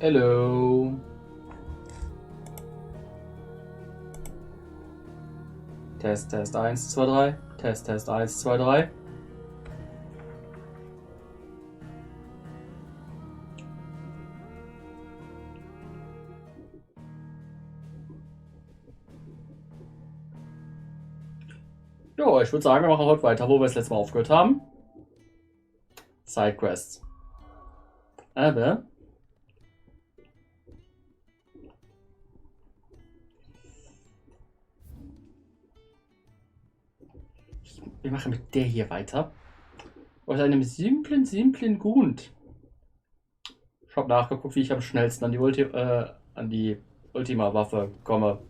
Hello. Test, Test 1, 2, 3. Test, Test 1, 2, 3. Jo, ich würde sagen, wir machen heute weiter, wo wir das letzte Mal aufgehört haben. Sidequests. Aber wir machen mit der hier weiter. Aus einem simplen Grund. Ich habe nachgeguckt, wie ich am schnellsten an die Ultima-Waffe komme.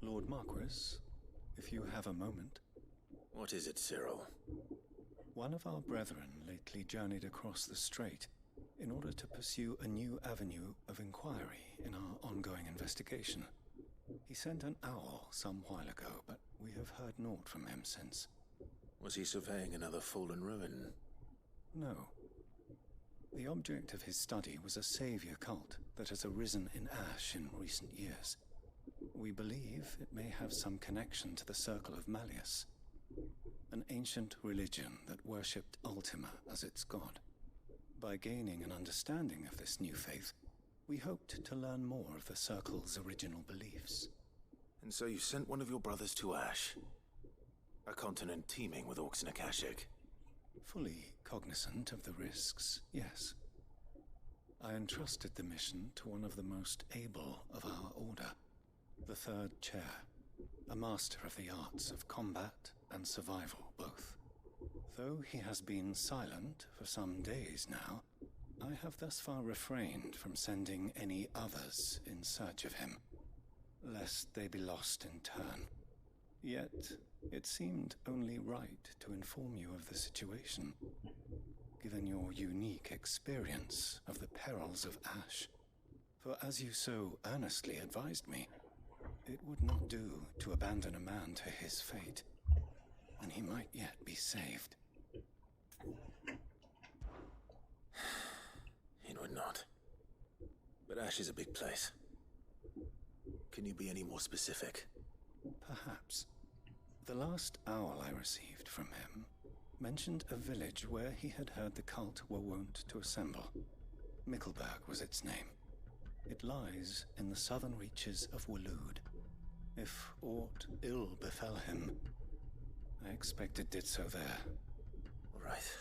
Lord Marquis, if you have a moment. What is it, Cyril? One of our brethren lately journeyed across the strait in order to pursue a new avenue of inquiry in our ongoing investigation. He sent an owl some while ago, but we have heard naught from him since. Was he surveying another fallen ruin? No. The object of his study was a savior cult that has arisen in Ash in recent years. We believe it may have some connection to the Circle of Malleus, an ancient religion that worshipped Ultima as its god. By gaining an understanding of this new faith, we hoped to learn more of the Circle's original beliefs. And so you sent one of your brothers to Ash? A continent teeming with orcs and Akashic? Fully cognizant of the risks, yes. I entrusted the mission to one of the most able of our order, the Third Chair, a master of the arts of combat and survival both. Though he has been silent for some days now, I have thus far refrained from sending any others in search of him, lest they be lost in turn. Yet, it seemed only right to inform you of the situation, given your unique experience of the perils of Ash. For as you so earnestly advised me, it would not do to abandon a man to his fate, and he might yet be saved. It would not. But Ash is a big place. Can you be any more specific? Perhaps. The last owl I received from him mentioned a village where he had heard the cult were wont to assemble. Mickleburg was its name. It lies in the southern reaches of Waloed. If aught ill befell him, I expect it did so there. All right.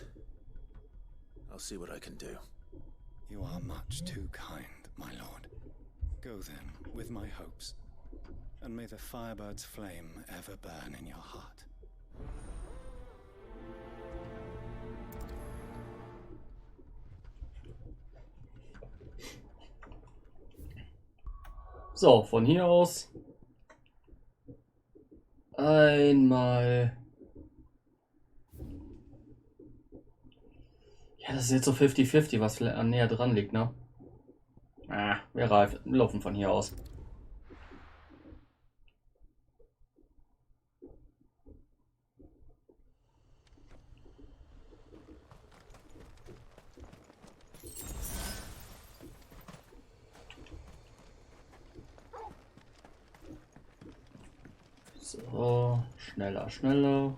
I'll see what I can do. You are much too kind, my lord. Go then, with my hopes, and may the firebird's flame ever burn in your heart. So, von hier aus einmal. Ja, das ist jetzt so 50-50, was näher dran liegt, ne? Wir laufen von hier aus. So, schneller, schneller.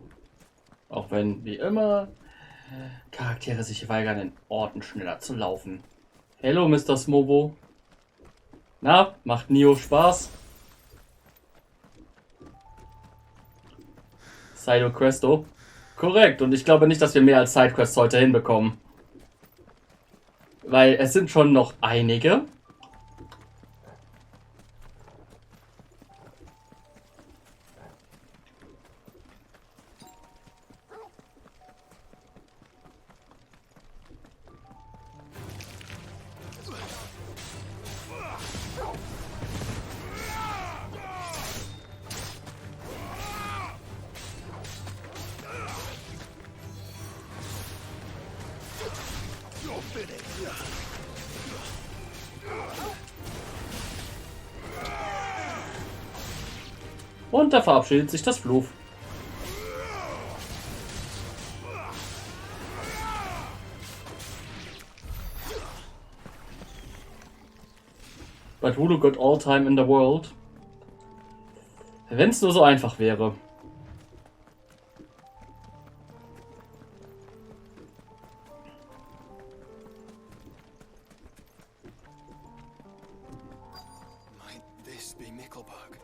Auch wenn, wie immer, Charaktere sich weigern, in Orten schneller zu laufen. Hello, Mr. Smobo. Na, macht Nio Spaß? Sidequesto. Korrekt, und ich glaube nicht, dass wir mehr als Sidequests heute hinbekommen. Weil es sind schon noch einige. Und da verabschiedet sich das Fluch. But Hulu got all time in the world. Wenn es nur so einfach wäre. Might this be Nickelbug?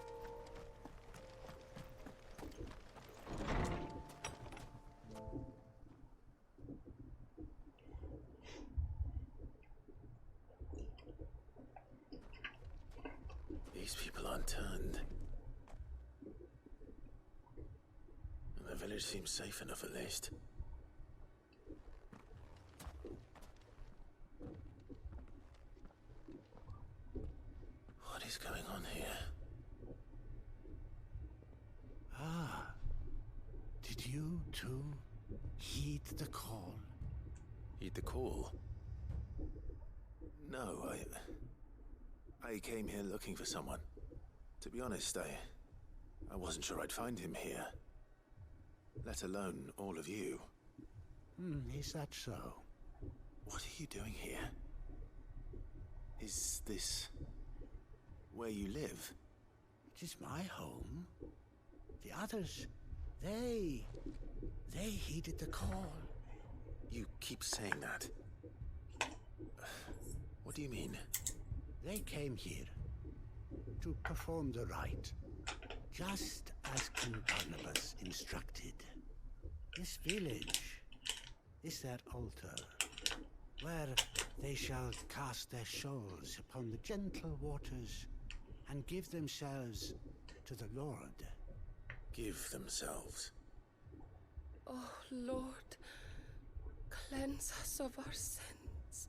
These people aren't turned. And the village seems safe enough at least. What is going on here? Ah, did you too heed the call? Heed the call? No, I came here looking for someone. To be honest, I wasn't sure I'd find him here. Let alone all of you. Is that so? What are you doing here? Is this where you live? It is my home. The others, they heeded the call. You keep saying that. What do you mean? They came here to perform the rite, just as King Barnabas instructed. This village is their altar, where they shall cast their souls upon the gentle waters and give themselves to the Lord. Give themselves. Oh, Lord, cleanse us of our sins.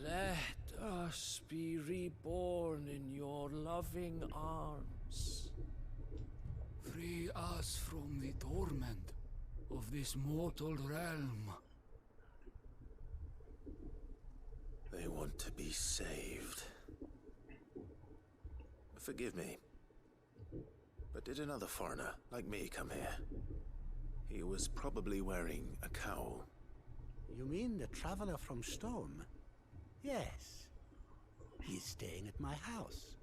Let us be reborn in your loving arms. Free us from the torment of this mortal realm. They want to be saved. Forgive me, but did another foreigner like me come here? He was probably wearing a cowl. You mean the traveler from Storm? Yes. He is staying at my house,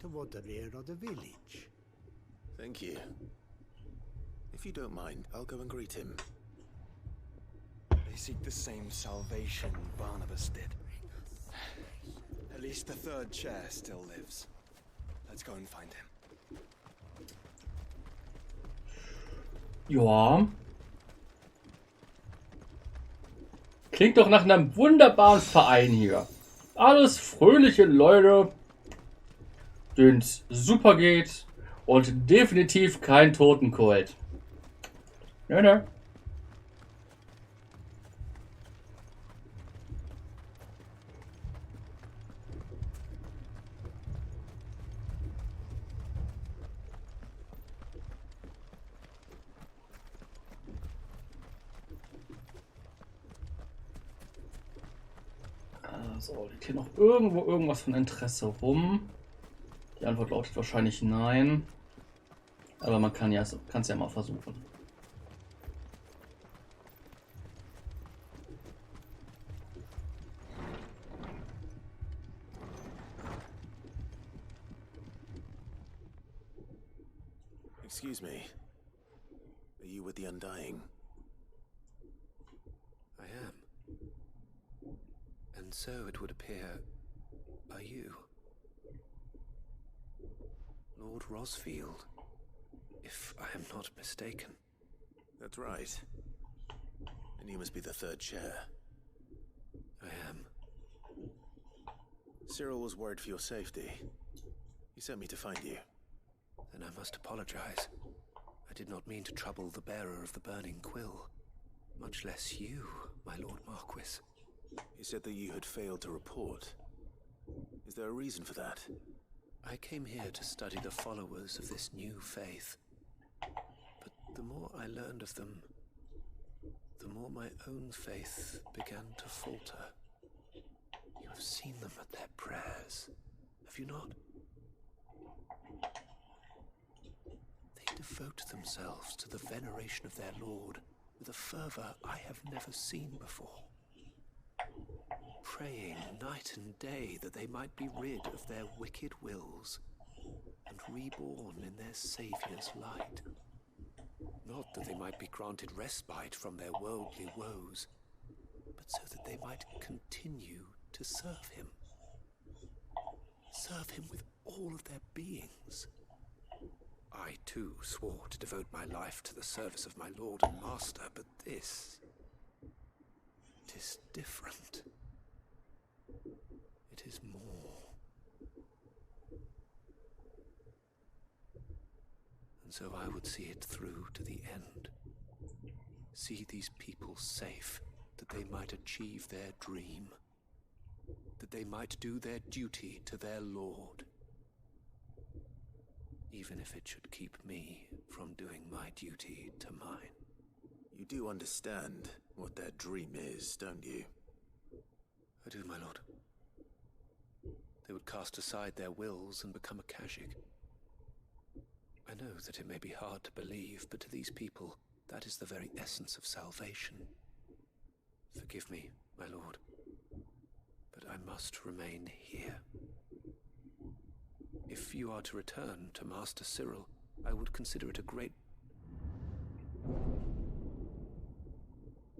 toward the rear of the village. Thank you. If you don't mind, I'll go and greet him. They seek the same salvation Barnabas did. At least the third chair still lives. Let's go and find him. Ja. Klingt doch nach einem wunderbaren Verein hier. Alles fröhliche Leute, denen es super geht und definitiv kein Totenkult. Nö, nö. So, liegt hier noch irgendwo irgendwas von Interesse rum? Die Antwort lautet wahrscheinlich nein. Aber man kann es ja mal versuchen. Excuse me. Are you with the Undying? I am. And so it would appear, are you? Lord Rosfield, if I am not mistaken. That's right. And you must be the third chair. I am. Cyril was worried for your safety. He sent me to find you. Then I must apologize. I did not mean to trouble the bearer of the burning quill, much less you, my Lord Marquis. He said that you had failed to report. Is there a reason for that? I came here to study the followers of this new faith. But the more I learned of them, the more my own faith began to falter. You have seen them at their prayers, have you not? They devote themselves to the veneration of their Lord with a fervor I have never seen before. praying night and day that they might be rid of their wicked wills and reborn in their Saviour's light. Not that they might be granted respite from their worldly woes, but so that they might continue to serve him. Serve him with all of their beings. I too swore to devote my life to the service of my Lord and Master, but this... it is different. It is more. And so I would see it through to the end. See these people safe, that they might achieve their dream. That they might do their duty to their Lord. Even if it should keep me from doing my duty to mine. You do understand what their dream is, don't you? I do, my lord. They would cast aside their wills and become a Khajiit. I know that it may be hard to believe, but to these people, that is the very essence of salvation. Forgive me, my lord, but I must remain here. If you are to return to Master Cyril, I would consider it a great...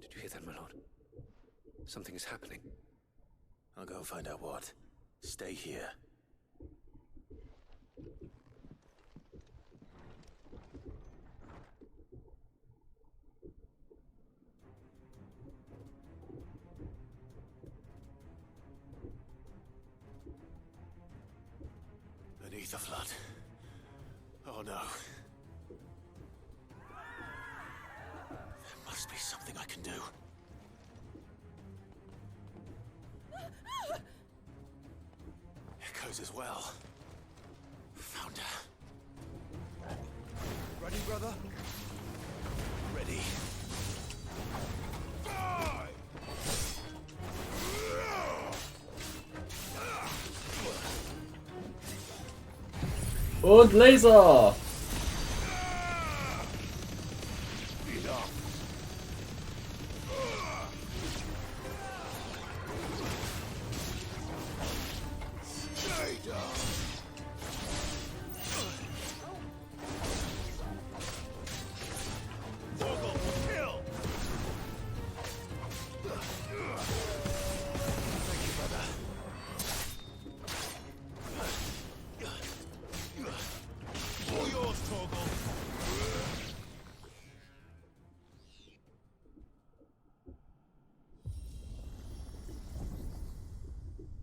Did you hear that, my lord? Something is happening. I'll go and find out what. Stay here. Beneath the flood. Oh no. There must be something I can do. Echoes as well. Found her. Ready, brother? Ready. Und Laser!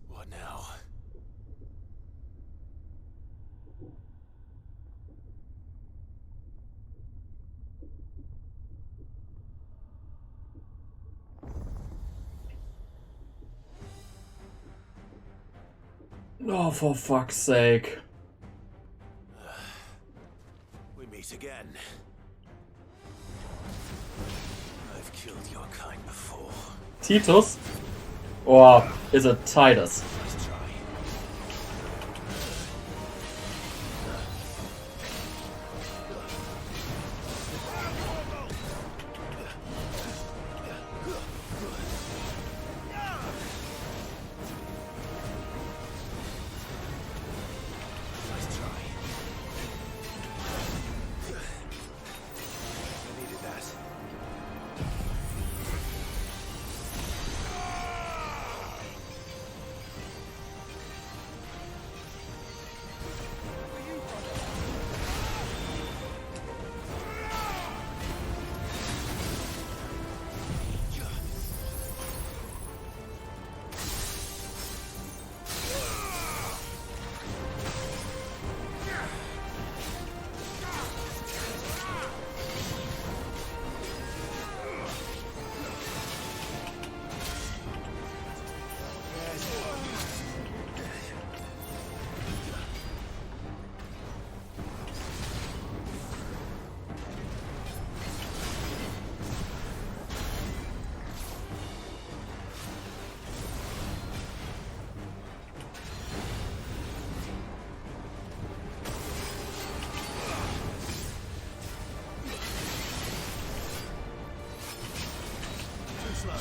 What now? Oh, for fuck's sake. We meet again. I've killed your kind before. Titus? Or is it Titus? Let's try. Let's try. I needed that. Too slow.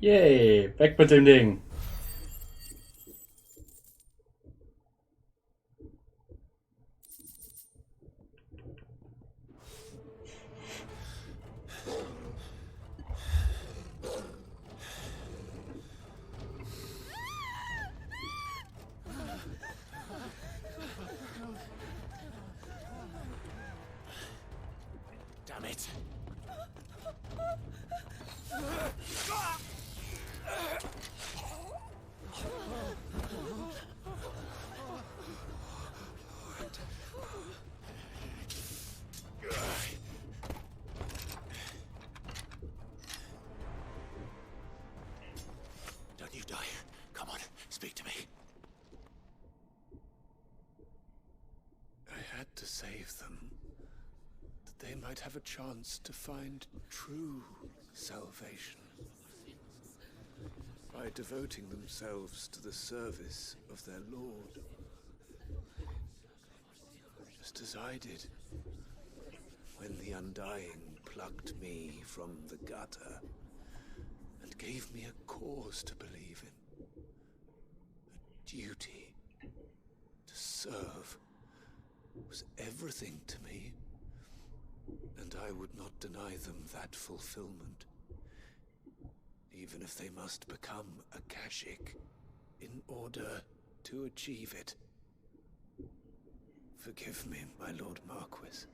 Yay, weg mit dem Ding. Damn it. Don't you die. Come on, speak to me. I had to save them, that they might have a chance to find true salvation. By devoting themselves to the service of their Lord. Just as I did when the Undying plucked me from the gutter and gave me a cause to believe in. A duty to serve was everything to me, and I would not deny them that fulfillment, even if they must become a Kashik in order to achieve it. Forgive me, my Lord Marquis.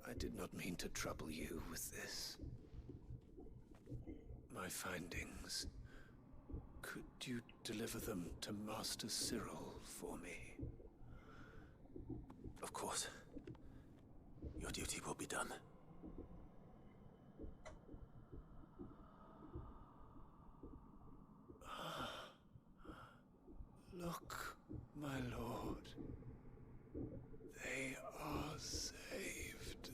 I did not mean to trouble you with this. My findings. Could you deliver them to Master Cyril for me? Of course. Your duty will be done. Look, my lord. They are saved.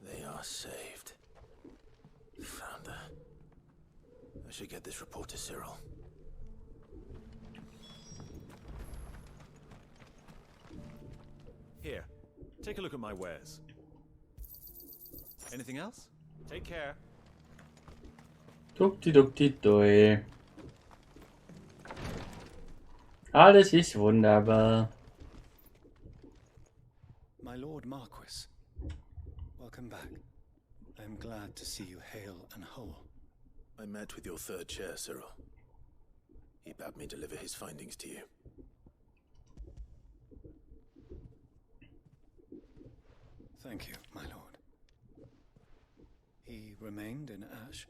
They are saved. Found her. I should get this report to Cyril. Here, take a look at my wares. Anything else? Take care. Dukti-dukti-dui. Alles ist wunderbar. My Lord Marquis, welcome back. I am glad to see you hale and whole. I met with your third chair, Cyril. He bade me deliver his findings to you. Thank you, my lord. He remained in Ash?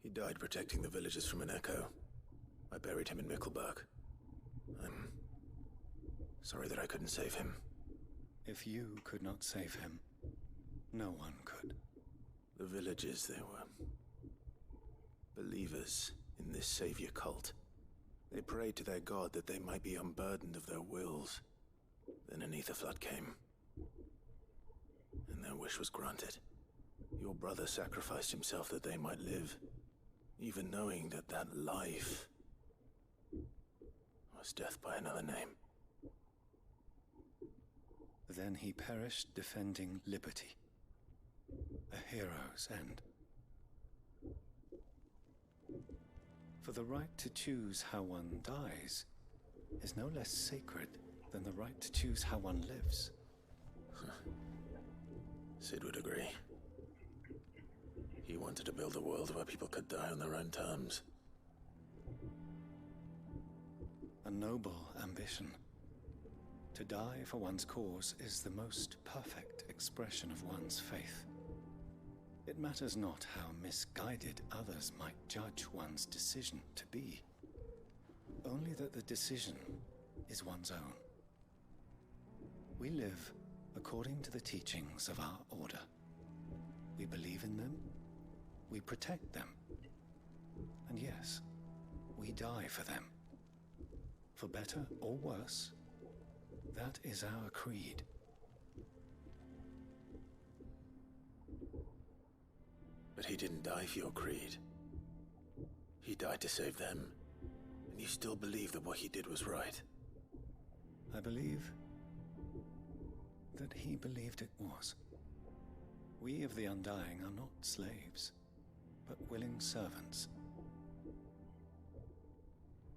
He died protecting the villagers from an echo. I buried him in Mickelberg. I'm sorry that I couldn't save him. If you could not save him, no one could. The villagers, they were believers in this savior cult. They prayed to their god that they might be unburdened of their wills. Then an ether flood came, and their wish was granted. Your brother sacrificed himself that they might live, even knowing that that life was death by another name. then he perished defending liberty. A hero's end. For the right to choose how one dies is no less sacred than the right to choose how one lives. Sid would agree. He wanted to build a world where people could die on their own terms. A noble ambition. To die for one's cause is the most perfect expression of one's faith. It matters not how misguided others might judge one's decision to be, only that the decision is one's own. We live according to the teachings of our order. We believe in them, we protect them, and yes, we die for them. For better or worse, that is our creed. But he didn't die for your creed. He died to save them. And you still believe that what he did was right. I believe that he believed it was. We of the Undying are not slaves, but willing servants.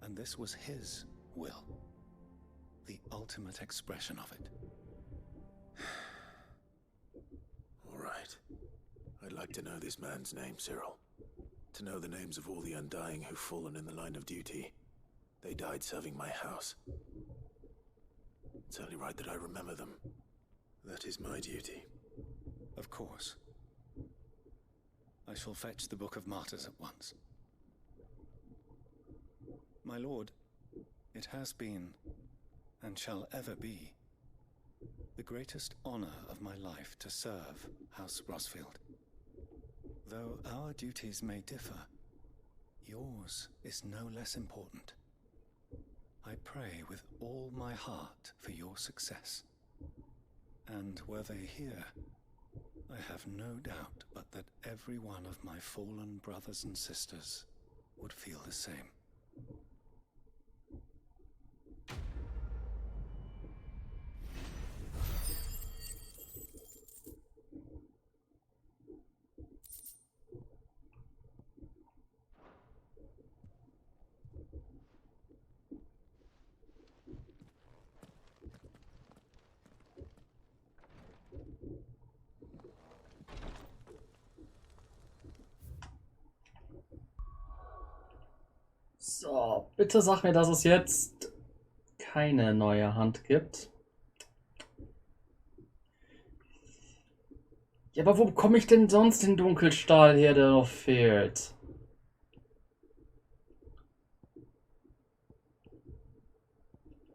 And this was his will, the ultimate expression of it. All right. I'd like to know this man's name, Cyril. To know the names of all the Undying who've fallen in the line of duty. They died serving my house. It's only right that I remember them. That is my duty. Of course. I shall fetch the Book of Martyrs at once. My lord, it has been, and shall ever be, the greatest honor of my life to serve House Rosfield. Though our duties may differ, yours is no less important. I pray with all my heart for your success. And were they here, I have no doubt but that every one of my fallen brothers and sisters would feel the same. So, bitte sag mir, dass es jetzt keine neue Hand gibt. Ja, aber wo bekomme ich denn sonst den Dunkelstahl her, der noch fehlt?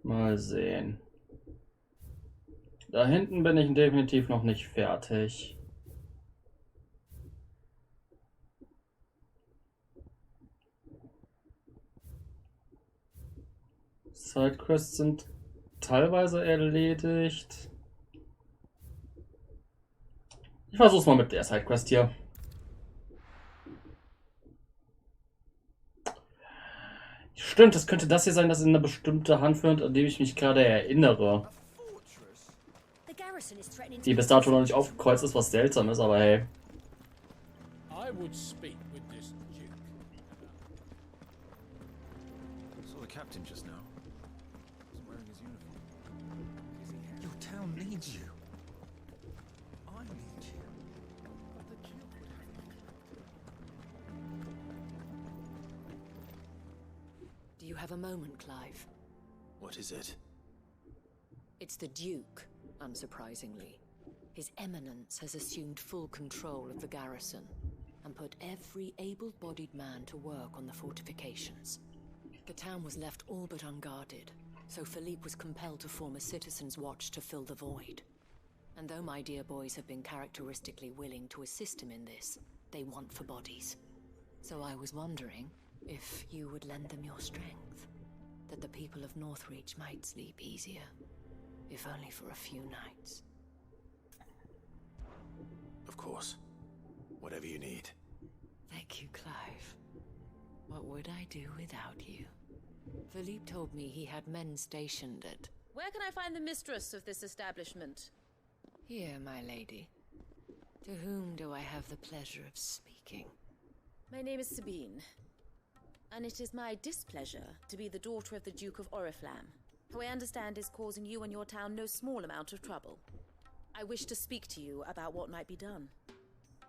Mal sehen. Da hinten bin ich definitiv noch nicht fertig. Sidequests sind teilweise erledigt. Ich versuch's mal mit der Sidequest hier. Stimmt, es könnte das hier sein, das in eine bestimmte Hand führt, an die ich mich gerade erinnere. Die bis dato noch nicht aufgekreuzt ist, was seltsam ist, aber hey. I would speak with this Duke. I saw the captain just now. He's wearing his uniform. Your town needs you. I need you. But the Duke would have me. Do you have a moment, Clive? What is it? It's the Duke, unsurprisingly. His Eminence has assumed full control of the garrison and put every able-bodied man to work on the fortifications. The town was left all but unguarded, so Philippe was compelled to form a citizens' watch to fill the void. And though my dear boys have been characteristically willing to assist him in this, they want for bodies. So I was wondering if you would lend them your strength, that the people of Northreach might sleep easier, if only for a few nights. Of course. Whatever you need. Thank you, Clive. What would I do without you? Philippe told me he had men stationed at, Where can I find the mistress of this establishment? Here, my lady. To whom do I have the pleasure of speaking? My name is Sabine, and it is my displeasure to be the daughter of the Duke of Oriflamme, who I understand is causing you and your town no small amount of trouble. I wish to speak to you about what might be done.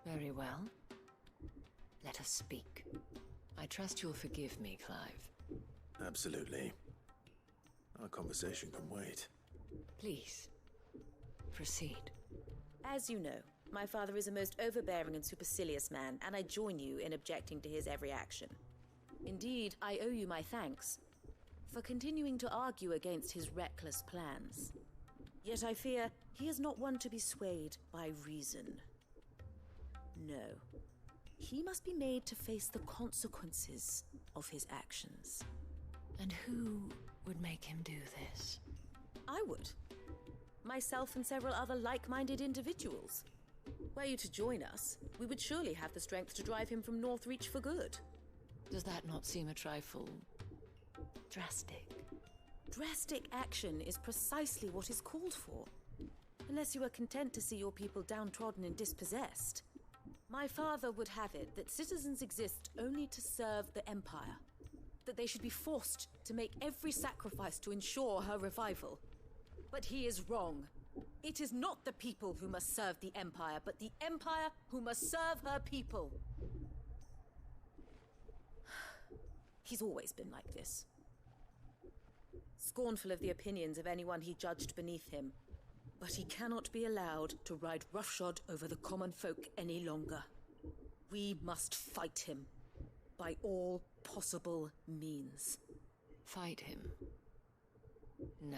Very well. Let us speak. I trust you'll forgive me, Clive. Absolutely. Our conversation can wait. Please, proceed. As you know, my father is a most overbearing and supercilious man, and I join you in objecting to his every action. Indeed, I owe you my thanks for continuing to argue against his reckless plans. Yet I fear he is not one to be swayed by reason. No. He must be made to face the consequences of his actions. And who would make him do this? I would. Myself and several other like-minded individuals. Were you to join us, we would surely have the strength to drive him from Northreach for good. Does that not seem a trifle drastic? Drastic action is precisely what is called for. Unless you are content to see your people downtrodden and dispossessed. My father would have it that citizens exist only to serve the Empire. That they should be forced to make every sacrifice to ensure her revival. But he is wrong. It is not the people who must serve the Empire, but the Empire who must serve her people. He's always been like this. Scornful of the opinions of anyone he judged beneath him. But he cannot be allowed to ride roughshod over the common folk any longer. We must fight him by all possible means. Fight him? No.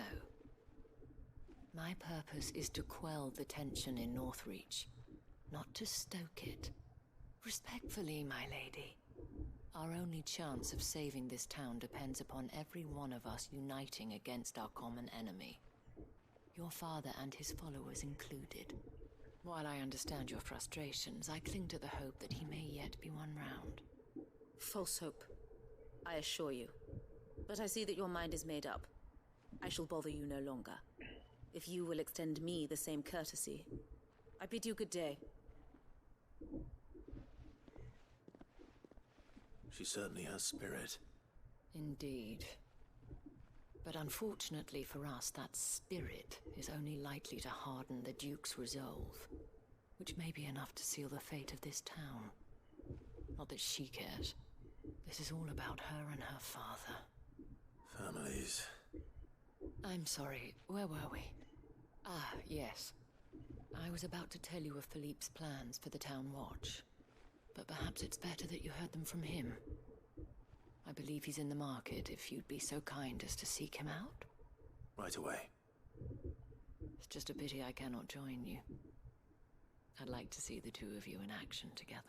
My purpose is to quell the tension in Northreach, not to stoke it. Respectfully, my lady. Our only chance of saving this town depends upon every one of us uniting against our common enemy. Your father and his followers included. While I understand your frustrations, I cling to the hope that he may yet be won round. False hope, I assure you. But I see that your mind is made up. I shall bother you no longer. If you will extend me the same courtesy, I bid you good day. She certainly has spirit. Indeed. But unfortunately for us, that spirit is only likely to harden the Duke's resolve, which may be enough to seal the fate of this town. Not that she cares. This is all about her and her father. Families. I'm sorry, where were we? Ah, yes. I was about to tell you of Philippe's plans for the town watch, but perhaps it's better that you heard them from him. I believe he's in the market, if you'd be so kind as to seek him out. Right away. It's just a pity I cannot join you. I'd like to see the two of you in action together.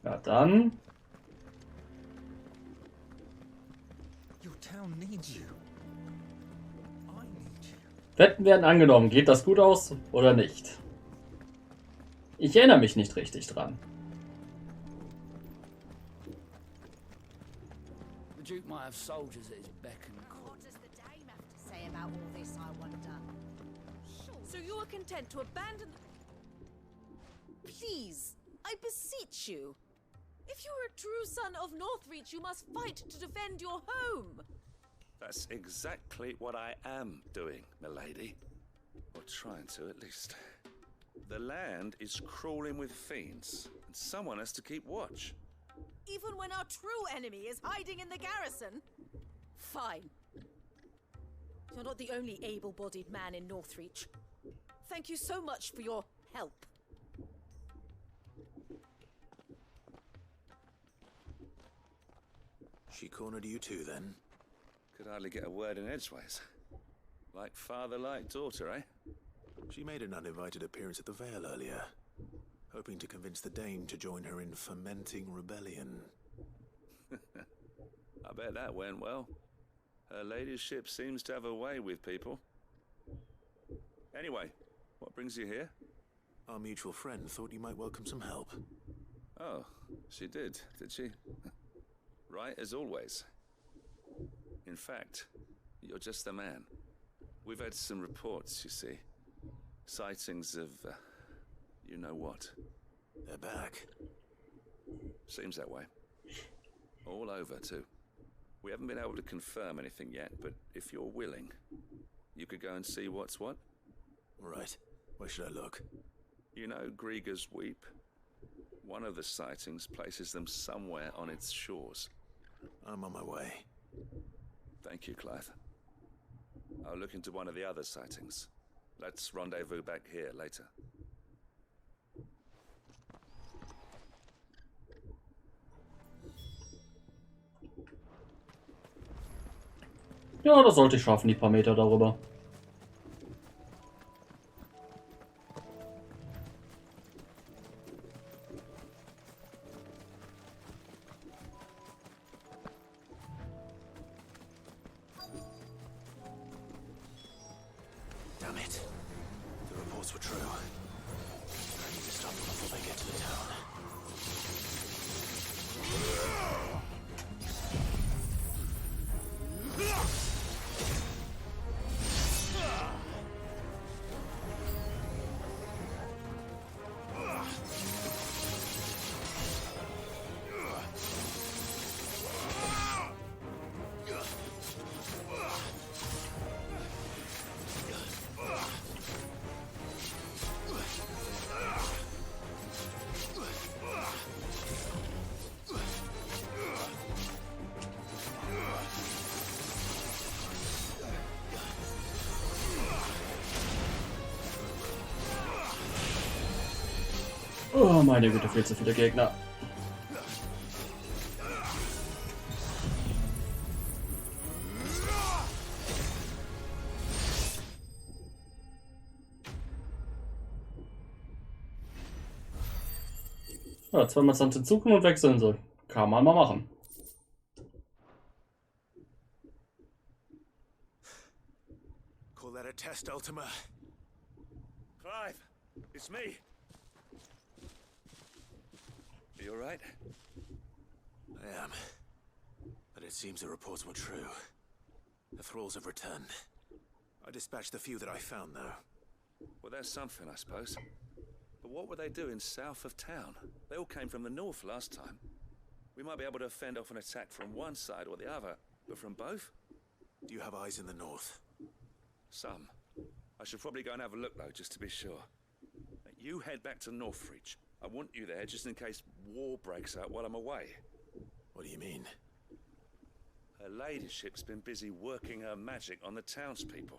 Ja, dann. Your town needs you. Wetten werden angenommen. Geht das gut aus oder nicht? Ich erinnere mich nicht richtig dran. The Duke might have soldiers at his beck and call. What does the dame have to say about all this, I wonder? So you are content to abandon... Please, I beseech you. If you are a true son of Northreach, you must fight to defend your home. That's exactly what I am doing, milady. Or trying to, at least. The land is crawling with fiends, and someone has to keep watch. Even when our true enemy is hiding in the garrison? Fine. You're not the only able-bodied man in Northreach. Thank you so much for your help. She cornered you too, then? Could hardly get a word in edgeways. Like father, like daughter, eh? She made an uninvited appearance at the Vale earlier, hoping to convince the Dame to join her in fomenting rebellion. I bet that went well. Her ladyship seems to have a way with people. Anyway, what brings you here? Our mutual friend thought you might welcome some help. Oh, she did she? Right as always. In fact, you're just the man. We've had some reports, you see. Sightings of, you know what. They're back. Seems that way. All over, too. We haven't been able to confirm anything yet, but if you're willing, you could go and see what's what. Right. Where should I look? You know Grieger's Weep? One of the sightings places them somewhere on its shores. I'm on my way. Thank you, Clive. I'll look into one of the other sightings. Let's rendezvous back here later. Ja, das sollte ich schaffen, die paar Meter darüber. Damn it. The reports were true. I need to stop them before they get to the town. Oh, meine Güte, viel zu viele Gegner. Ja, zweimal Sand hinzufügen und wechseln soll. Kann man mal machen. Call that a test, Ultima? Clive, it's me. You all right? I am. But it seems the reports were true. The thralls have returned. I dispatched the few that I found, though. Well, that's something, I suppose. But what were they doing south of town? They all came from the north last time. We might be able to fend off an attack from one side or the other, but from both? Do you have eyes in the north? Some. I should probably go and have a look, though, just to be sure. You head back to Northreach. I want you there just in case war breaks out while I'm away. What do you mean? Her ladyship's been busy working her magic on the townspeople,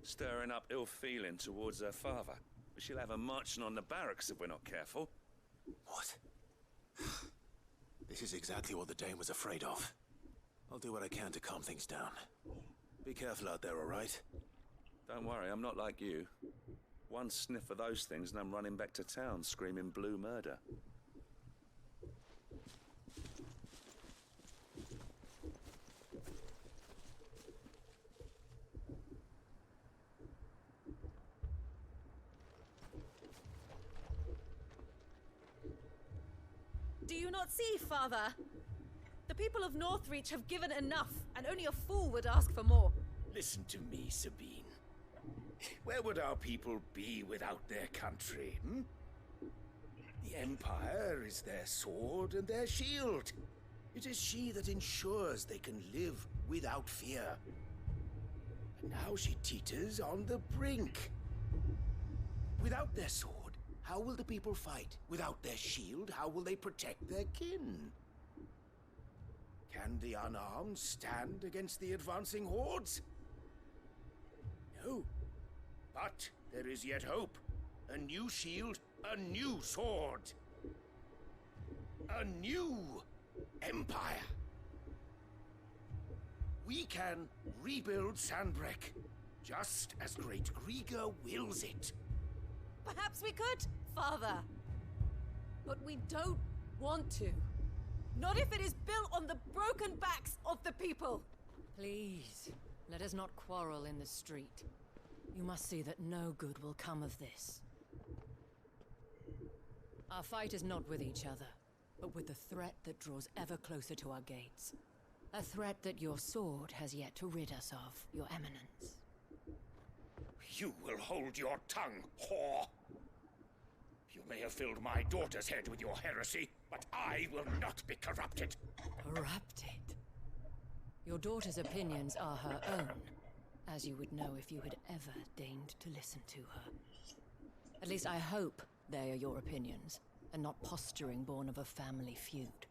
stirring up ill feeling towards her father. But she'll have her marching on the barracks if we're not careful. What? This is exactly what the Dane was afraid of. I'll do what I can to calm things down. Be careful out there, all right? Don't worry, I'm not like you. One sniff of those things and I'm running back to town screaming blue murder. Do you not see, Father? The people of Northreach have given enough, and only a fool would ask for more. Listen to me, Sabine. Where would our people be without their country, hmm? The Empire is their sword and their shield. It is she that ensures they can live without fear. And now she teeters on the brink. Without their sword, how will the people fight? Without their shield, how will they protect their kin? Can the unarmed stand against the advancing hordes? No. But there is yet hope. A new shield, a new sword. A new empire. We can rebuild Sandbreck, just as great Grieger wills it. Perhaps we could, Father. But we don't want to. Not if it is built on the broken backs of the people. Please, let us not quarrel in the street. You must see that no good will come of this. Our fight is not with each other, but with the threat that draws ever closer to our gates. A threat that your sword has yet to rid us of, Your Eminence. You will hold your tongue, whore! You may have filled my daughter's head with your heresy, but I will not be corrupted. Corrupted? Your daughter's opinions are her own, as you would know if you had ever deigned to listen to her. At least I hope they are your opinions, and not posturing born of a family feud.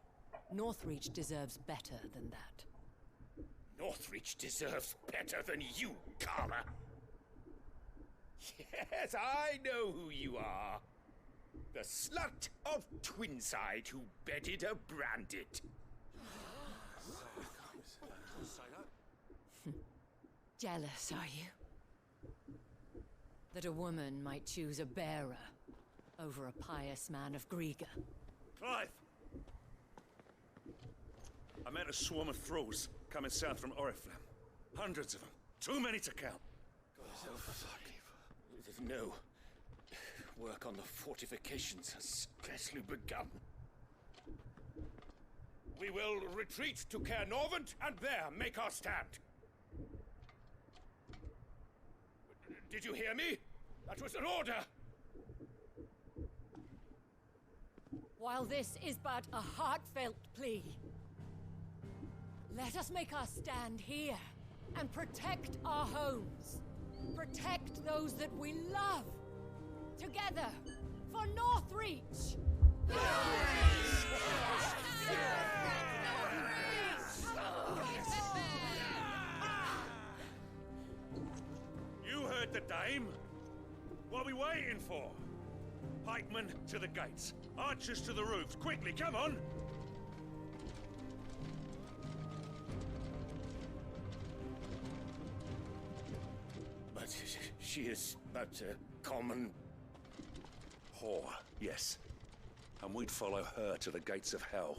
Northreach deserves better than that. Northreach deserves better than you, Carla. Yes, I know who you are. The slut of Twinside who bedded a Brandit. Jealous, are you? That a woman might choose a bearer over a pious man of Griga. Clive! I met a swarm of thralls coming south from Oriflamme. Hundreds of them. Too many to count. No. Work on the fortifications has scarcely begun. We will retreat to Caernarvon and there make our stand. Did you hear me? That was an order! While this is but a heartfelt plea, let us make our stand here and protect our homes. Protect those that we love. Together, for Northreach! You heard the dame? What are we waiting for? Pikemen to the gates. Archers to the roofs. Quickly, come on! But she is but a common... whore, yes. And we'd follow her to the gates of hell.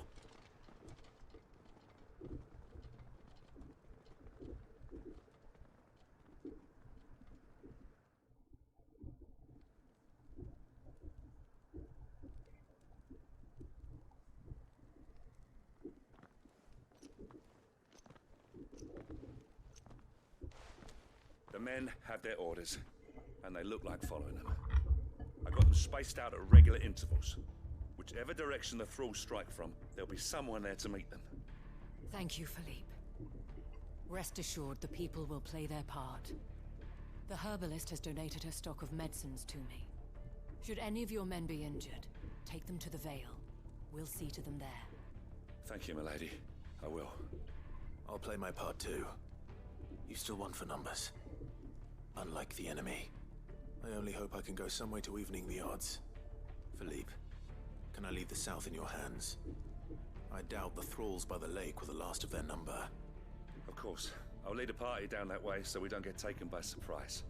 The men have their orders, and they look like following them. I got them spaced out at regular intervals. Whichever direction the thralls strike from, there'll be someone there to meet them. Thank you, Philippe. Rest assured the people will play their part. The herbalist has donated her stock of medicines to me. Should any of your men be injured, take them to the Vale. We'll see to them there. Thank you, milady. I will. I'll play my part too. You still want for numbers. Unlike the enemy. I only hope I can go some way to evening the odds. Philippe, can I leave the south in your hands? I doubt the thralls by the lake were the last of their number. Of course. I'll lead a party down that way so we don't get taken by surprise.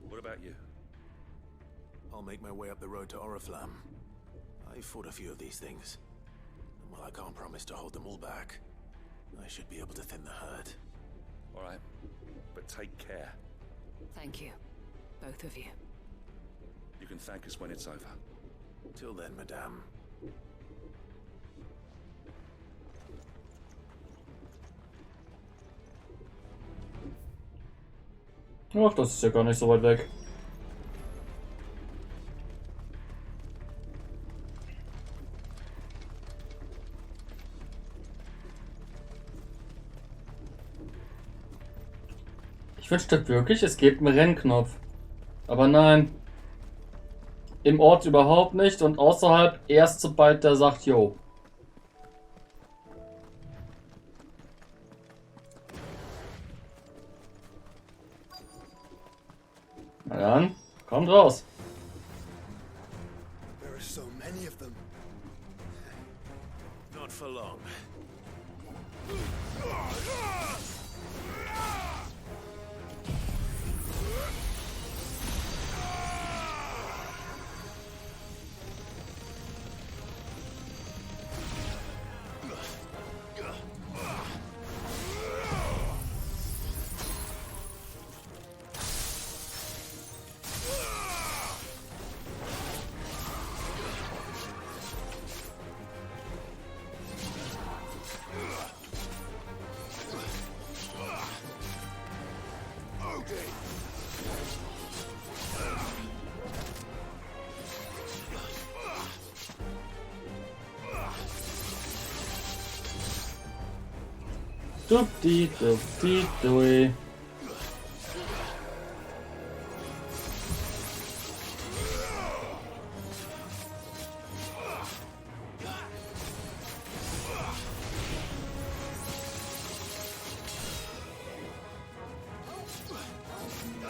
What about you? I'll make my way up the road to Oriflamme. I've fought a few of these things. And while I can't promise to hold them all back, I should be able to thin the herd. All right. But take care. Thank you. Both of you. You can thank us when it's over. Till then, madame. Ach, das ist ja gar nicht so weit weg. Ich wünschte wirklich, es gibt einen Rennknopf. Aber nein. Im Ort überhaupt nicht und außerhalb erst sobald der sagt, yo. Na dann, kommt raus. There are so many of them. Not for long. Dupdi, dupdi, dui.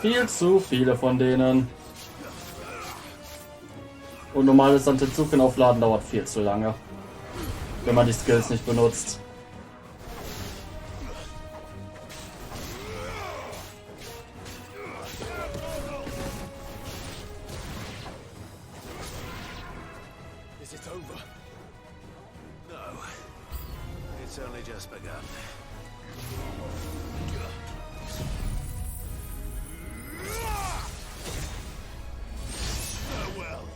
Viel zu viele von denen. Und normales Antizuken aufladen dauert viel zu lange, wenn man die Skills nicht benutzt. Is it over? No. It's only just begun. Farewell.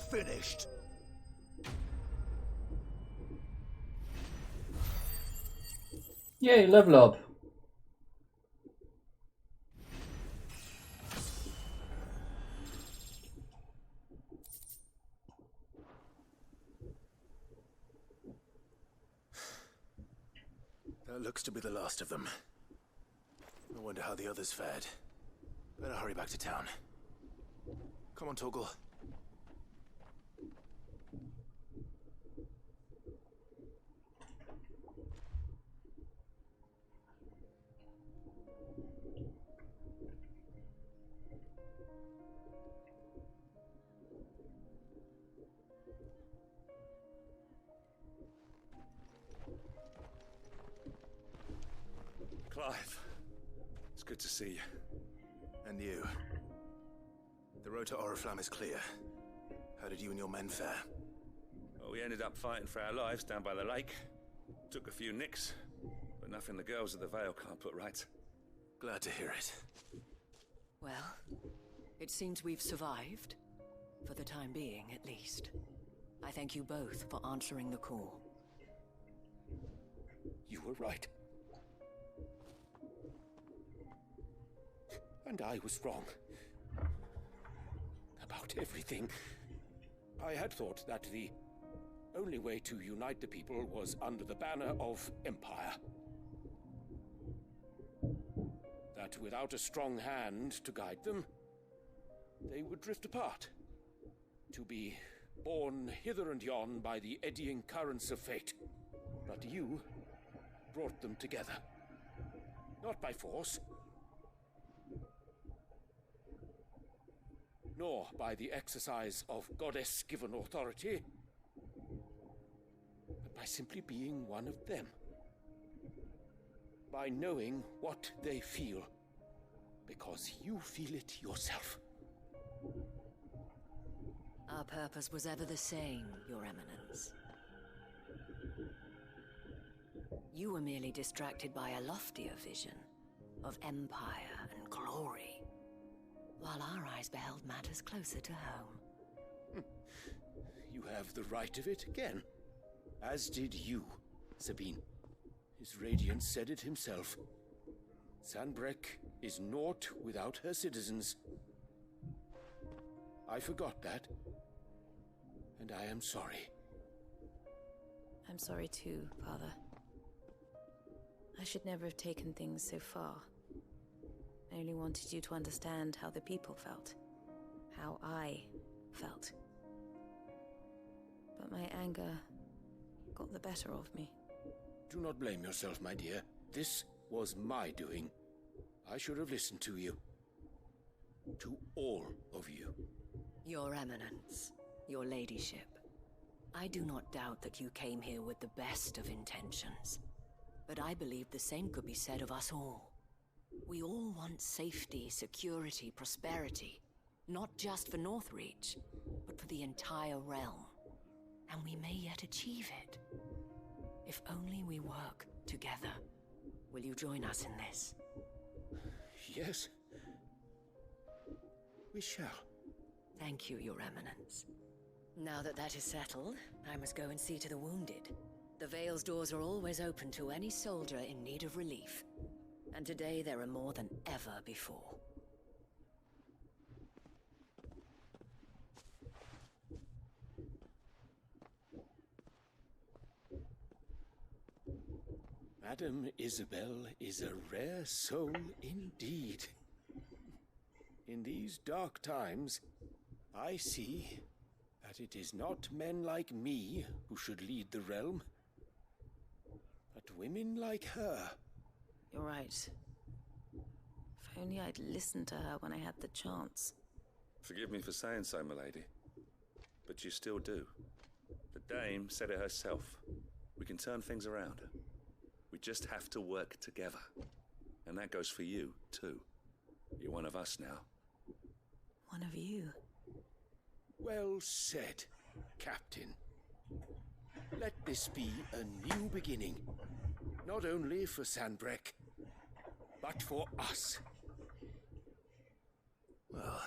Finished. Yay, level up. That looks to be the last of them. I wonder how the others fared. Better hurry back to town. Come on, Torgal. Clive, it's good to see you. And you. The road to Oriflamme is clear. How did you and your men fare? Well, we ended up fighting for our lives down by the lake. Took a few nicks, but nothing the girls of the Vale can't put right. Glad to hear it. Well, it seems we've survived. For the time being, at least. I thank you both for answering the call. You were right. And I was wrong. About everything. I had thought that the only way to unite the people was under the banner of Empire. That without a strong hand to guide them, they would drift apart. To be borne hither and yon by the eddying currents of fate. But you brought them together. Not by force, nor by the exercise of goddess-given authority, but by simply being one of them. by knowing what they feel, because you feel it yourself. Our purpose was ever the same, Your Eminence. You were merely distracted by a loftier vision of empire and glory, while our eyes beheld matters closer to home. You have the right of it again, as did you, Sabine. His radiance said it himself. Sanbreque is naught without her citizens. I forgot that, and I am sorry. I'm sorry too, Father. I should never have taken things so far. I only wanted you to understand how the people felt. How I felt. But my anger got the better of me. Do not blame yourself, my dear. This was my doing. I should have listened to you. To all of you. Your Eminence, your ladyship, I do not doubt that you came here with the best of intentions. But I believe the same could be said of us all. We all want safety, security, prosperity. Not just for Northreach, but for the entire realm. And we may yet achieve it. If only we work together. Will you join us in this? Yes. We shall. Thank you, Your Eminence. Now that that is settled, I must go and see to the wounded. The Vale's doors are always open to any soldier in need of relief. And today there are more than ever before. Madam Isabel is a rare soul indeed. In these dark times, I see that it is not men like me who should lead the realm, but women like her. You're right. If only I'd listened to her when I had the chance. Forgive me for saying so, milady, but you still do. The dame said it herself. We can turn things around. We just have to work together. And that goes for you, too. You're one of us now. One of you? Well said, Captain. Let this be a new beginning. Not only for Sanbreque, but for us. Well,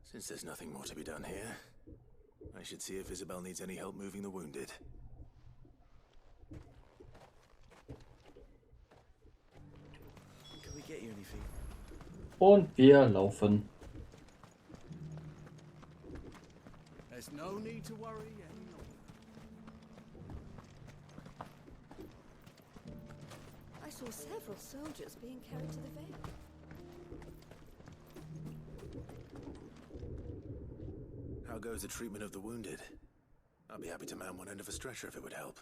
since there's nothing more to be done here, I should see if Isabel needs any help moving the wounded. Can we get you anything? Und wir laufen. There's no need to worry any longer. I saw several soldiers being carried to the Vale. How goes the treatment of the wounded? I'd be happy to man one end of a stretcher if it would help.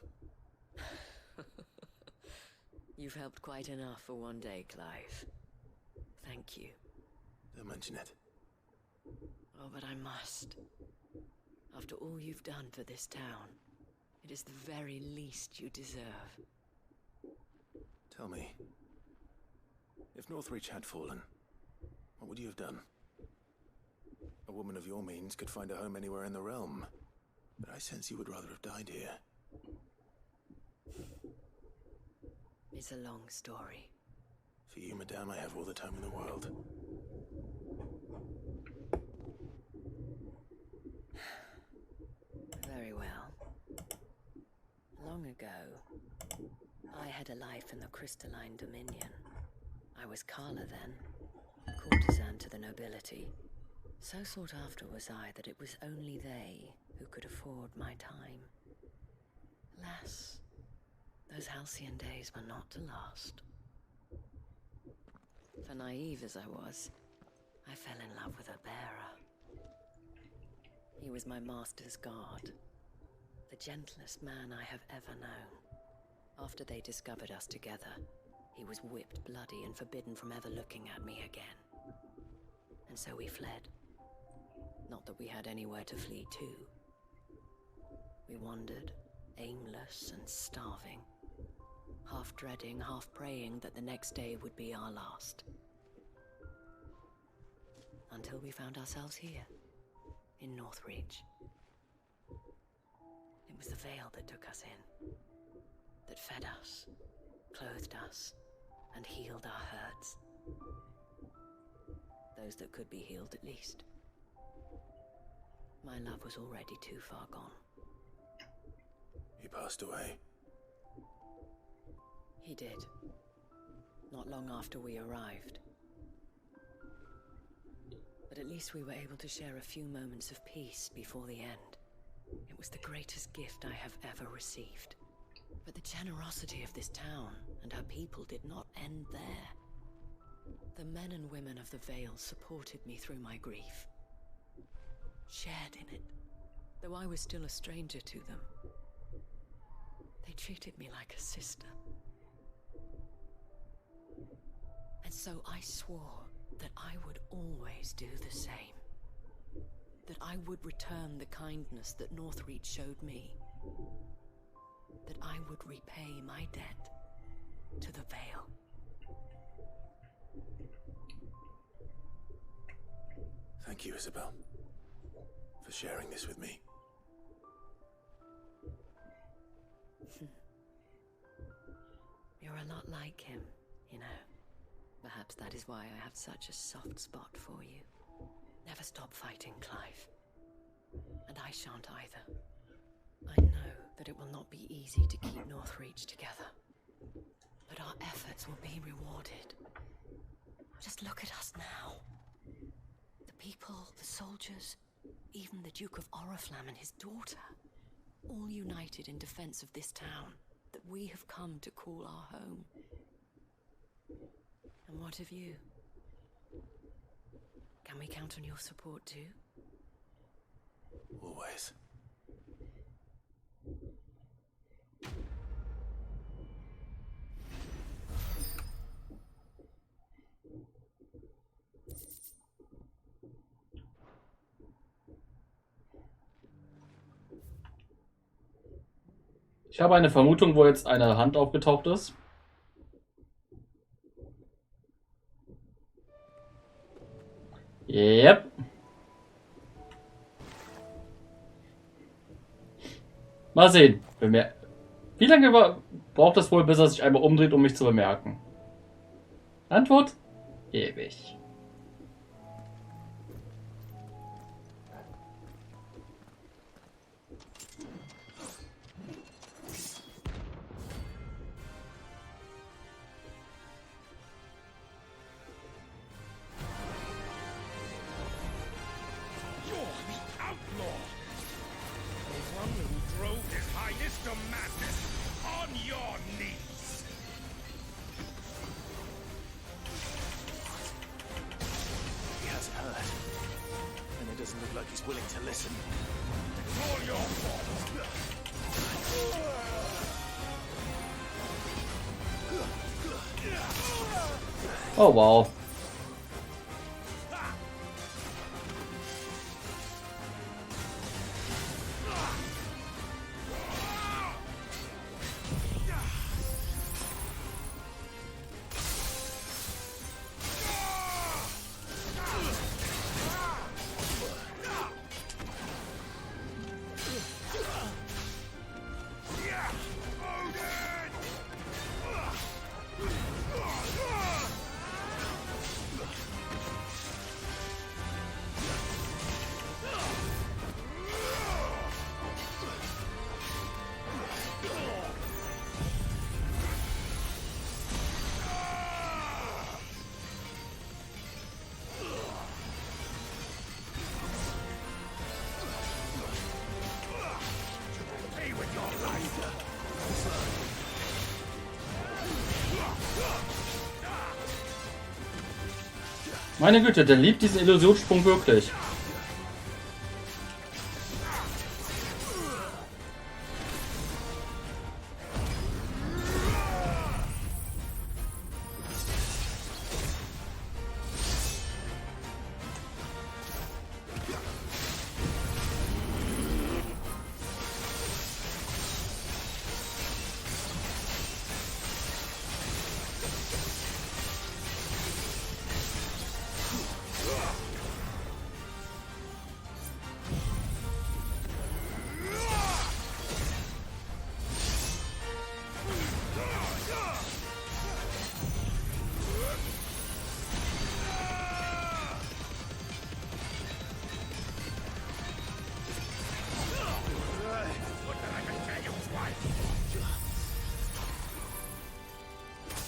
You've helped quite enough for one day, Clive. Thank you. Don't mention it. Oh, but I must. After all you've done for this town, it is the very least you deserve. Tell me, if Northreach had fallen, what would you have done? A woman of your means could find a home anywhere in the realm, but I sense you would rather have died here. It's a long story. For you, madame, I have all the time in the world. Very well. Long ago, I had a life in the Crystalline Dominion. I was Carla then, courtesan to the nobility. So sought after was I that it was only they who could afford my time. Alas, those halcyon days were not to last. For naive as I was, I fell in love with a bearer. He was my master's guard, the gentlest man I have ever known. After they discovered us together, he was whipped bloody and forbidden from ever looking at me again. And so we fled. Not that we had anywhere to flee to. We wandered, aimless and starving. half dreading, half praying that the next day would be our last. Until we found ourselves here, in Northreach. It was the veil that took us in, that fed us, clothed us, and healed our hurts. Those that could be healed, at least. My love was already too far gone. He passed away. He did. Not long after we arrived. But at least we were able to share a few moments of peace before the end. It was the greatest gift I have ever received. But the generosity of this town and her people did not end there. The men and women of the Vale supported me through my grief. Shared in it, though I was still a stranger to them. They treated me like a sister. And so I swore that I would always do the same. That I would return the kindness that Northreach showed me. That I would repay my debt to the Vale. Thank you, Isabel, for sharing this with me. You're a lot like him, you know. Perhaps that is why I have such a soft spot for you. Never stop fighting, Clive. And I shan't either. I know that it will not be easy to keep Northreach together. But our efforts will be rewarded. Just look at us now. The people, the soldiers, even the Duke of Oriflamme and his daughter, all united in defense of this town that we have come to call our home. And what of you? Can we count on your support too? Always. Ich habe eine Vermutung, wo jetzt eine Hand aufgetaucht ist. Yep. Mal sehen. Wie lange braucht es wohl, bis er sich einmal umdreht, um mich zu bemerken? Antwort? Ewig. Oh wow. Meine Güte, der liebt diesen Illusionssprung wirklich.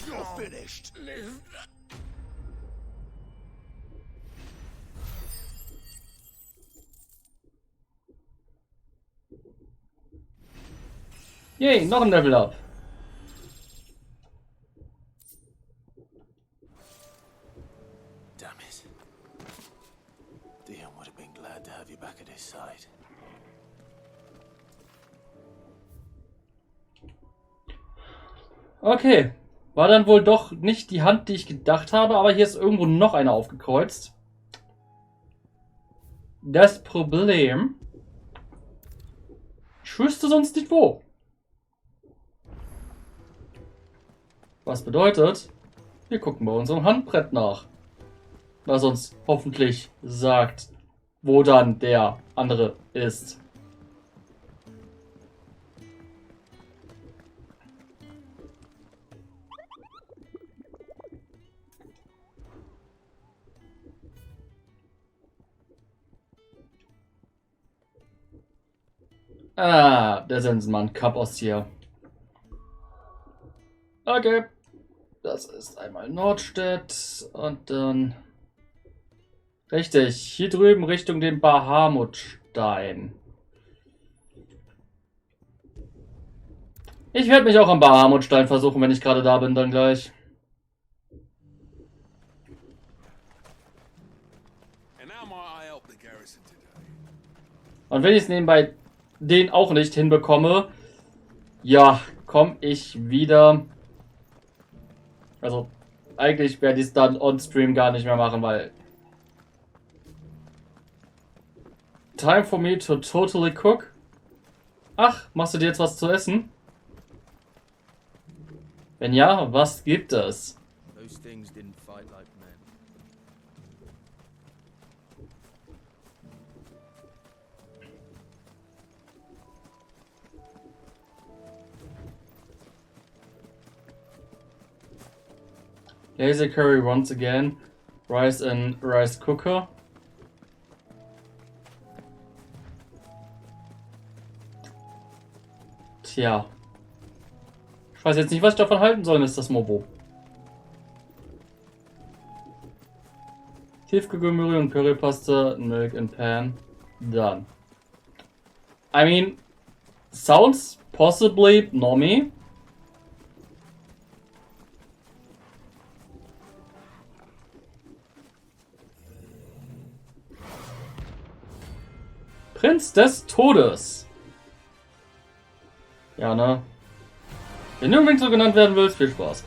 You're finished. Yay, noch ein Level Up. Damn it. Dion would have been glad to have you back at his side. Okay. War dann wohl doch nicht die Hand, die ich gedacht habe, aber hier ist irgendwo noch eine aufgekreuzt. Das Problem... Ich wüsste sonst nicht wo. Was bedeutet, wir gucken bei unserem Handbrett nach. Was uns hoffentlich sagt, wo dann der andere ist. Ah, der Sensenmann, Cup aus hier. Okay. Das ist einmal Nordstedt und dann... Richtig, hier drüben Richtung den Bahamutstein. Ich werde mich auch am Bahamutstein versuchen, wenn ich gerade da bin, dann gleich. Und wenn ich es nebenbei den auch nicht hinbekomme, ja, komme ich wieder. Also, eigentlich werde ich es dann on-stream gar nicht mehr machen, weil... Time for me to totally cook. Ach, machst du dir jetzt was zu essen? Wenn ja, was gibt es? Those things didn't fight like men. Laser curry once again. Rice and rice cooker. Tja. Ich weiß jetzt nicht, was ich davon halten soll, Mr. Smobo. Tiefkühlgemüse und Currypaste, Milk and Pan. Done. I mean, sounds possibly normie. Prinz des Todes. Ja, ne? Wenn du unbedingt so genannt werden willst, viel Spaß.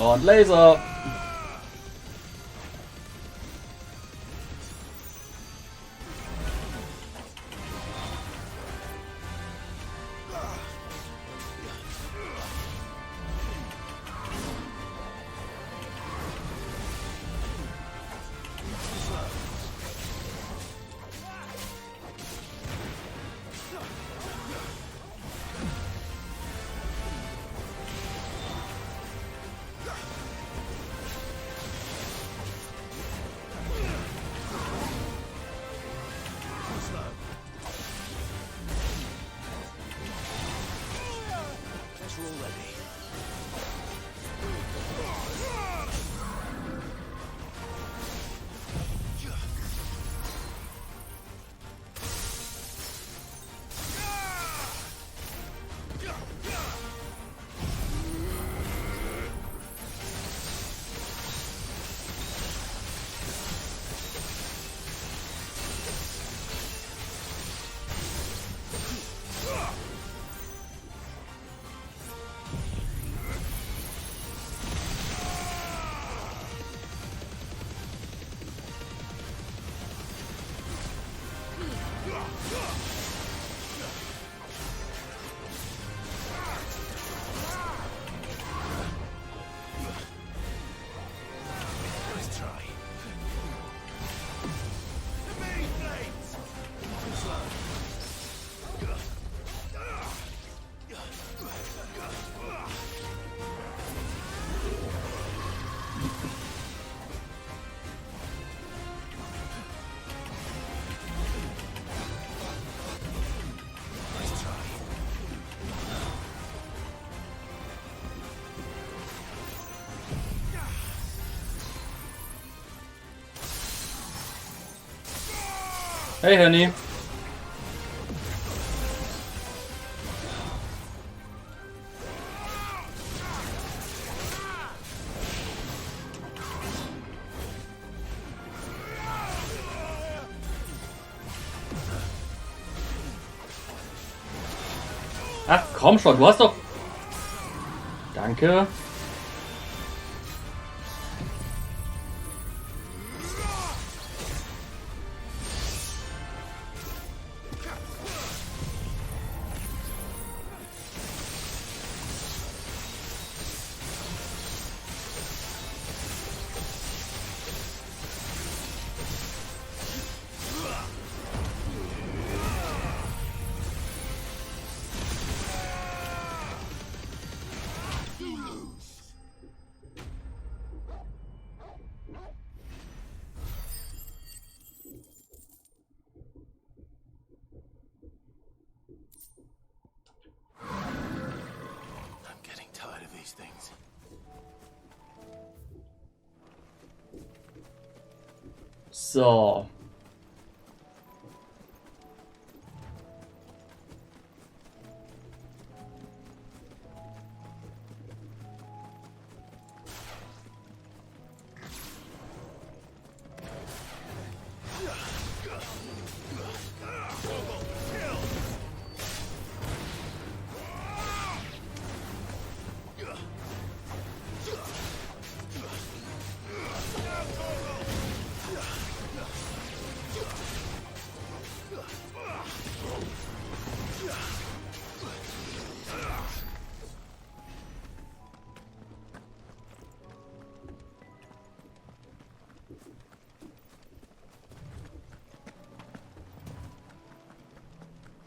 Und Laser. Hey, Henny. Ach, komm schon, du hast doch... Danke. Things. So.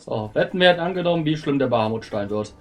So, Wetten werden angenommen, wie schlimm der Bahamutstein wird.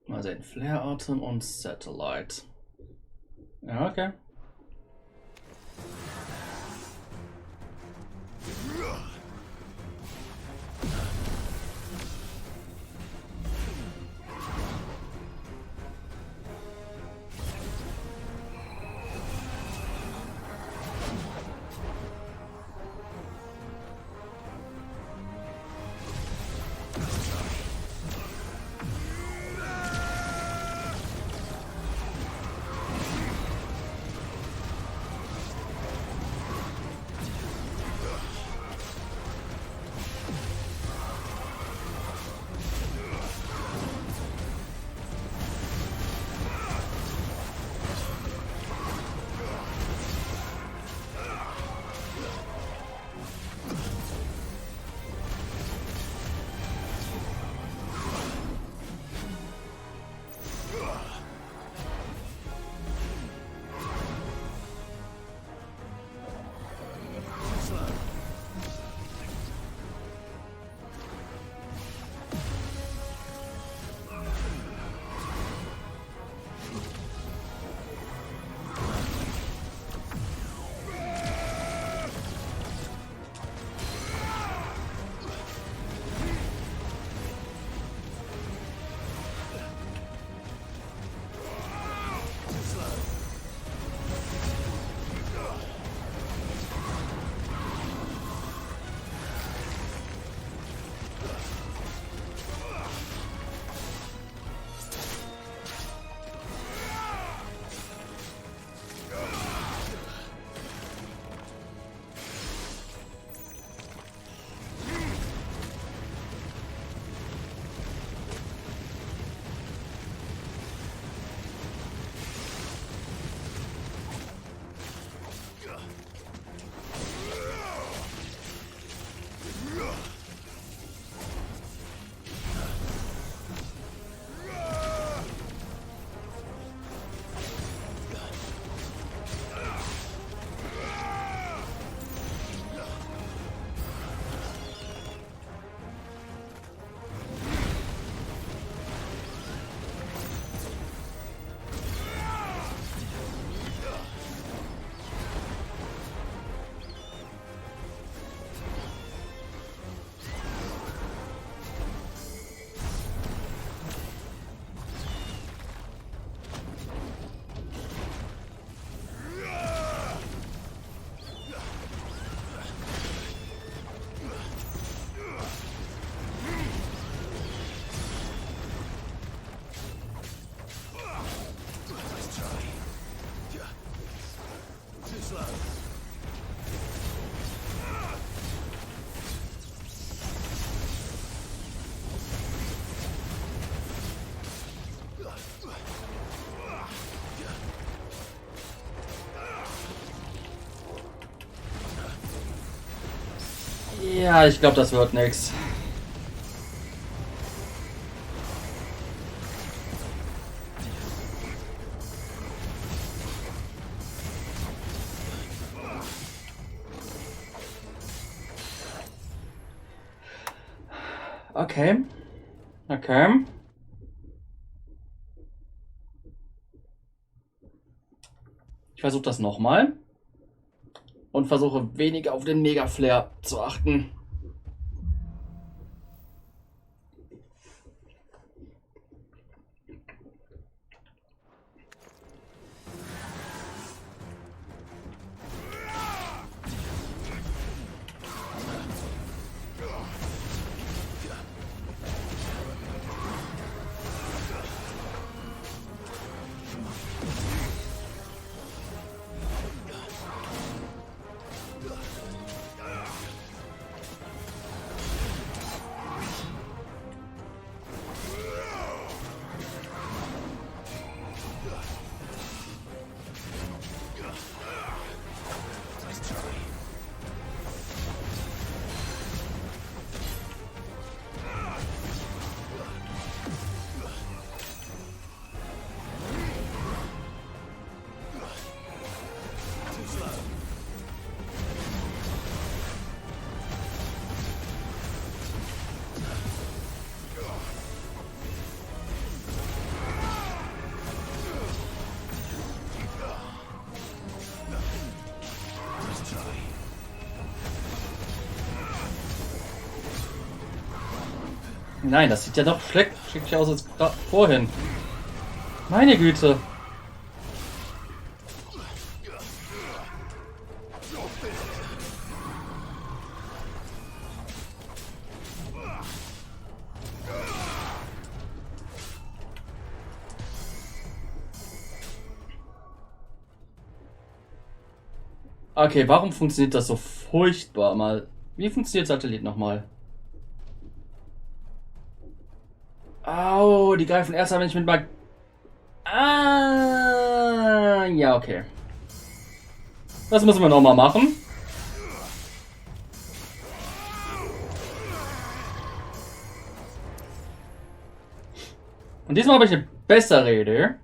Mal sehen, Flare-Atem und Satellite. Ja, okay. Ja, ich glaube, das wird nix. Okay. Okay. Ich versuche das nochmal. Und versuche weniger auf den Mega-Flair zu achten. Nein, das sieht ja doch schrecklich aus als vorhin. Meine Güte. Okay, warum funktioniert das so furchtbar mal? Wie funktioniert Satellit nochmal? Au, die greifen erst, wenn ich mit Mag... Ah, ja, okay. Das müssen wir nochmal machen. Und diesmal habe ich eine bessere Idee.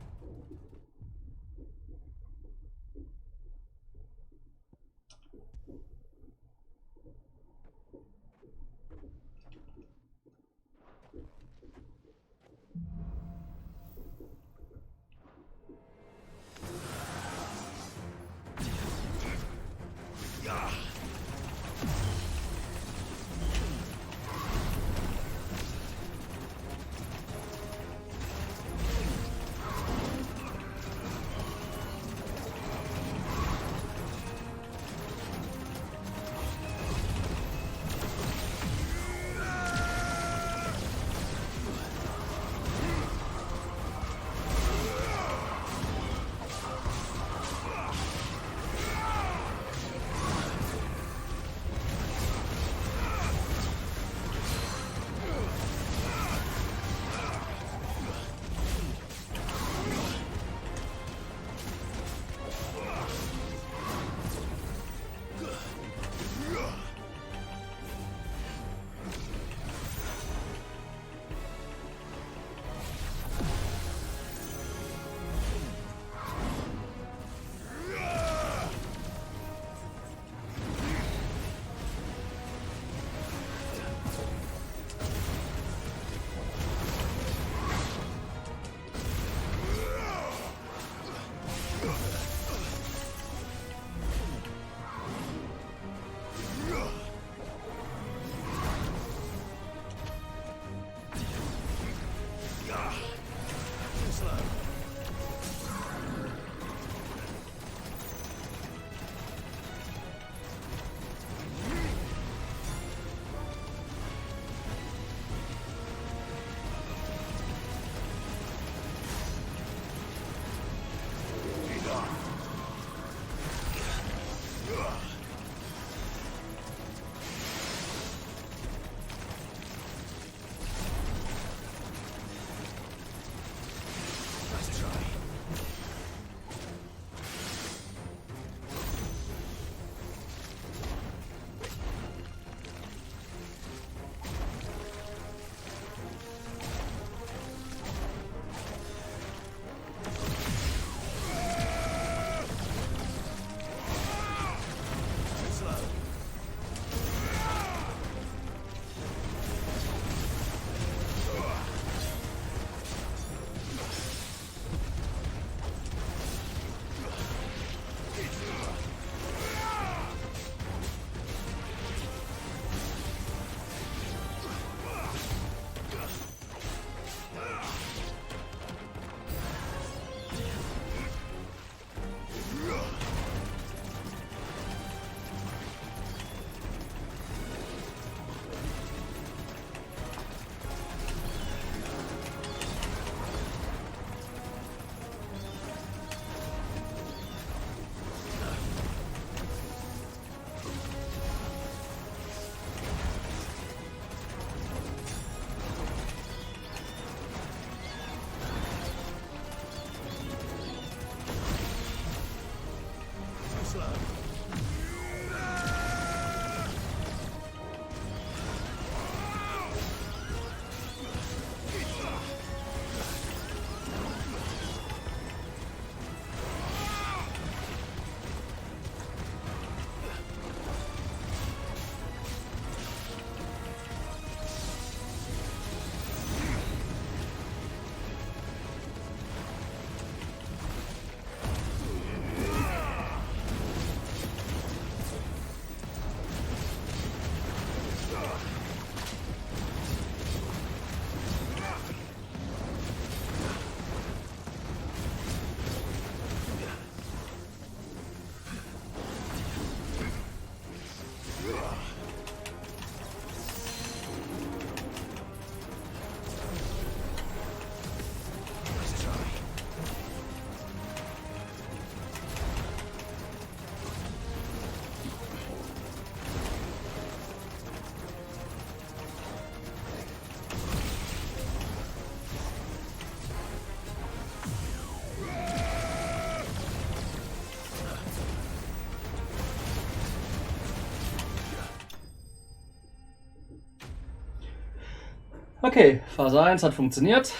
Okay, Phase 1 hat funktioniert.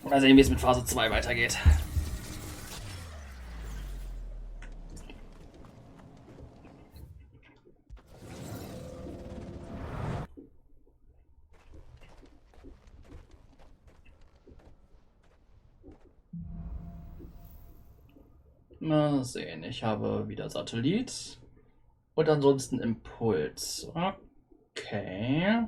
Mal sehen, wie es mit Phase 2 weitergeht. Mal sehen, ich habe wieder Satellit und ansonsten Impuls. Okay.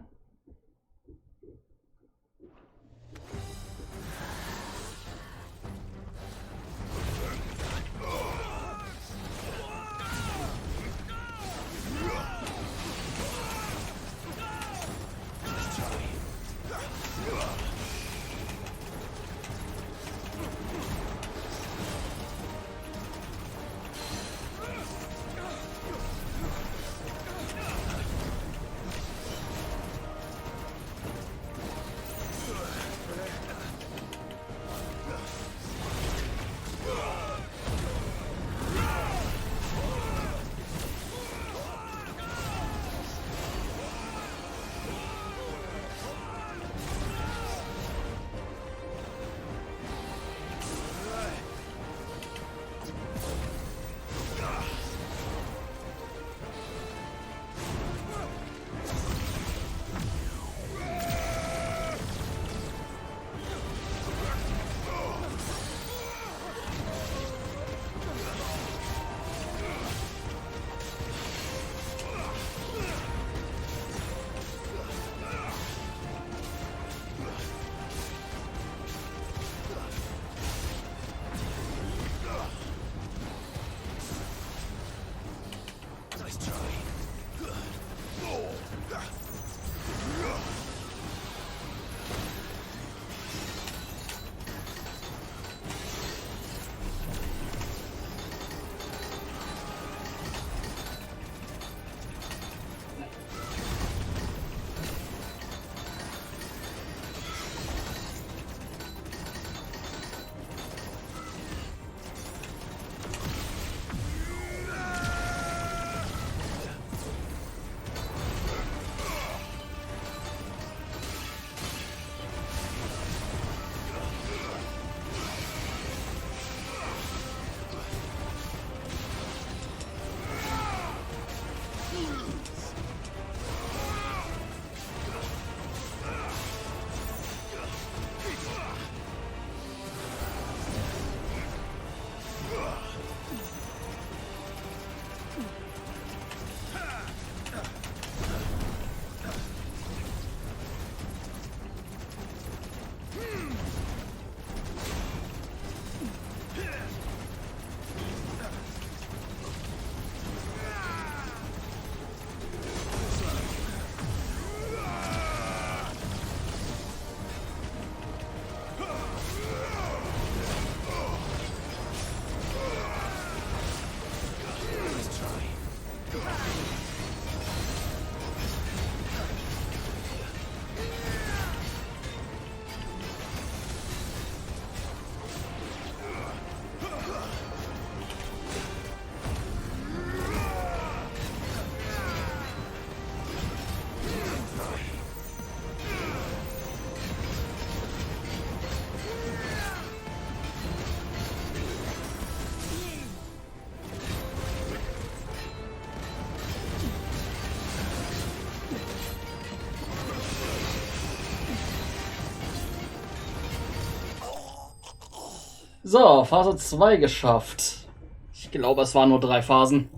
So, Phase 2 geschafft. Ich glaube, es waren nur 3 Phasen.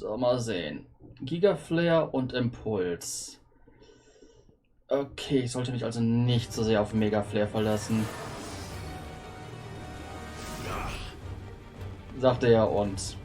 So, mal sehen. Gigaflare und Impuls. Okay, ich sollte mich also nicht so sehr auf Megaflare verlassen. Sagte er und...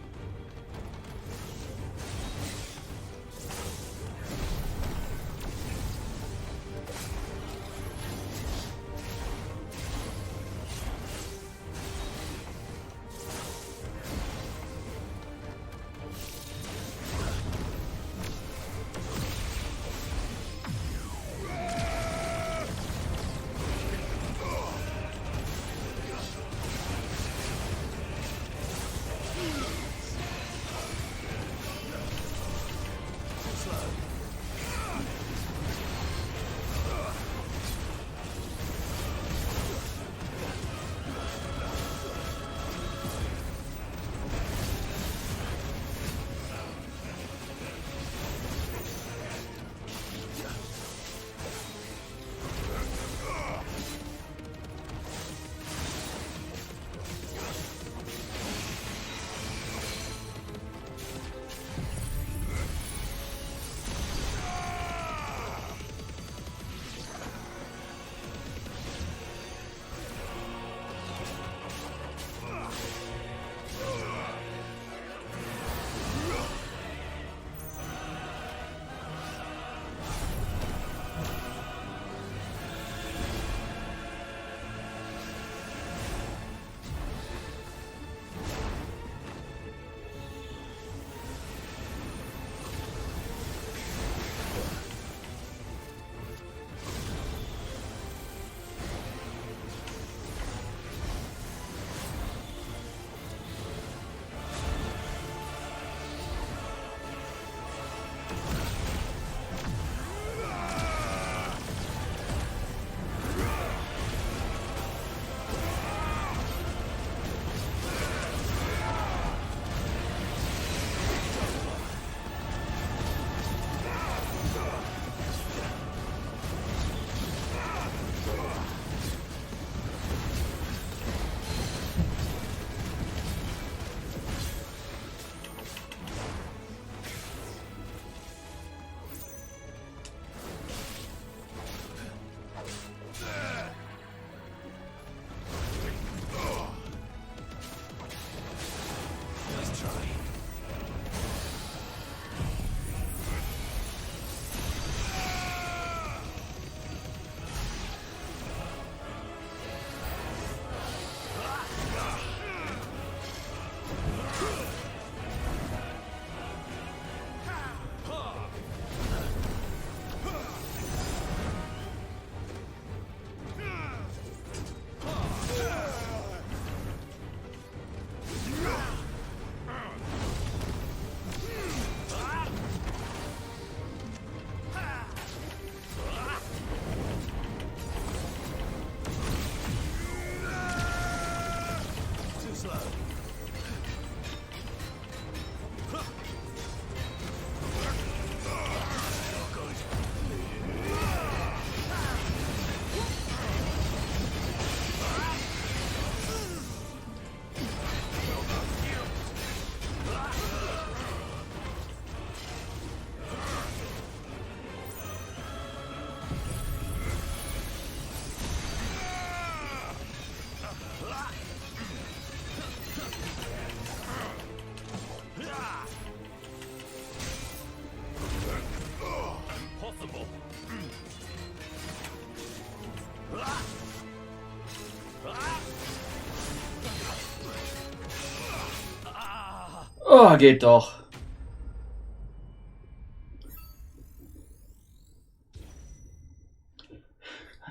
Oh, geht doch.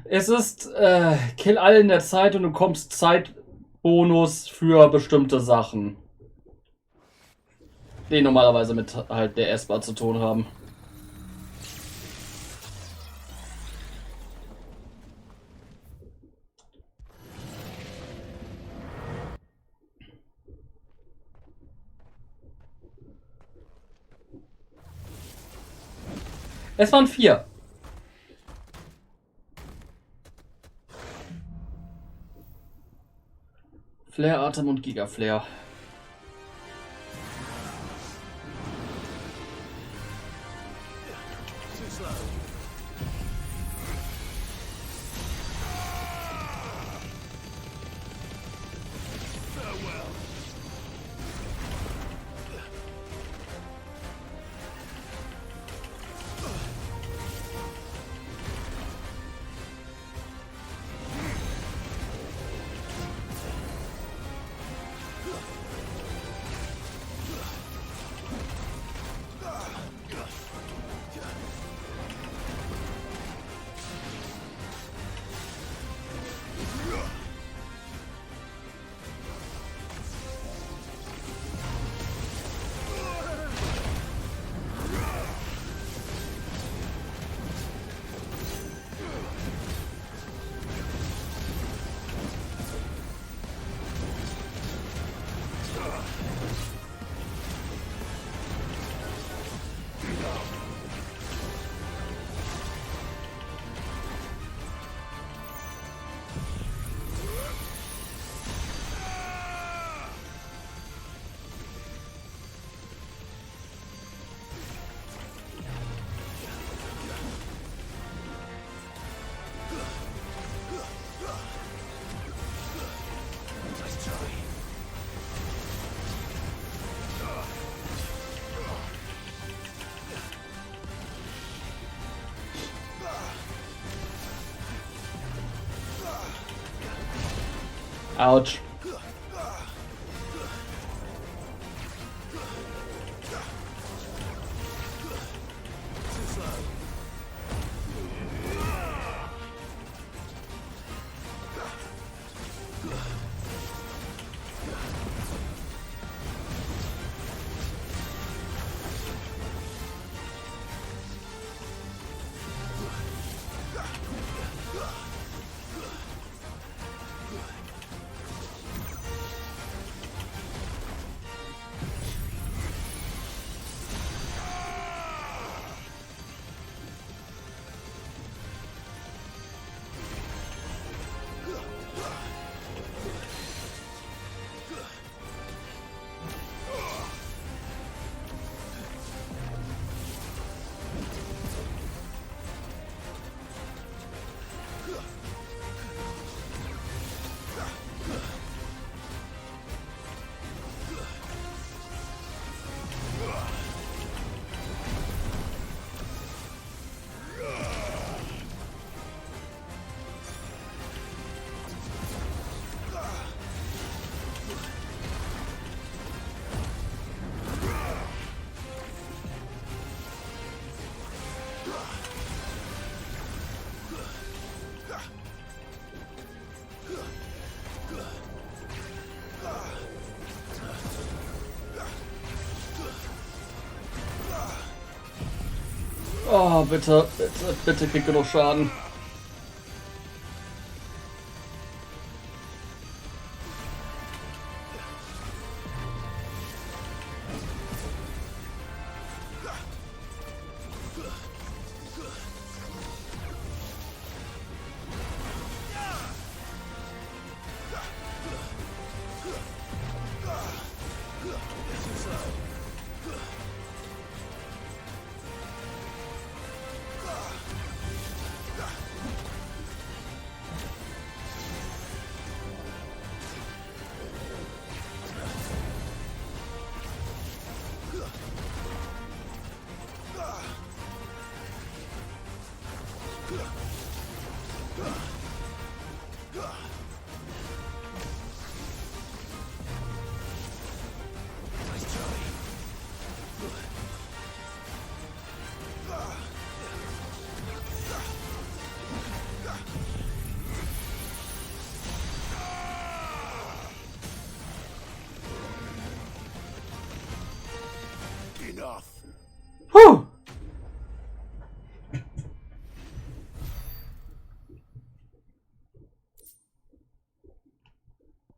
Es ist kill alle in der Zeit und du bekommst Zeitbonus für bestimmte Sachen, die normalerweise mit halt der S-Bar zu tun haben. Es waren 4. Flare, Atem und Gigaflare. Autsch. Oh, bitte, bitte, bitte krieg genug Schaden.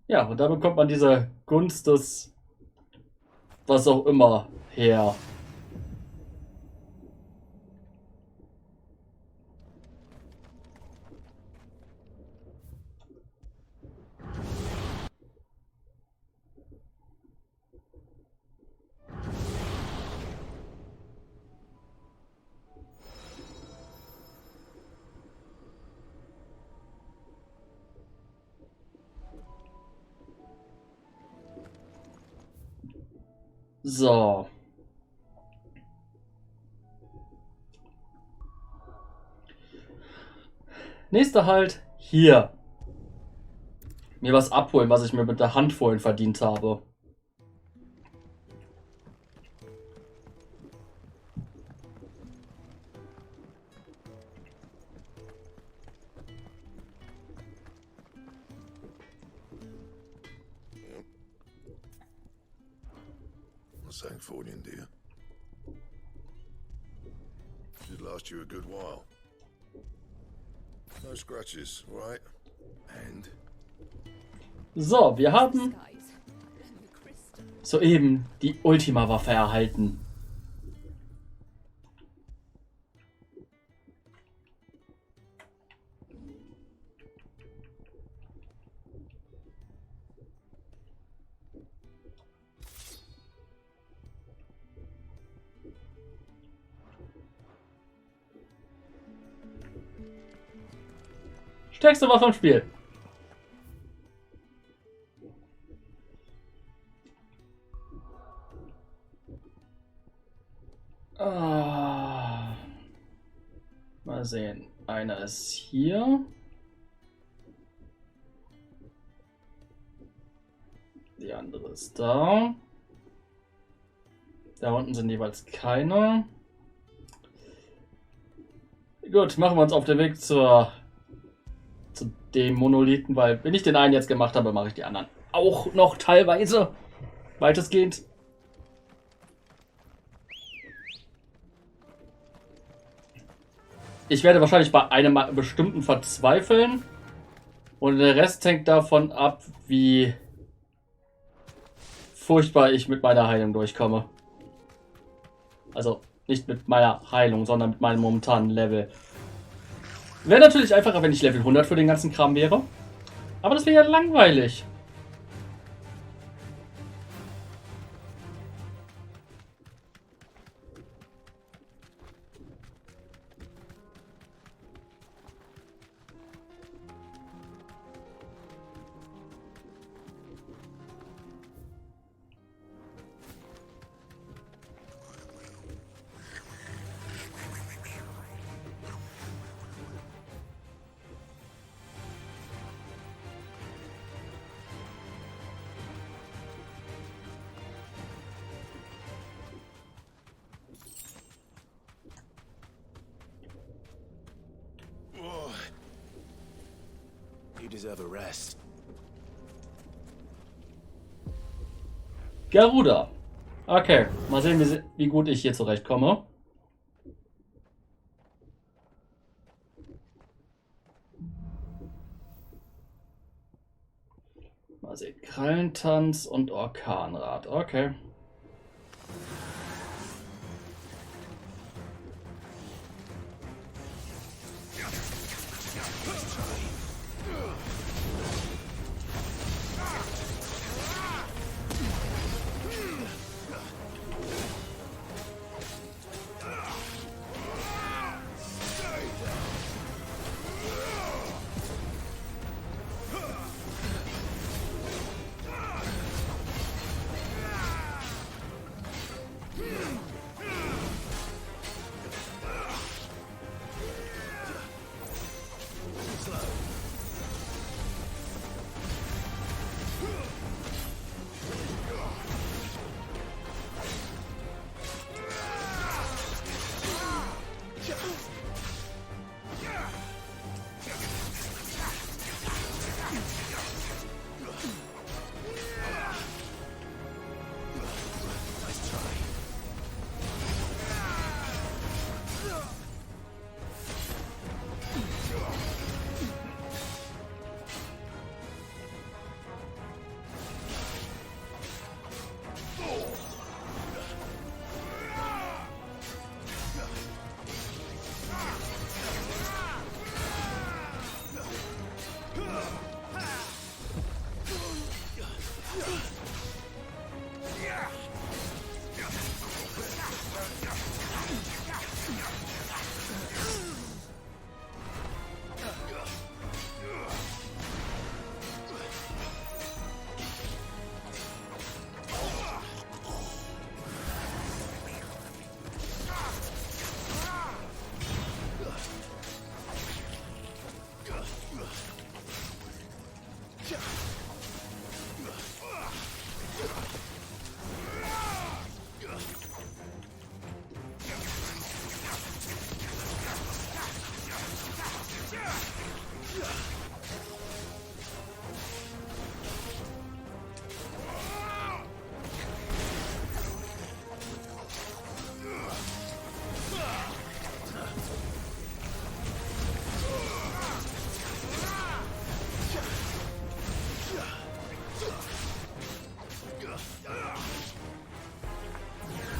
Ja, und da bekommt man diese Gunst des was auch immer her. So. Nächster Halt hier. Mir was abholen, was ich mir mit der Hand vorhin verdient habe. Thanks for you, dear. Should last you a good while. No scratches, right? And So, wir haben soeben die Ultima-Waffe erhalten. Stärkste Waffe im Spiel. Mal sehen. Einer ist hier. Die andere ist da. Da unten sind jeweils keine. Gut, machen wir uns auf den Weg zu dem Monolithen, weil wenn ich den einen jetzt gemacht habe, mache ich die anderen auch noch teilweise weitestgehend. Ich werde wahrscheinlich bei einem bestimmten verzweifeln und der Rest hängt davon ab, wie furchtbar ich mit meiner Heilung durchkomme. Also nicht mit meiner Heilung, sondern mit meinem momentanen Level. Wäre natürlich einfacher, wenn ich Level 100 für den ganzen Kram wäre. Aber das wäre ja langweilig. You deserve a rest. Garuda. Okay, mal sehen, wie gut ich hier zurechtkomme. Mal sehen, Krallentanz und Orkanrad. Okay.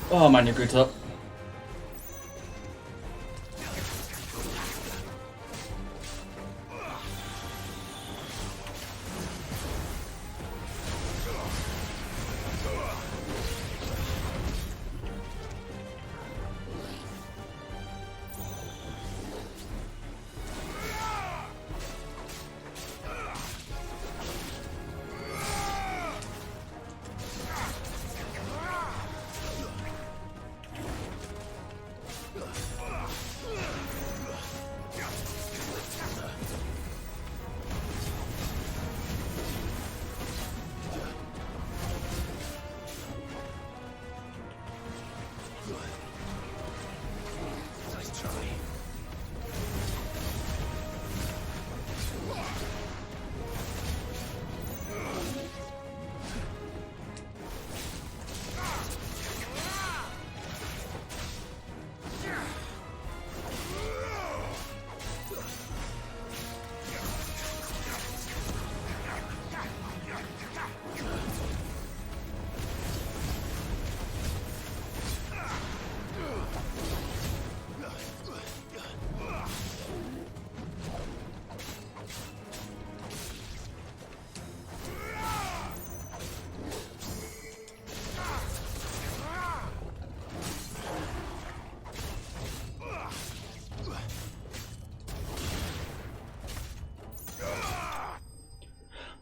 Oh, meine Güte.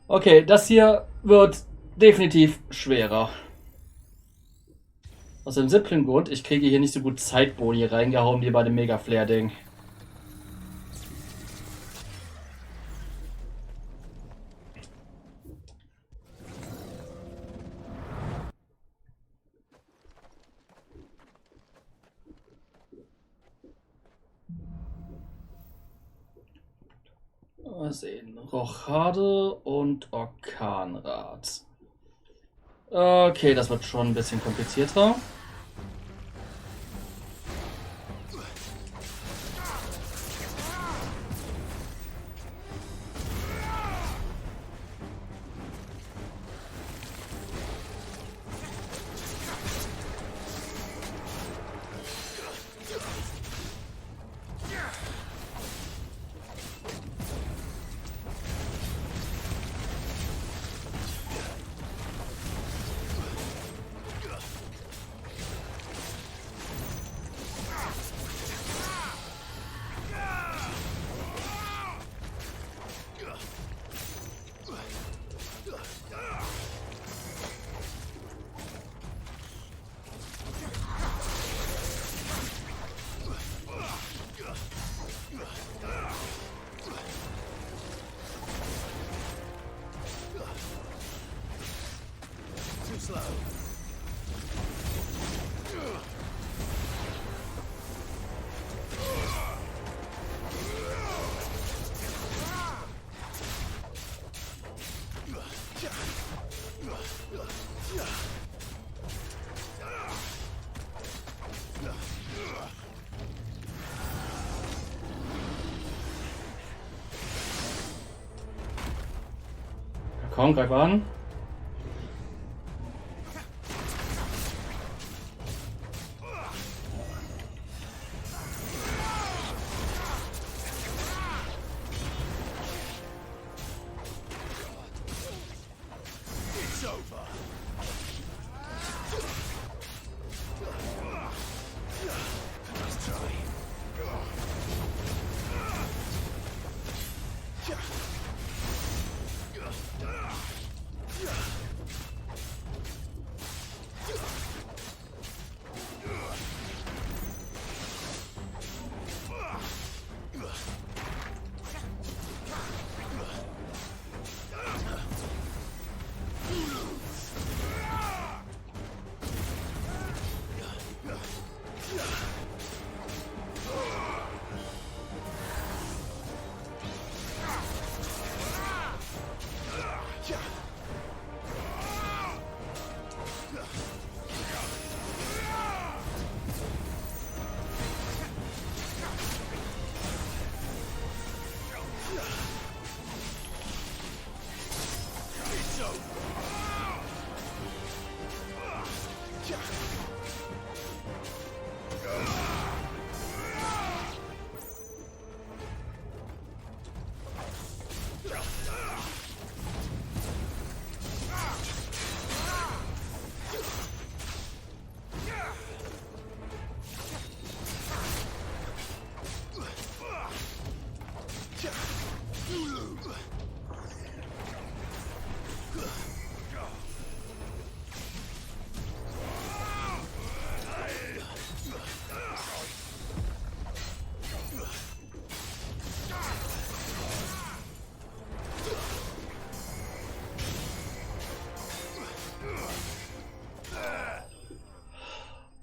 Okay, das hier wird definitiv schwerer. Aus dem simplen Grund, ich kriege hier nicht so gut Zeitboni reingehauen wie bei dem Mega-Flare-Ding. Mal sehen. Rochade und Orkanrad. Okay, das wird schon ein bisschen komplizierter. Komm, greif an.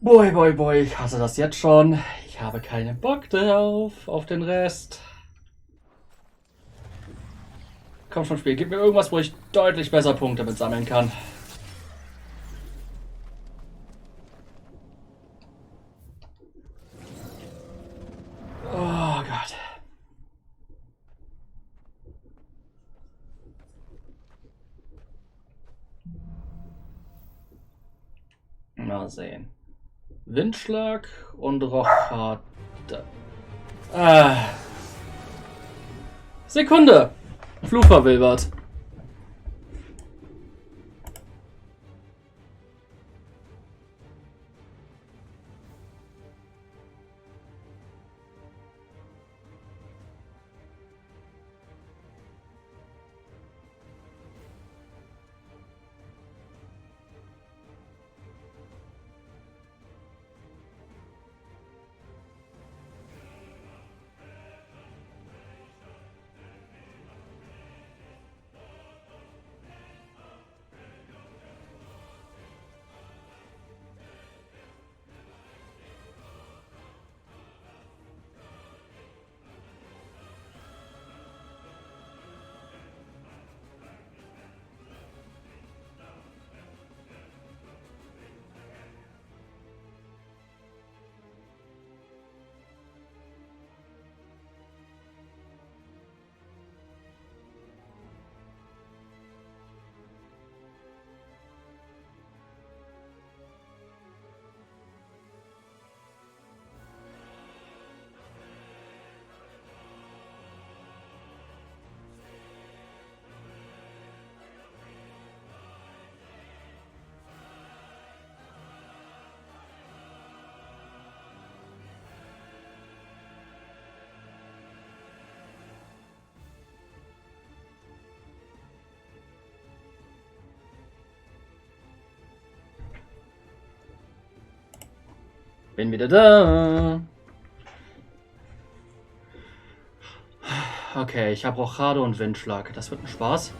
Boy, boy, boy, ich hasse das jetzt schon. Ich habe keinen Bock drauf, auf den Rest. Komm schon, Spiel, gib mir irgendwas, wo ich deutlich besser Punkte mit sammeln kann. Oh Gott. Mal sehen. Windschlag und Rochade. Sekunde! Fluch verwilbert. Bin wieder da. Okay, ich habe Rochade und Windschlag. Das wird ein Spaß.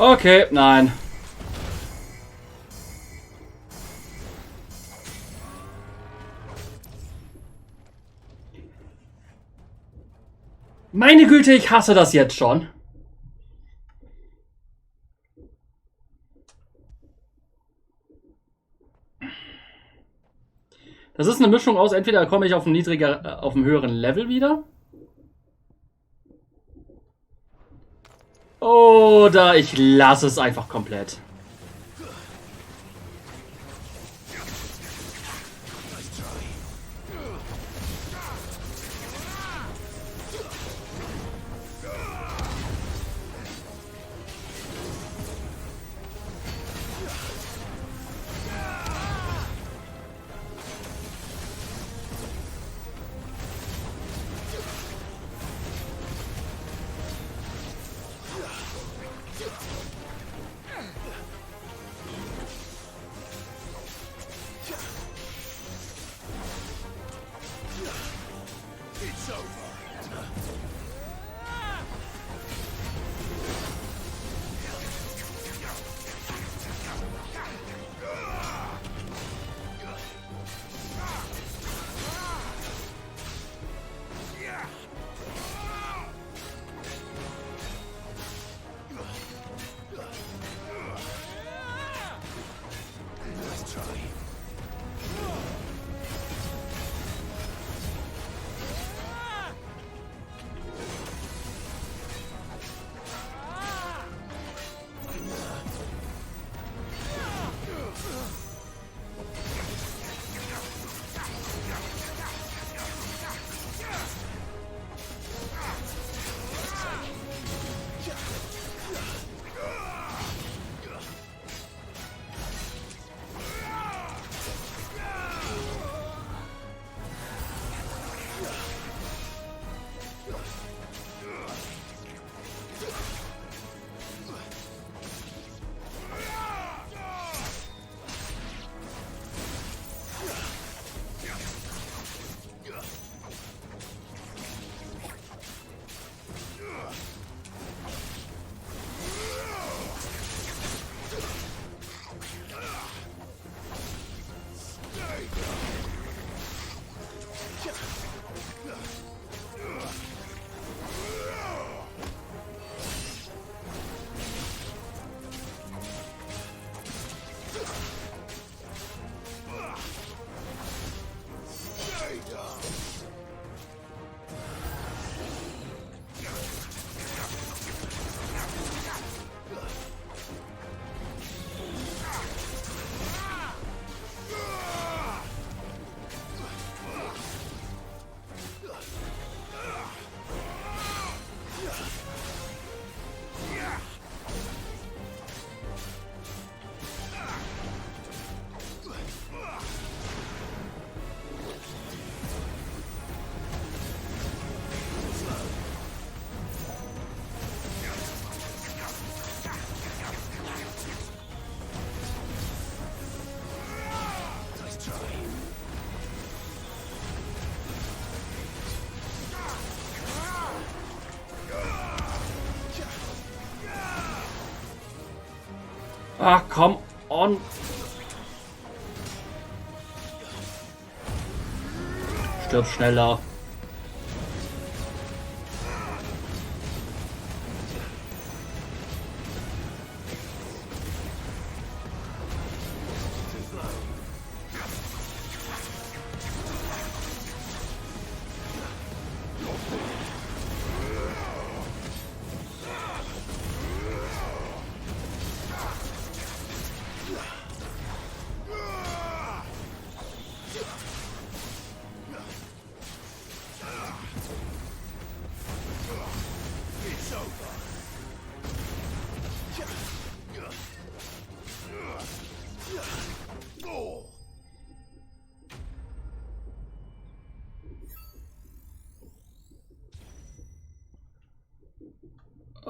Okay, nein. Meine Güte, ich hasse das jetzt schon. Das ist eine Mischung aus, entweder komme ich auf ein auf einem höheren Level wieder. Oder ich lasse es einfach komplett. Ah, komm on. Stirb schneller.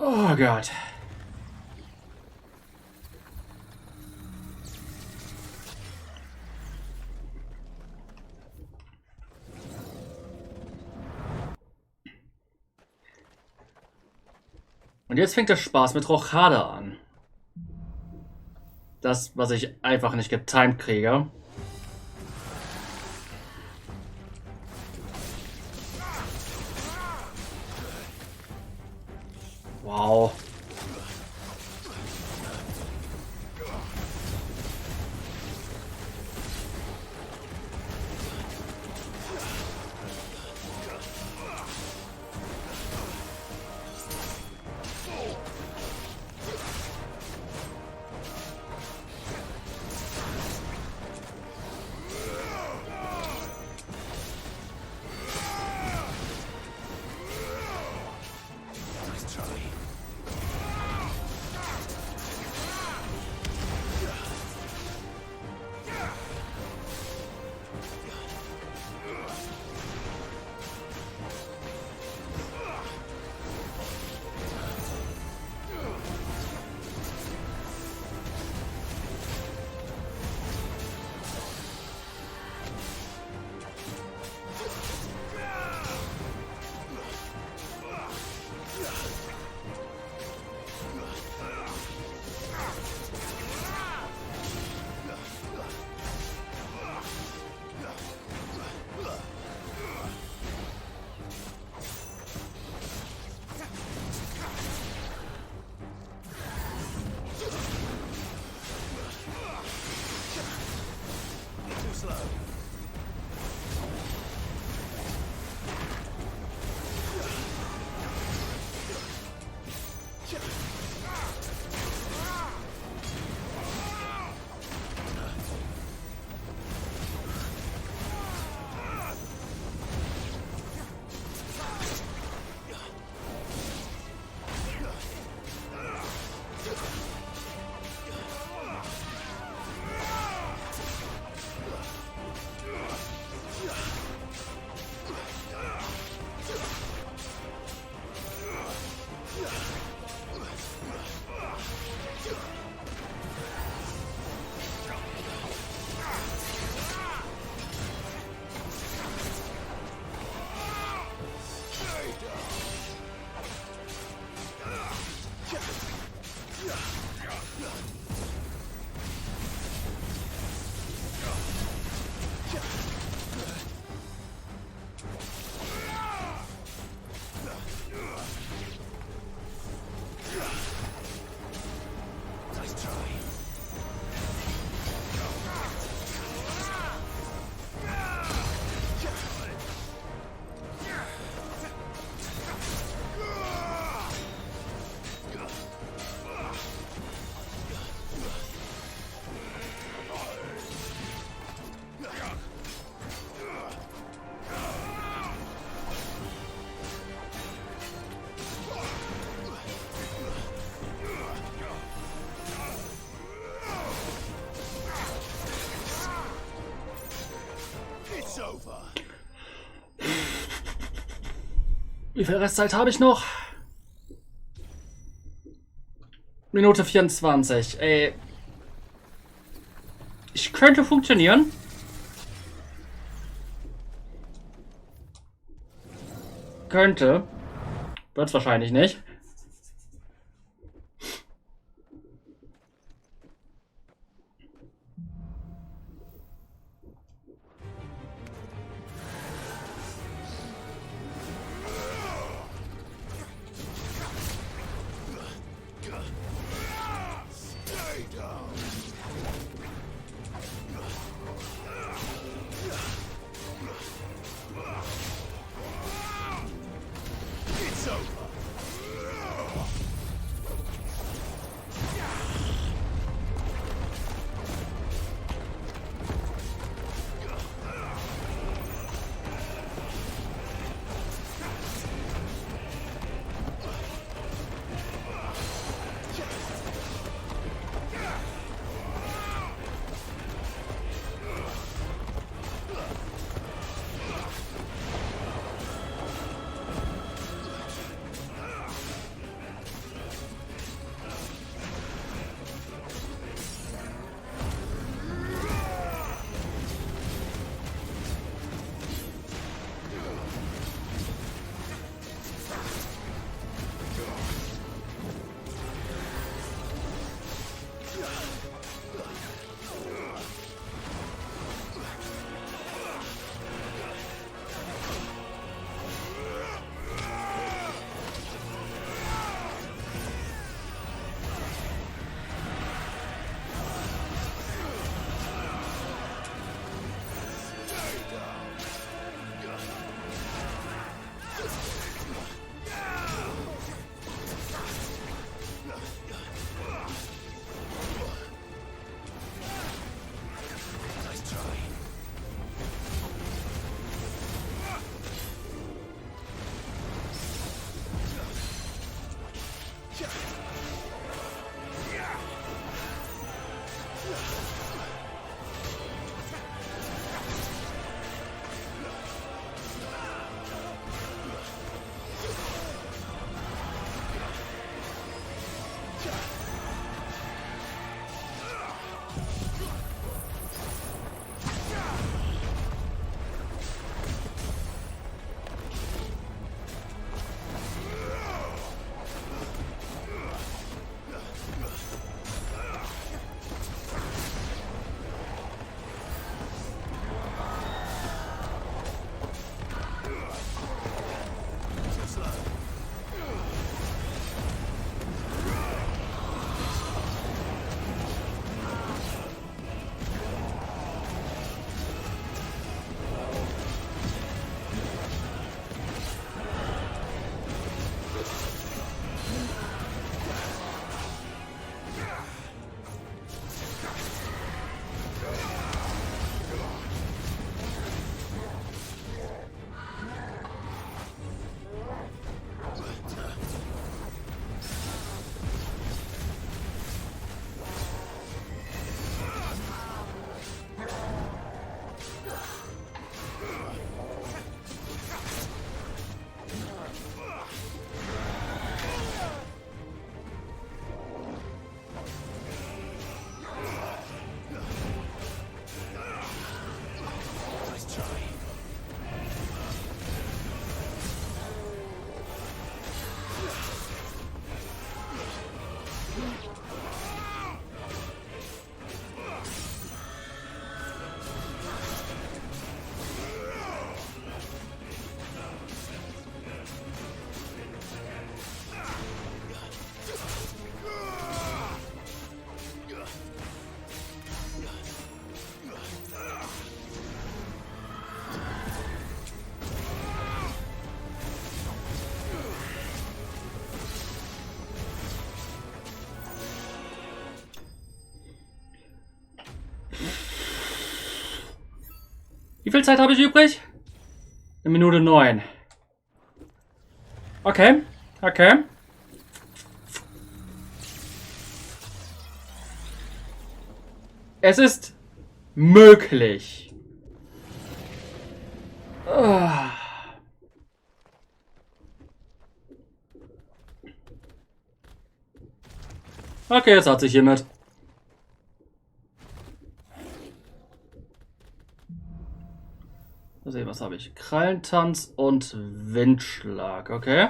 Oh Gott. Und jetzt fängt der Spaß mit Rochade an. Das, was ich einfach nicht getimed kriege. Wow. Wie viel Restzeit habe ich noch? Minute 24. Ey. Ich könnte funktionieren. Könnte. Wird's wahrscheinlich nicht. Wie viel Zeit habe ich übrig? 1 Minute 9. Okay, okay. Es ist möglich. Okay, jetzt hat sich hiermit. Mal sehen, was habe ich? Krallentanz und Windschlag, okay.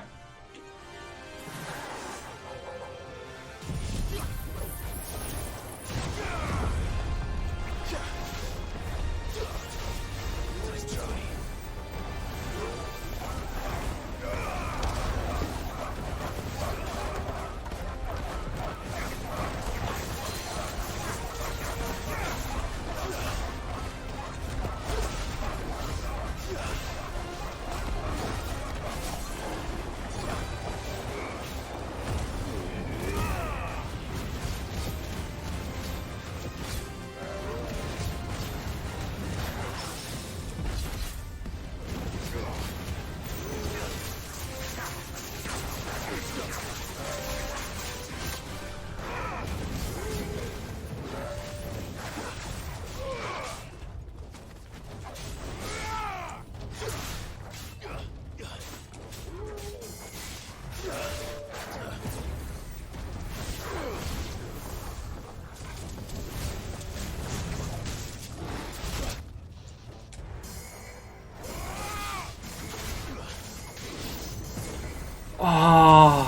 Oh.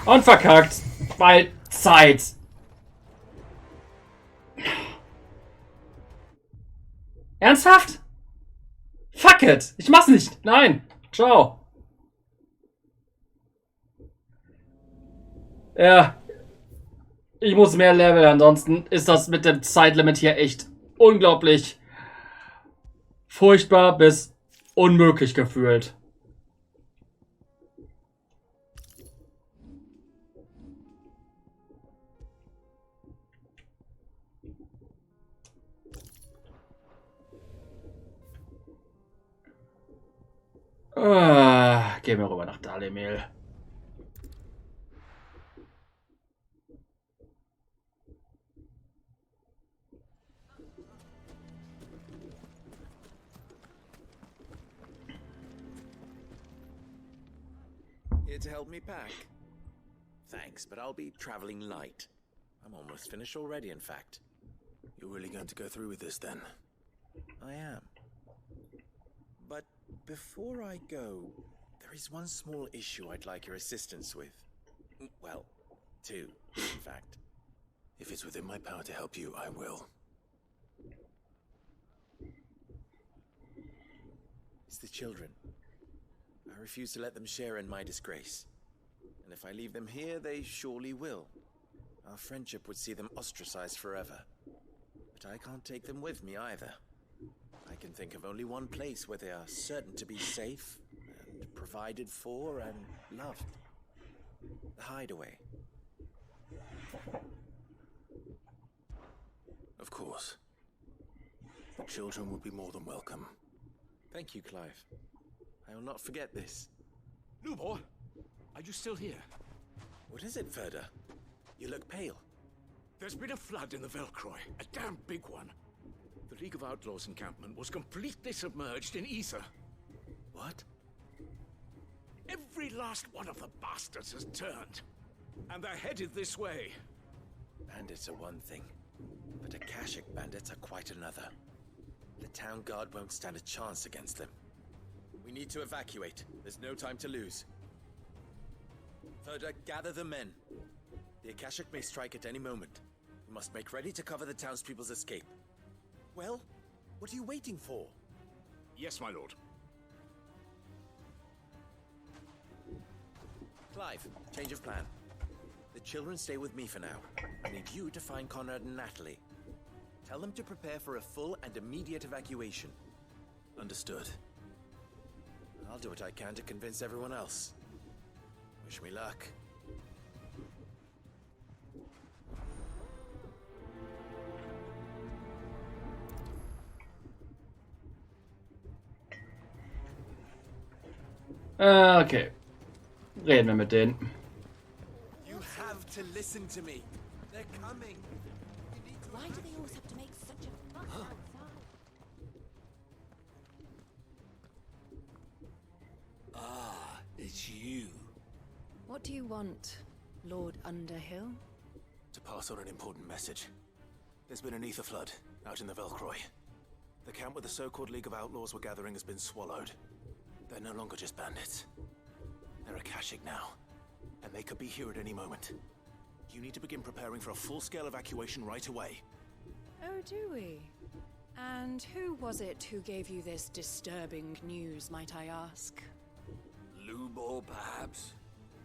Und verkackt. Weil Zeit. Ernsthaft? Fuck it. Ich mach's nicht. Nein. Ciao. Ja. Ich muss mehr Level, ansonsten ist das mit dem Zeitlimit hier echt unglaublich furchtbar bis unmöglich gefühlt. Gehen wir rüber nach Dalemel. Here to help me pack? Thanks, but I'll be traveling light. I'm almost finished already, in fact. You're really going to go through with this, then? I am. But before I go, there is one small issue I'd like your assistance with. Well, two, in fact. If it's within my power to help you, I will. It's the children. I refuse to let them share in my disgrace. And if I leave them here, they surely will. Our friendship would see them ostracized forever. But I can't take them with me either. I can think of only one place where they are certain to be safe, and provided for, and loved. The Hideaway. Of course. The children would be more than welcome. Thank you, Clive. I will not forget this. Lubor, are you still here? What is it, Ferda? You look pale. There's been a flood in the Velcroy, a damn big one. The League of Outlaws encampment was completely submerged in ether. What? Every last one of the bastards has turned, and they're headed this way. Bandits are one thing, but Akashic bandits are quite another. The town guard won't stand a chance against them. We need to evacuate. There's no time to lose. Ferda, gather the men. The Akashic may strike at any moment. We must make ready to cover the townspeople's escape. Well, what are you waiting for? Yes, my lord. Clive, change of plan. The children stay with me for now. I need you to find Conrad and Natalie. Tell them to prepare for a full and immediate evacuation. Understood. I'll do what I can to convince everyone else. Wish me luck. Okay. Reden wir mit denen. You have to listen to me. They're coming. Why do they always have to make such a fuss outside? Ah, it's you. What do you want, Lord Underhill? To pass on an important message. There's been an ether flood out in the Velcroy. The camp where the so-called League of Outlaws were gathering has been swallowed. They're no longer just bandits. They're Akashic now, and they could be here at any moment. You need to begin preparing for a full-scale evacuation right away. Oh, do we? And who was it who gave you this disturbing news, might I ask? Lubor, perhaps?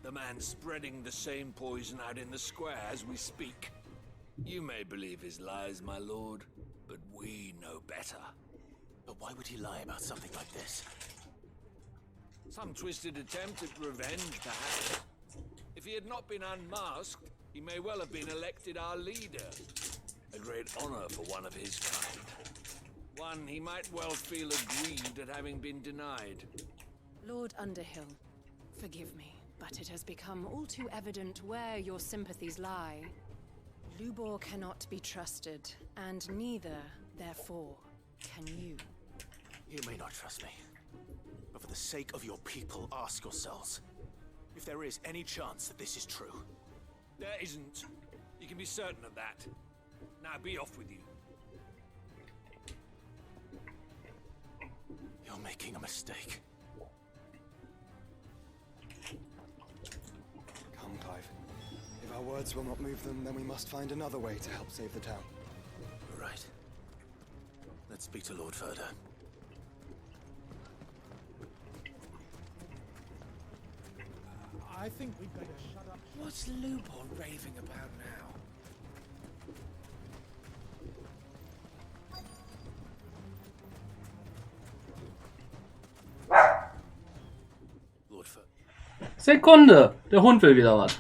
The man spreading the same poison out in the square as we speak. You may believe his lies, my lord, but we know better. But why would he lie about something like this? Some twisted attempt at revenge, perhaps. If he had not been unmasked, he may well have been elected our leader. A great honor for one of his kind. One he might well feel aggrieved at having been denied. Lord Underhill, forgive me, but it has become all too evident where your sympathies lie. Lubor cannot be trusted, and neither, therefore, can you. You may not trust me, but for the sake of your people, ask yourselves if there is any chance that this is true. There isn't. You can be certain of that. Now be off with you. You're making a mistake. Come, Clive. If our words will not move them, then we must find another way to help save the town. You're right. Let's speak to Lord Ferda. I think we'd better shut up. What's Lubor raving about now? Lord Ferda. Sekunde! Der Hund will wieder was.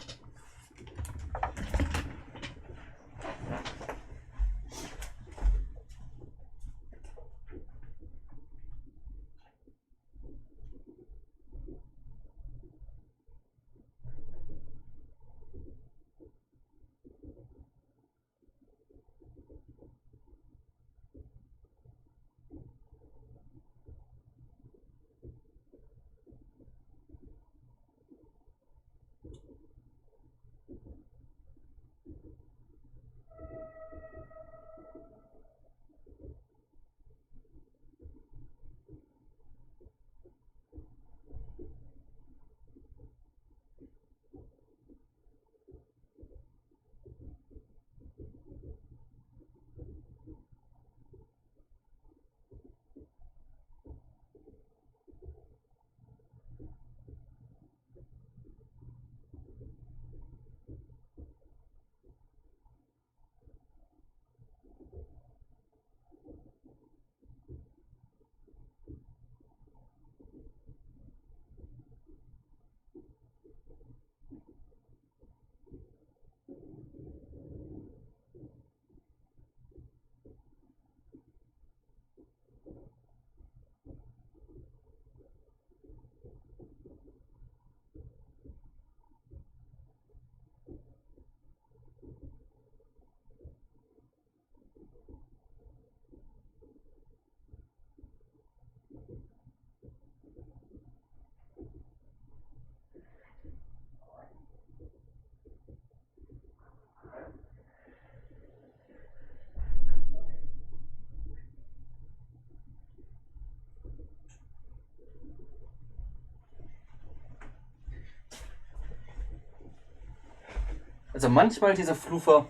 Also manchmal diese Flufer,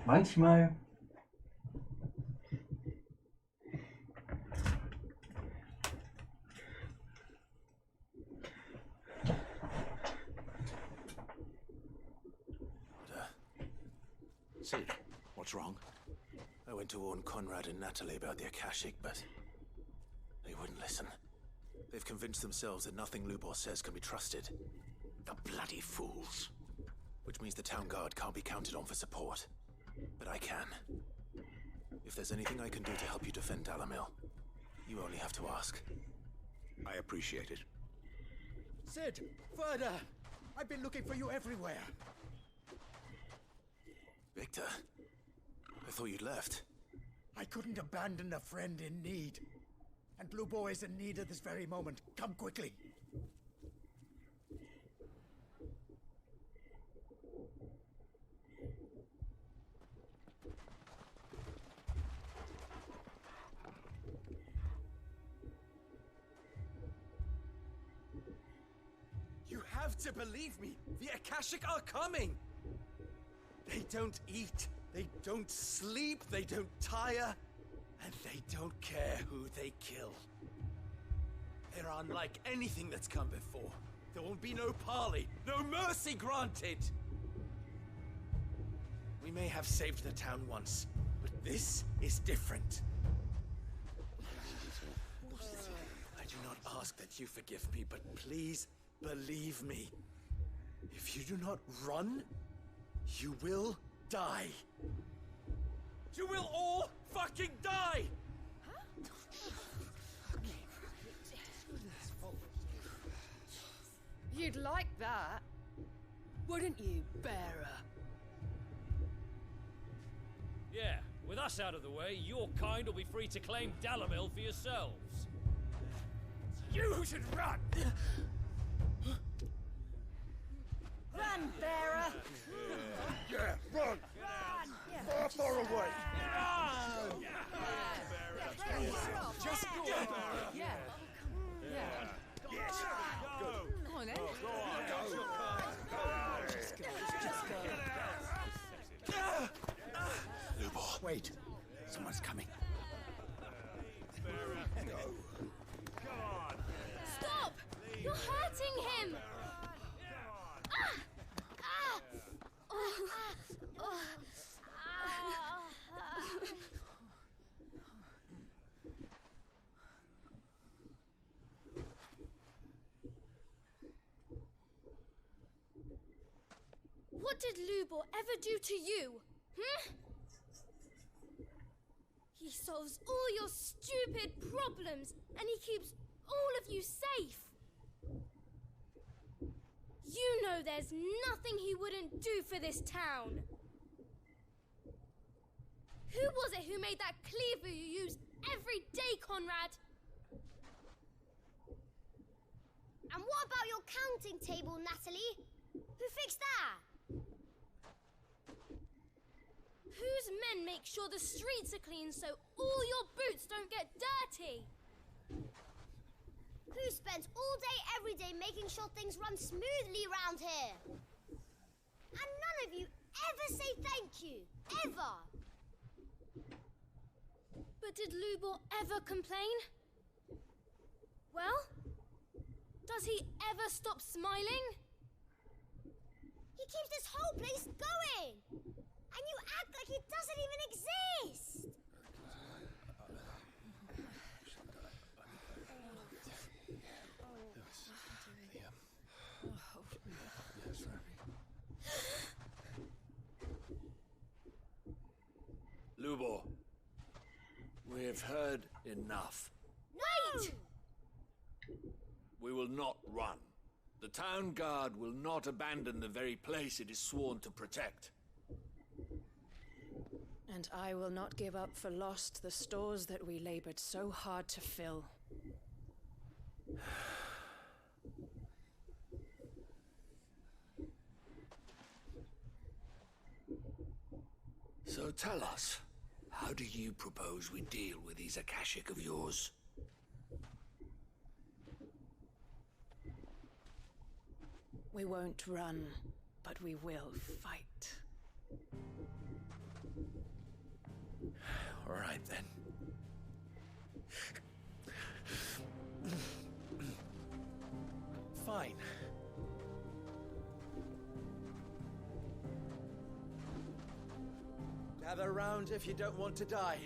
manchmal. Sid, what's wrong? I went to warn Conrad and Natalie about the Akashic, but they wouldn't listen. They've convinced themselves that nothing Lubor says can be trusted. The bloody fools. Which means the town guard can't be counted on for support. But I can. If there's anything I can do to help you defend Dalamil, you only have to ask. I appreciate it. Sid! Further! I've been looking for you everywhere. Victor, I thought you'd left. I couldn't abandon a friend in need. And Blue Boy is in need at this very moment. Come quickly. You have to believe me. The Akashic are coming. They don't eat, they don't sleep, they don't tire, and they don't care who they kill. They're unlike anything that's come before. There will be no parley, no mercy granted. We may have saved the town once, but this is different. I do not ask that you forgive me, but please believe me. If you do not run, you will die. You will all fucking die! You'd like that, wouldn't you, bearer? Yeah, with us out of the way, your kind will be free to claim Dalamil for yourselves. You should run! Run, bearer! Yeah, run! Far, far away! Run! Just go. Yeah. Yes. Come on, then. Just go. Lubor. Wait. Someone's coming. Stop! You're hurting him! What did Lubor ever do to you? He solves all your stupid problems, and he keeps all of you safe. You know there's nothing he wouldn't do for this town. Who was it who made that cleaver you use every day, Conrad? And what about your counting table, Natalie? Who fixed that? Whose men make sure the streets are clean so all your boots don't get dirty? Who spends all day, every day making sure things run smoothly around here? And none of you ever say thank you. Ever. But did Lubor ever complain? Well, does he ever stop smiling? He keeps this whole place going. And you act like it doesn't even exist. Lubor, we've heard enough. Wait! We will not run. The town guard will not abandon the very place it is sworn to protect. And I will not give up for lost the stores that we labored so hard to fill. So tell us, how do you propose we deal with these Akashic of yours? We won't run, but we will fight. All right, then. Fine. Gather round if you don't want to die.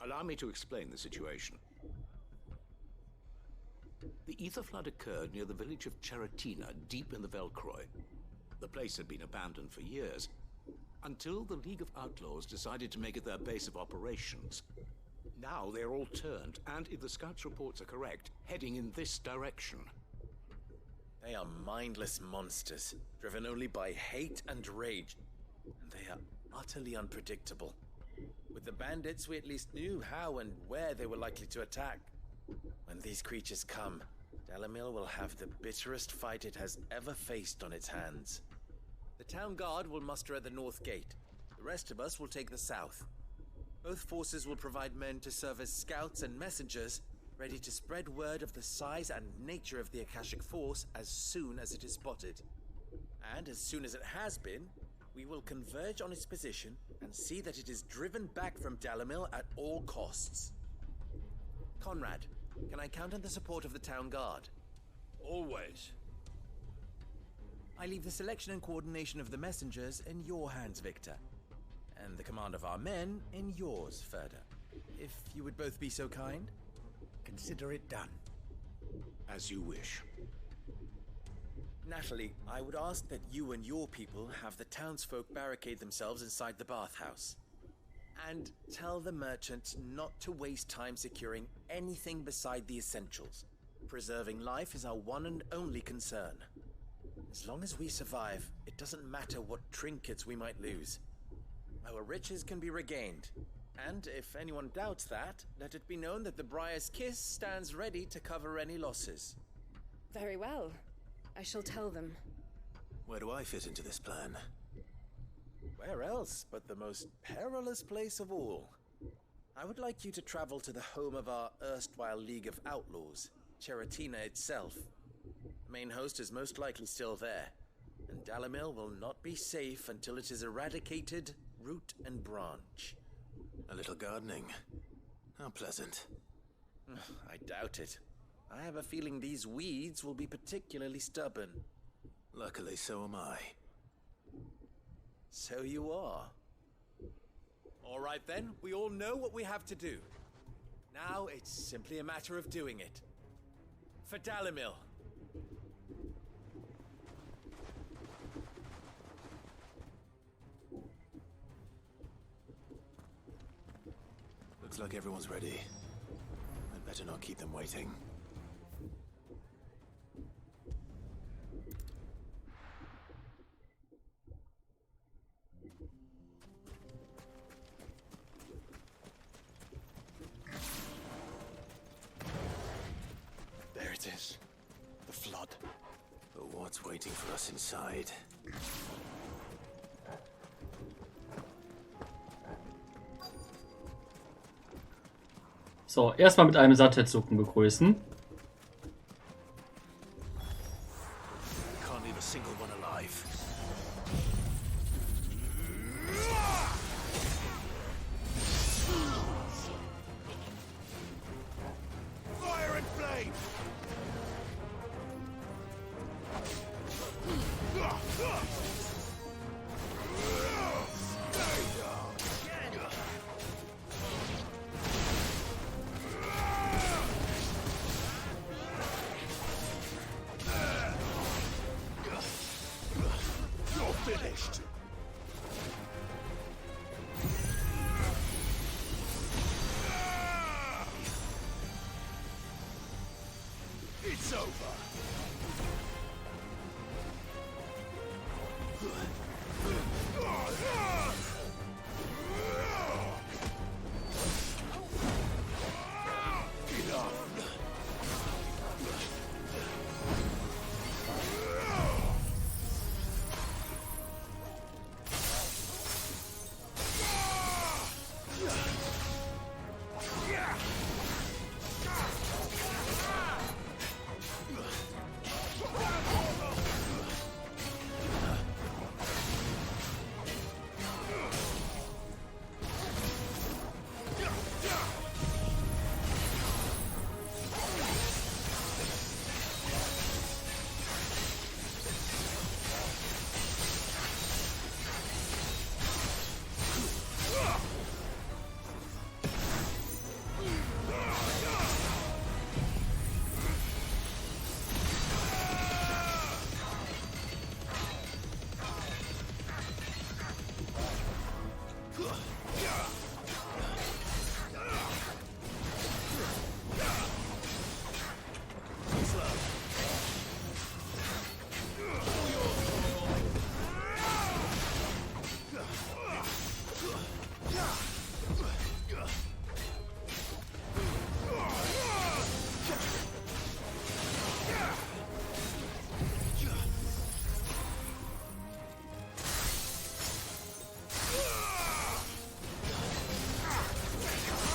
Allow me to explain the situation. The ether flood occurred near the village of Cheratina, deep in the Velcroy. The place had been abandoned for years, until the League of Outlaws decided to make it their base of operations. Now they're all turned, and if the scouts' reports are correct, heading in this direction. They are mindless monsters, driven only by hate and rage. And they are utterly unpredictable. With the bandits, we at least knew how and where they were likely to attack. When these creatures come, Dalamil will have the bitterest fight it has ever faced on its hands. The town guard will muster at the north gate. The rest of us will take the south. Both forces will provide men to serve as scouts and messengers, ready to spread word of the size and nature of the Akashic force as soon as it is spotted. And as soon as it has been, we will converge on its position and see that it is driven back from Dalamil at all costs. Conrad, can I count on the support of the town guard? Always. I leave the selection and coordination of the messengers in your hands, Victor. And the command of our men in yours, Ferda. If you would both be so kind. Consider it done. As you wish. Natalie, I would ask that you and your people have the townsfolk barricade themselves inside the bathhouse. And tell the merchants not to waste time securing anything beside the essentials. Preserving life is our one and only concern. As long as we survive, it doesn't matter what trinkets we might lose. Our riches can be regained. And if anyone doubts that, let it be known that the Briar's Kiss stands ready to cover any losses. Very well. I shall tell them. Where do I fit into this plan? Where else but the most perilous place of all? I would like you to travel to the home of our erstwhile League of Outlaws, Cheratina itself. The main host is most likely still there, and Dalamil will not be safe until it is eradicated, root and branch. A little gardening. How pleasant. I doubt it. I have a feeling these weeds will be particularly stubborn. Luckily, so am I. So you are. All right then, we all know what we have to do. Now it's simply a matter of doing it. For Dalamil. Looks like everyone's ready. I'd better not keep them waiting. There it is. The flood. But what's waiting for us inside? So, erstmal mit einem Sattelzucken begrüßen. Can't leave a single one alive. Fire and flame! You're finished! It's over! Enough!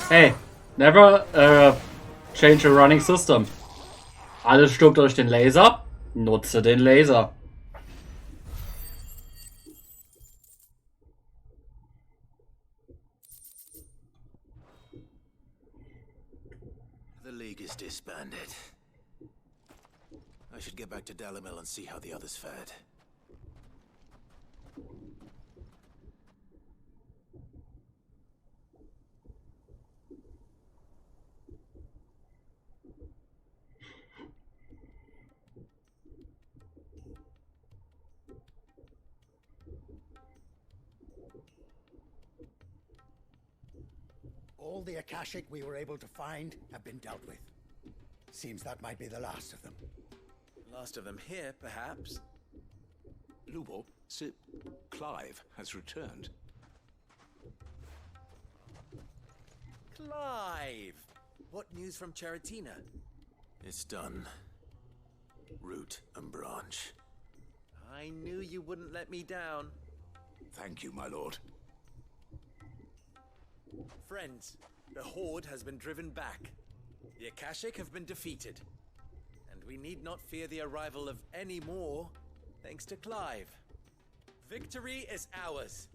Hey, never change a running system. Alles stirbt durch den Laser. Nutze den Laser. The League is disbanded. I should get back to Dalimil and see how the others fared. All the Akashic we were able to find have been dealt with. Seems that might be the last of them. Last of them here, perhaps. Lubo, Sir Clive has returned. Clive! What news from Charatina? It's done. Root and branch. I knew you wouldn't let me down. Thank you, my lord. Friends, the Horde has been driven back. The Akashic have been defeated. And we need not fear the arrival of any more, thanks to Clive. Victory is ours.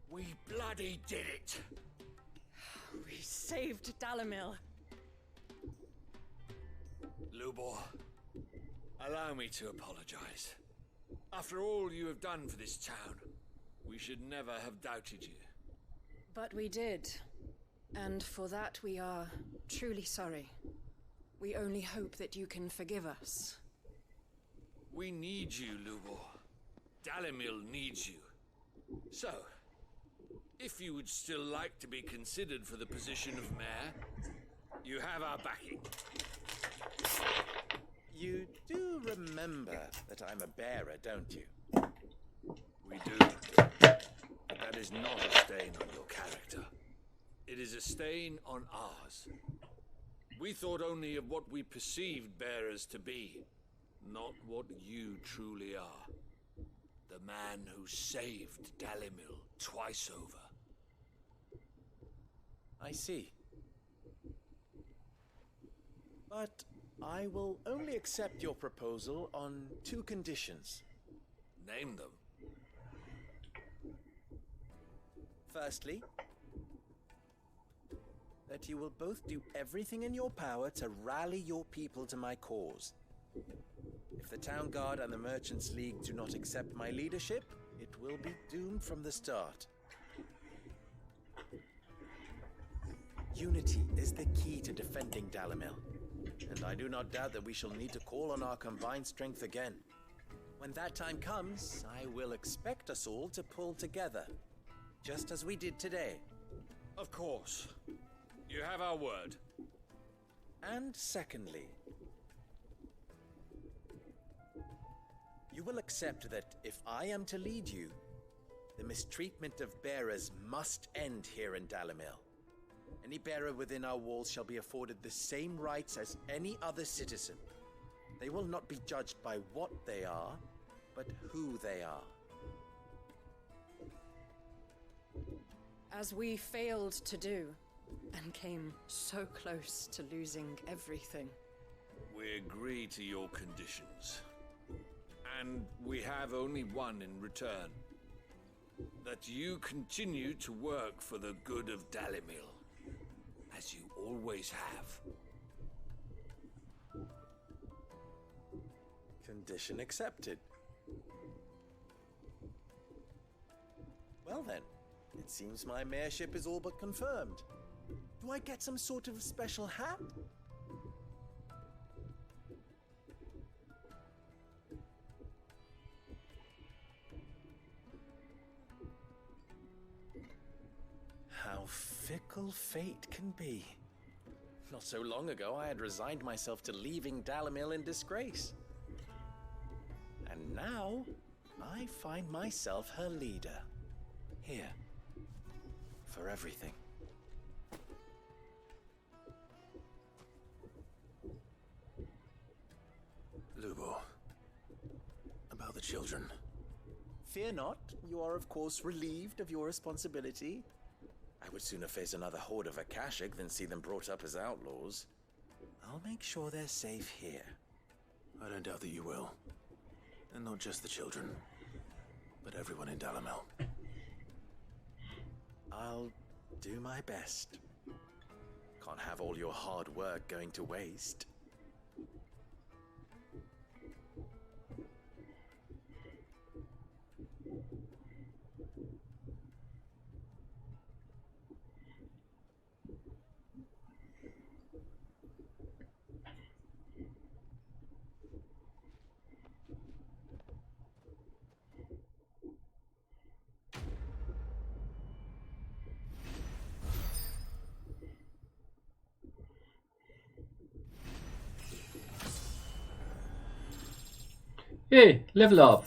We bloody did it! We saved Dalimil. Lubor, allow me to apologize. After all you have done for this town, we should never have doubted you. But we did. And for that we are truly sorry. We only hope that you can forgive us. We need you, Lubor. Dalimil needs you. So, if you would still like to be considered for the position of mayor, you have our backing. You do remember that I'm a bearer, don't you? We do. But that is not a stain on your character. It is a stain on ours. We thought only of what we perceived bearers to be, not what you truly are. The man who saved Dalimil twice over. I see. But I will only accept your proposal on 2 conditions. Name them. Firstly, that you will both do everything in your power to rally your people to my cause. If the Town Guard and the Merchants League do not accept my leadership, it will be doomed from the start. Unity is the key to defending Dalimil, and I do not doubt that we shall need to call on our combined strength again. When that time comes, I will expect us all to pull together, just as we did today. Of course. You have our word. And secondly, you will accept that if I am to lead you, the mistreatment of bearers must end here in Dalimil. Any bearer within our walls shall be afforded the same rights as any other citizen. They will not be judged by what they are, but who they are. As we failed to do, and came so close to losing everything. We agree to your conditions. And we have only one in return. That you continue to work for the good of Dalimil, as you always have. Condition accepted. Well then, it seems my mayorship is all but confirmed. Do I get some sort of special hat? How fickle fate can be. Not so long ago, I had resigned myself to leaving Dalimil in disgrace. And now, I find myself her leader. Here. For everything. Lubo. About the children. Fear not, you are of course relieved of your responsibility. I would sooner face another horde of Akashic than see them brought up as outlaws. I'll make sure they're safe here. I don't doubt that you will. And not just the children, but everyone in Dalamel. I'll do my best. Can't have all your hard work going to waste. Hey, level up.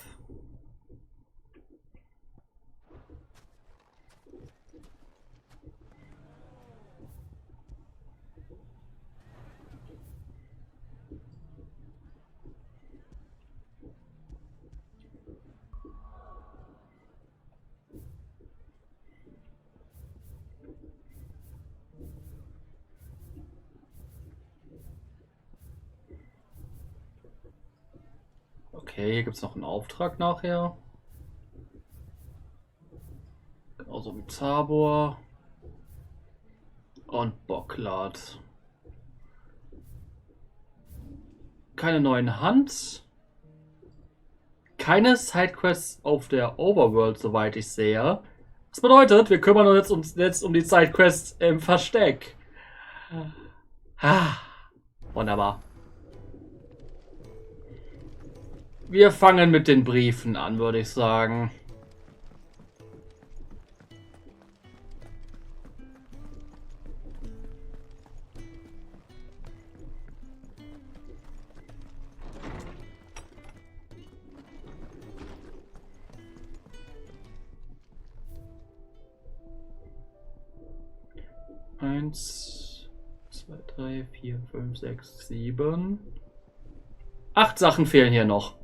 Okay, hier gibt es noch einen Auftrag nachher. Genauso wie Tabor. Und Bocklad. Keine neuen Hunts. Keine Sidequests auf der Overworld, soweit ich sehe. Das bedeutet, wir kümmern uns jetzt um die Sidequests im Versteck. Wunderbar. Wir fangen mit den Briefen an, würde ich sagen. Eins, 2, 3, 4, 5, 6, 7. 8 Sachen fehlen hier noch.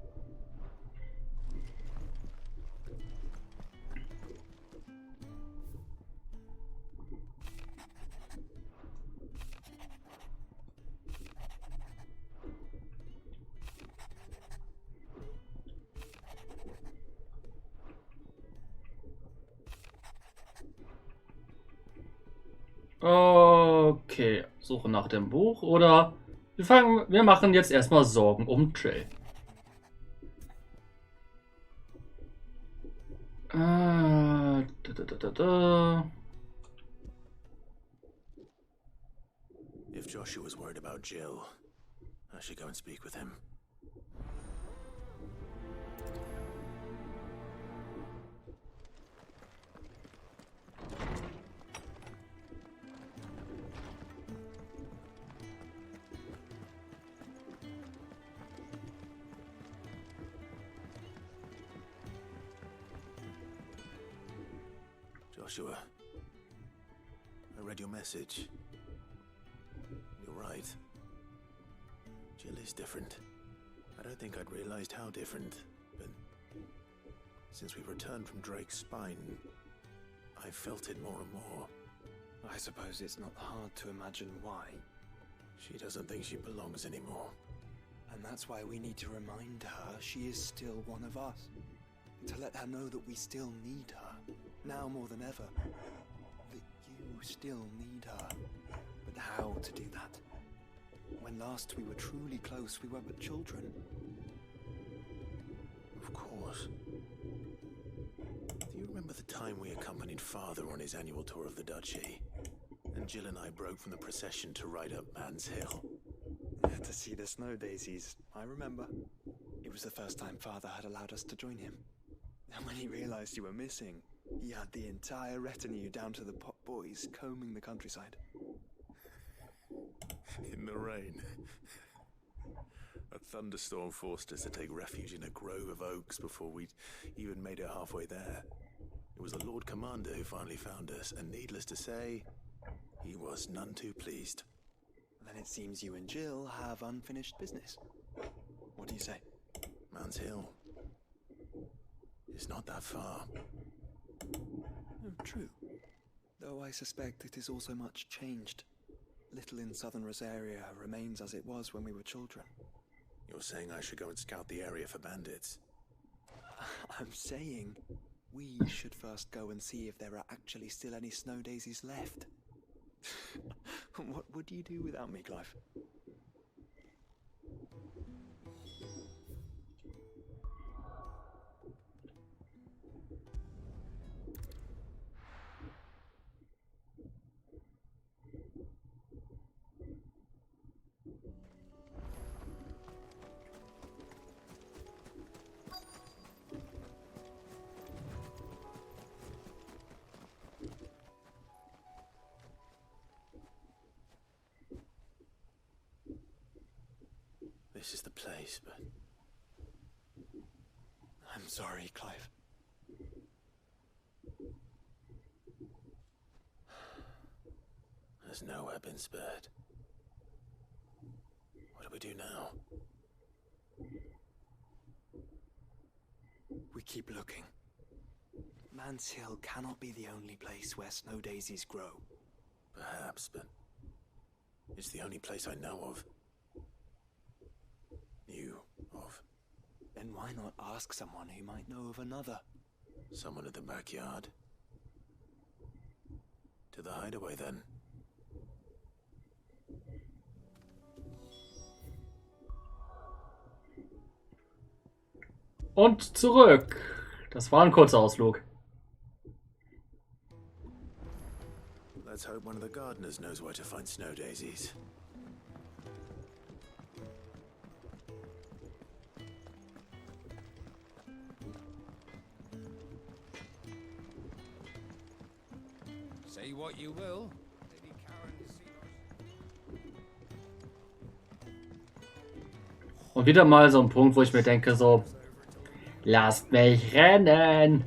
Okay, Suche nach dem Buch oder wir machen jetzt erstmal Sorgen um Jill. If Joshua's worried about Jill, I should go and speak with him. Joshua, I read your message. You're right. Jill is different. I don't think I'd realized how different, but since we returned from Drake's spine, I felt it more and more. I suppose it's not hard to imagine why. She doesn't think she belongs anymore. And that's why we need to remind her she is still one of us. To let her know that we still need her, now more than ever. That you still need her. But how to do that? When last we were truly close, we were but children. Of course. Do you remember the time we accompanied Father on his annual tour of the Duchy? And Jill and I broke from the procession to ride up Man's Hill. Yeah, to see the snow daisies, I remember. It was the first time Father had allowed us to join him. And when he realized you were missing, he had the entire retinue down to the pot boys combing the countryside. In the rain. A thunderstorm forced us to take refuge in a grove of oaks before we'd even made it halfway there. It was the Lord Commander who finally found us, and needless to say, he was none too pleased. Then it seems you and Jill have unfinished business. What do you say? Man's Hill. It's not that far. Oh, true. though I suspect it is also much changed. Little in southern Rosaria remains as it was when we were children. You're saying I should go and scout the area for bandits? I'm saying we should first go and see if there are actually still any snow daisies left. What would you do without me, Clive? This is the place, but... I'm sorry, Clive. There's nowhere been spared. What do we do now? We keep looking. Man's Hill cannot be the only place where snow daisies grow. Perhaps, but... it's the only place I know of. Knew of. Then why not ask someone who might know of another? Someone at the backyard. To the hideaway, then. Und zurück. Das war ein kurzer Ausflug. Let's hope one of the gardeners knows where to find snow daisies. Say what you will. Und wieder mal so ein Punkt, wo ich mir denke so, lasst mich rennen.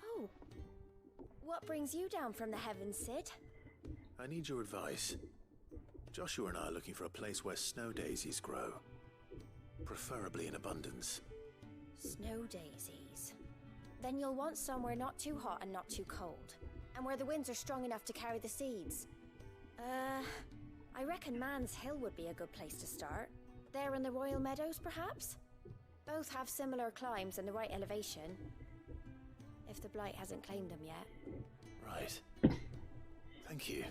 Oh, what brings you down from the heavens, Sid? I need your advice. Joshua and I are looking for a place where snow daisies grow. Preferably in abundance. Snow daisies. Then you'll want somewhere not too hot and not too cold. And where the winds are strong enough to carry the seeds. I reckon Man's Hill would be a good place to start. There in the Royal Meadows, perhaps? Both have similar climbs and the right elevation. If the Blight hasn't claimed them yet. Right. Thank you.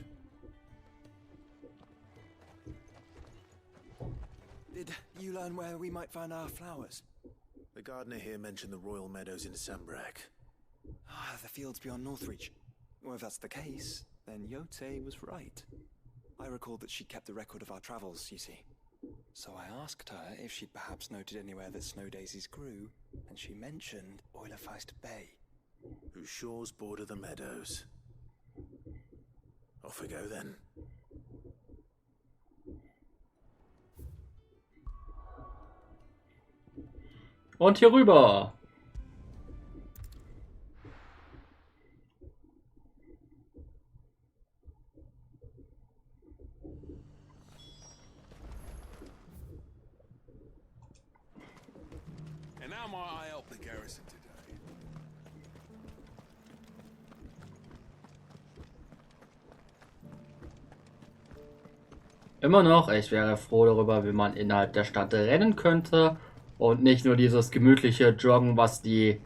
Did you learn where we might find our flowers? The gardener here mentioned the Royal Meadows in Sambrak. Ah, the fields beyond Northreach. Well, if that's the case, then Yote was right. I recalled that she kept a record of our travels, you see. So I asked her if she'd perhaps noted anywhere that snow daisies grew, and she mentioned Oilerfeist Bay. Whose shores border the meadows. Off we go then. Und hier rüber. And how might I help the garrison today? Immer noch, ich wäre froh darüber, wenn man innerhalb der Stadt rennen könnte und nicht nur dieses gemütliche Joggen, was die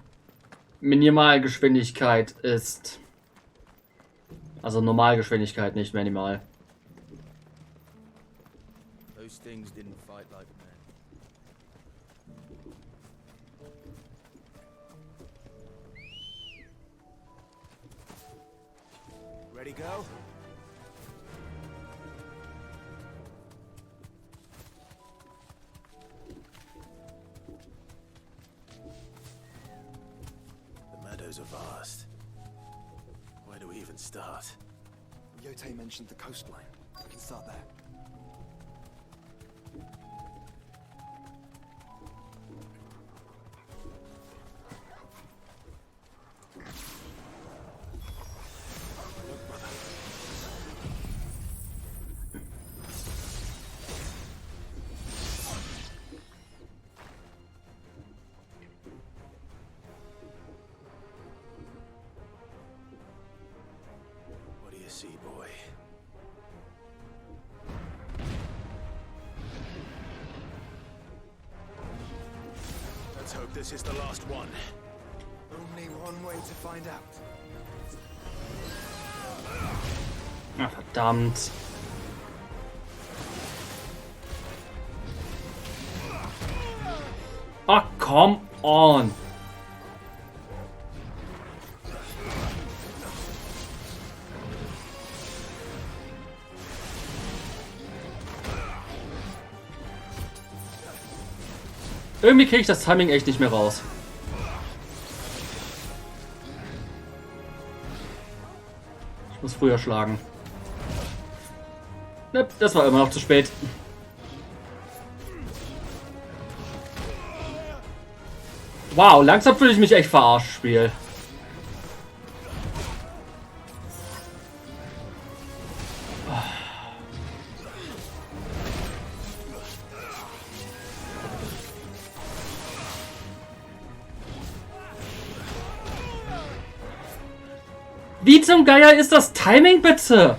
Minimalgeschwindigkeit ist. Also Normalgeschwindigkeit, nicht minimal. Those things didn't fight like men. Ready, go? The meadows are vast. Where do we even start? Yote mentioned the coastline. We can start there. Let's hope this is the last one. Only one way to find out. Ach, verdammt. Ah, come on. Irgendwie kriege ich das Timing echt nicht mehr raus. Ich muss früher schlagen. Ne, das war immer noch zu spät. Wow, langsam fühle ich mich echt verarscht, Spiel. Wie zum Geier ist das Timing bitte?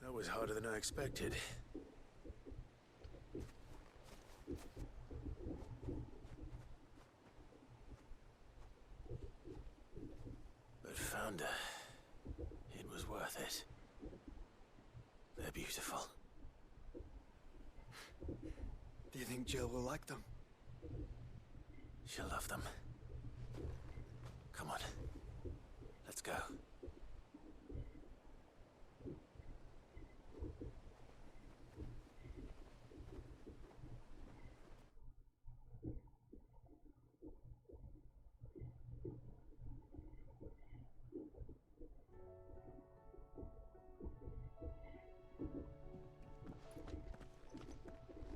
That was harder than I expected. But found her. It was worth it. They're beautiful. Do you think Jill will like them? She'll love them. Come on. Let's go.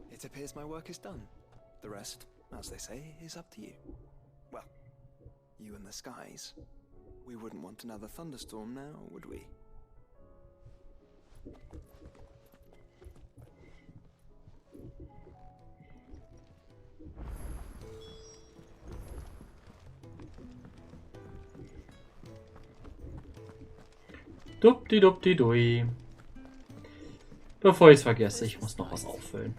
It appears my work is done. The rest, as they say, is up to you. Well, you and the skies. We wouldn't want another thunderstorm now, would we? Dupdi-dupdi-dui. Bevor ich es vergesse, ich muss noch was auffüllen.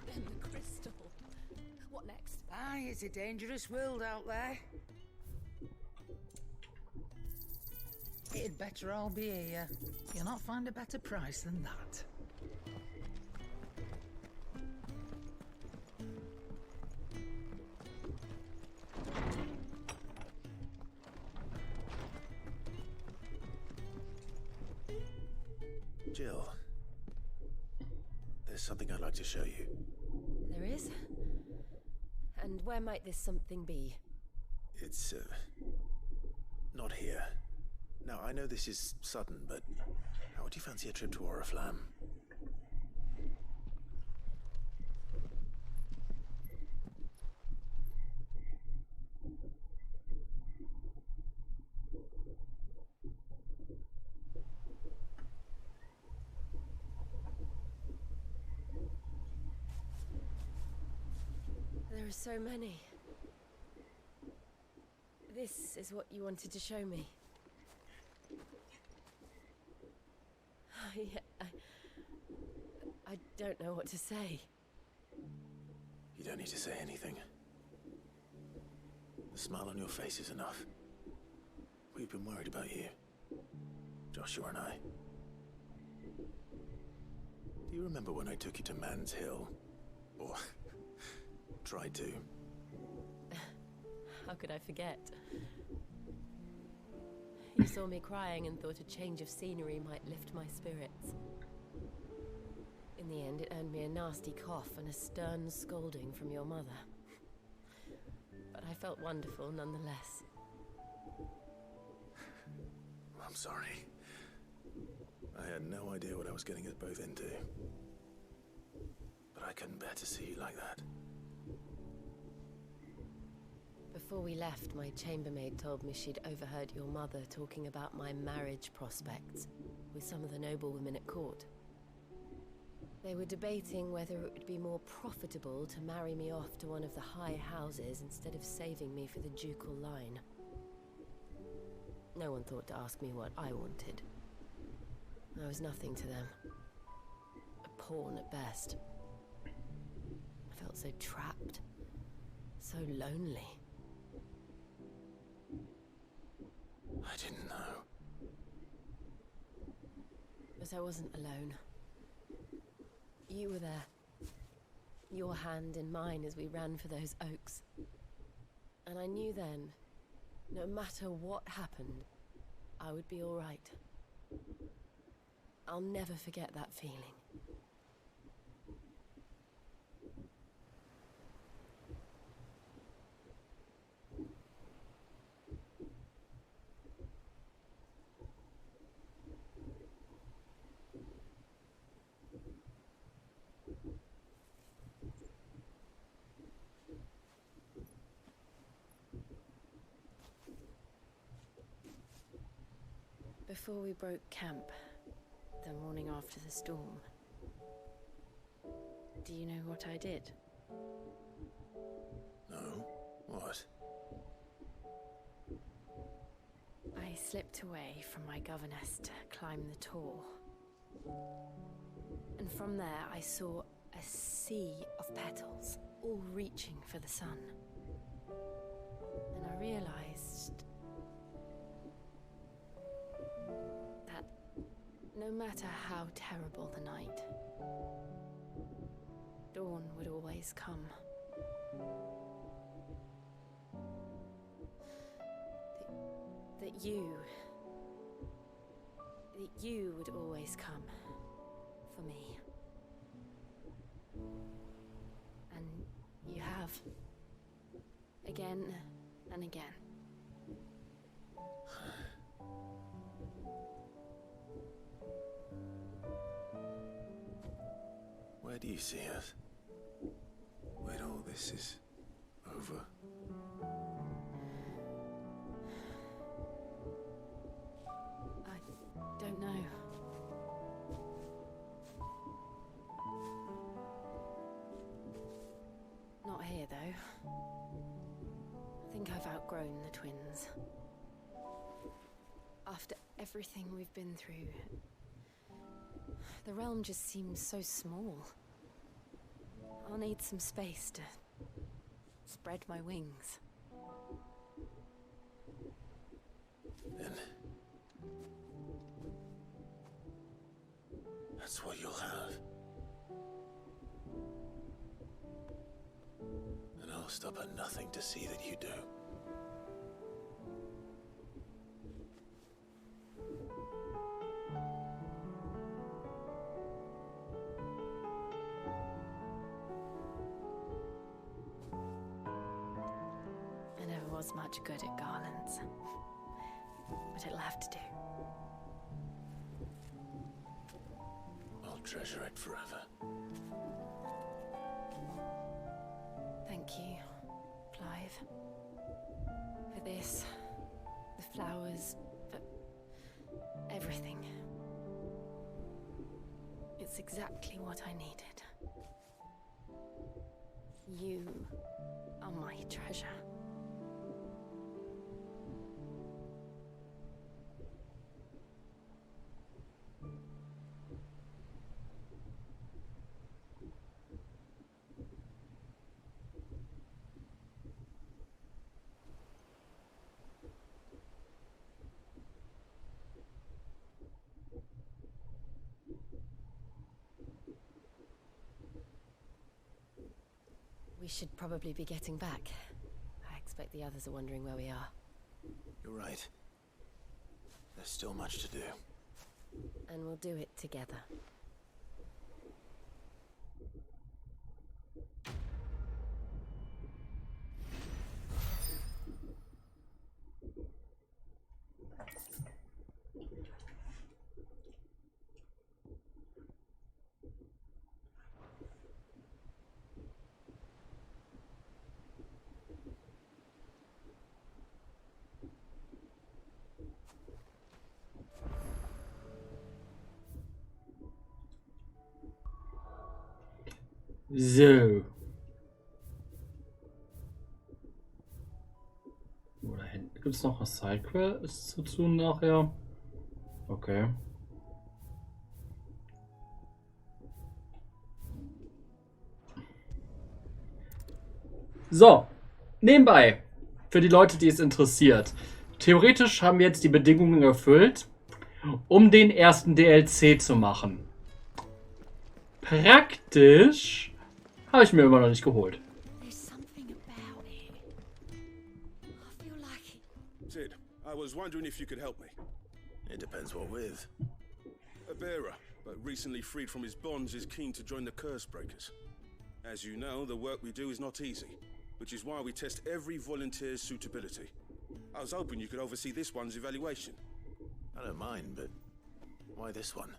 What next? Aye, it's a dangerous world out there. It'd better all be here. You'll not find a better price than that. Jill, there's something I'd like to show you. There is? And where might this something be? It's, not here. Now, I know this is sudden, but how would you fancy a trip to Oriflamme? There are so many. This is what you wanted to show me. I don't know what to say. You don't need to say anything. The smile on your face is enough. We've been worried about you, Joshua and I. Do you remember when I took you to Man's Hill? Or tried to? How could I forget? You saw me crying and thought a change of scenery might lift my spirits. In the end, it earned me a nasty cough and a stern scolding from your mother. But I felt wonderful nonetheless. I'm sorry. I had no idea what I was getting us both into. But I couldn't bear to see you like that. Before we left, my chambermaid told me she'd overheard your mother talking about my marriage prospects with some of the noblewomen at court. They were debating whether it would be more profitable to marry me off to one of the high houses instead of saving me for the ducal line. No one thought to ask me what I wanted. I was nothing to them. A pawn at best. I felt so trapped, so lonely. I didn't know. But I wasn't alone. You were there. Your hand in mine as we ran for those oaks. And I knew then, no matter what happened, I would be all right. I'll never forget that feeling. Before we broke camp, the morning after the storm, do you know what I did? No? What? I slipped away from my governess to climb the Tor. And from there I saw a sea of petals, all reaching for the sun. And I realized that no matter how terrible the night, dawn would always come. That you would always come for me. And you have. Again and again. Where do you see us? When all this is over? I don't know. Not here, though. I think I've outgrown the twins. After everything we've been through, the realm just seems so small. I'll need some space to spread my wings. Then that's what you'll have. And I'll stop at nothing to see that you do. I never was much good at garlands, but it'll have to do. I'll treasure it forever. Thank you, Clive. For this, the flowers, for everything. It's exactly what I needed. You are my treasure. We should probably be getting back. I expect the others are wondering where we are. You're right. There's still much to do. And we'll do it together. So. Wo da hinten? Gibt es noch was Sidequests zu tun nachher? Okay. So. Nebenbei. Für die Leute, die es interessiert. Theoretisch haben wir jetzt die Bedingungen erfüllt, um den ersten DLC zu machen. Praktisch habe ich mir immer noch nicht geholt. Sid, I was wondering if you could help me. It depends what with. A bearer, but recently freed from his bonds, is keen to join the Curse Breakers. As you know, the work we do is not easy, which is why we test every volunteer's suitability. I was hoping you could oversee this one's evaluation. I don't mind, but why this one?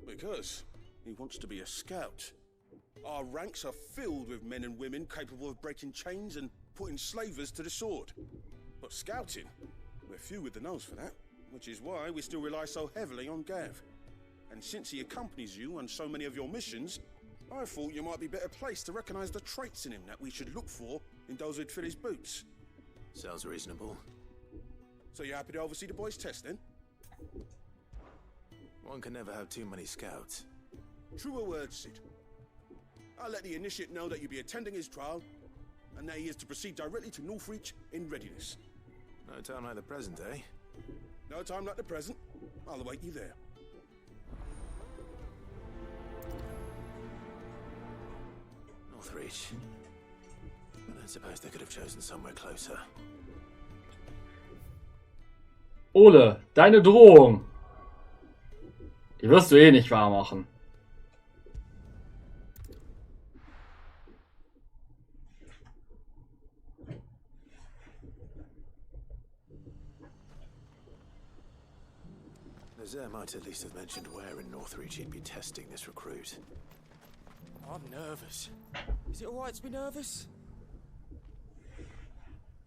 Because he wants to be a scout. Our ranks are filled with men and women capable of breaking chains and putting slavers to the sword. But scouting, we're few with the nose for that, which is why we still rely so heavily on Gav. And since he accompanies you on so many of your missions, I thought you might be better placed to recognize the traits in him that we should look for in those who'd fill his boots. Sounds reasonable. So you're happy to oversee the boys' test, then? One can never have too many scouts. Truer words, Sid. I'll let the initiate know that you'll be attending his trial, and that he is to proceed directly to Northreach in readiness. No time like the present, eh? No time like the present. I'll await you there. Northreach. I don't suppose they could have chosen somewhere closer. Ole, deine Drohung. Die wirst du eh nicht wahr machen. Nazaire might at least have mentioned where in Northreach he'd be testing this recruit. I'm nervous. Is it alright to be nervous?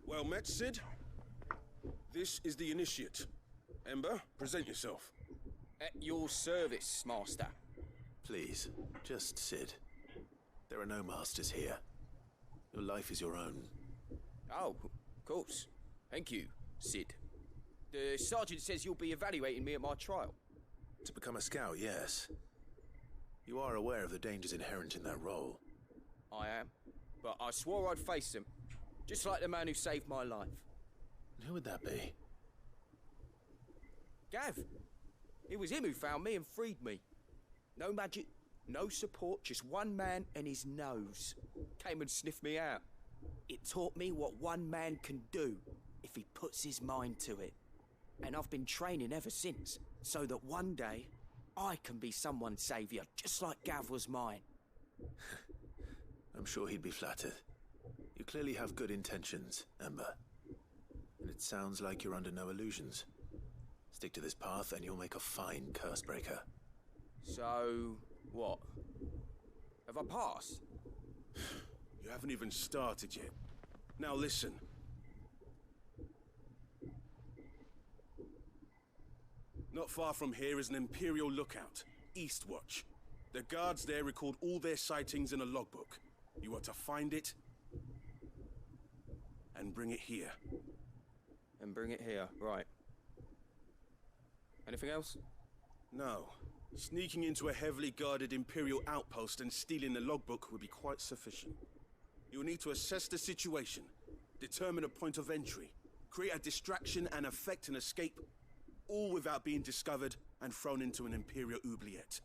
Well met, Sid. This is the initiate. Ember, present yourself. At your service, Master. Please, just Sid. There are no masters here. Your life is your own. Oh, of course. Thank you, Sid. The sergeant says you'll be evaluating me at my trial. To become a scout, yes. You are aware of the dangers inherent in that role. I am. But I swore I'd face them. Just like the man who saved my life. Who would that be? Gav. It was him who found me and freed me. No magic, no support, just one man and his nose. Came and sniffed me out. It taught me what one man can do if he puts his mind to it. And I've been training ever since, so that one day I can be someone's saviour, just like Gav was mine. I'm sure he'd be flattered. You clearly have good intentions, Ember. And it sounds like you're under no illusions. Stick to this path and you'll make a fine curse breaker. So, what? Have I passed? You haven't even started yet. Now listen. Not far from here is an Imperial lookout, Eastwatch. The guards there record all their sightings in a logbook. You are to find it and bring it here. And bring it here, right. Anything else? No. Sneaking into a heavily guarded Imperial outpost and stealing the logbook would be quite sufficient. You will need to assess the situation, determine a point of entry, create a distraction and effect an escape, all without being discovered and thrown into an Imperial oubliette.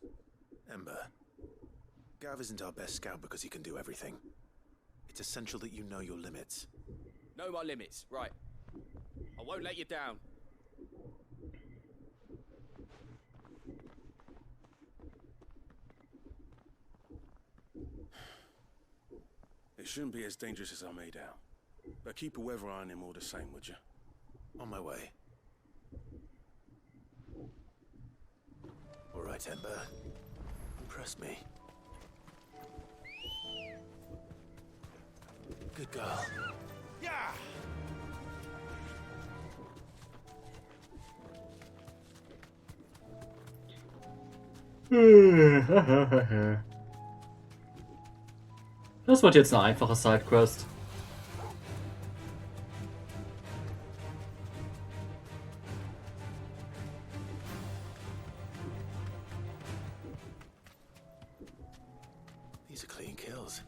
Ember, Gav isn't our best scout because he can do everything. It's essential that you know your limits. Know my limits, right. I won't let you down. It shouldn't be as dangerous as I made out. But keep a weather eye on him all the same, would you? On my way. All right, Ember. Impress me. Good girl. Yeah! Das wird jetzt eine einfache Sidequest. These are clean kills.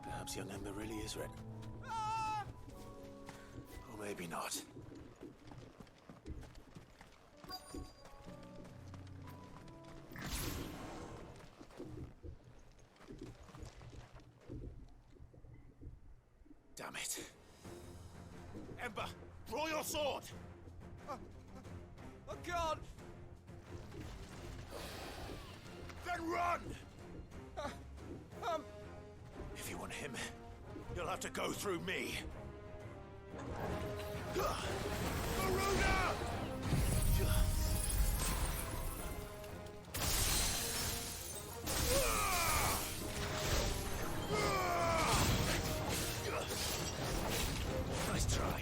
Perhaps young Ember really is ready. Or maybe not. Damn it. Ember, draw your sword! I can't! Then run! If you want him, you'll have to go through me. Maruna! Nice try.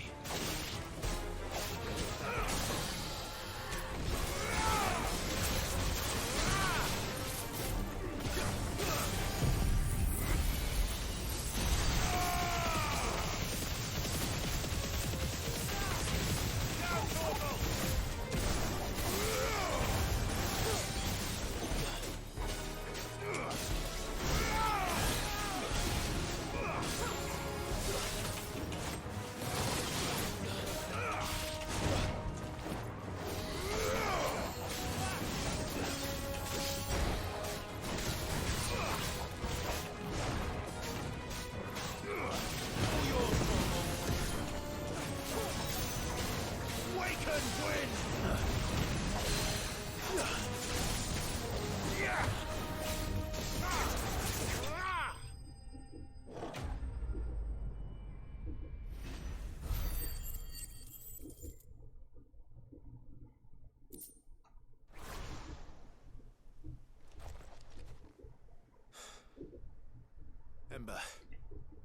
Ember,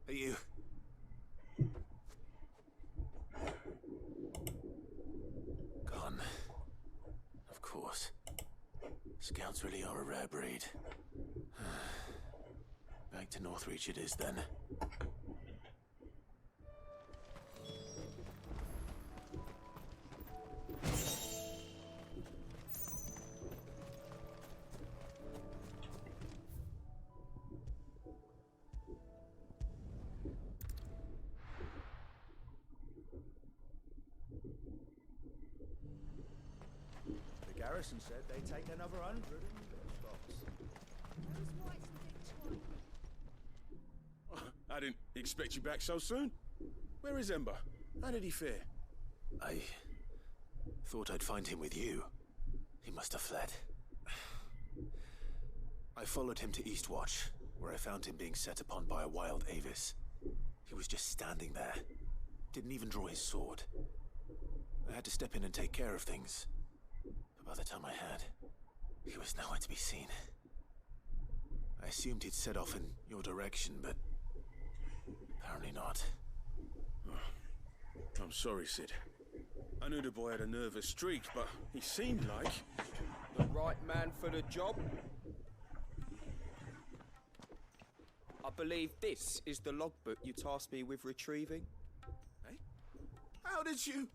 are you... Gone. Of course. Scouts really are a rare breed. Back to Northreach it is then. Garrison said they'd take another 100 I didn't expect you back so soon. Where is Ember? How did he fare? I thought I'd find him with you. He must have fled. I followed him to Eastwatch, where I found him being set upon by a wild Avis. He was just standing there. Didn't even draw his sword. I had to step in and take care of things. But by the time I had, he was nowhere to be seen. I assumed he'd set off in your direction, but apparently not. I'm sorry, Sid. I knew the boy had a nervous streak, but he seemed like... The right man for the job? I believe this is the logbook you tasked me with retrieving. Hey? How did you...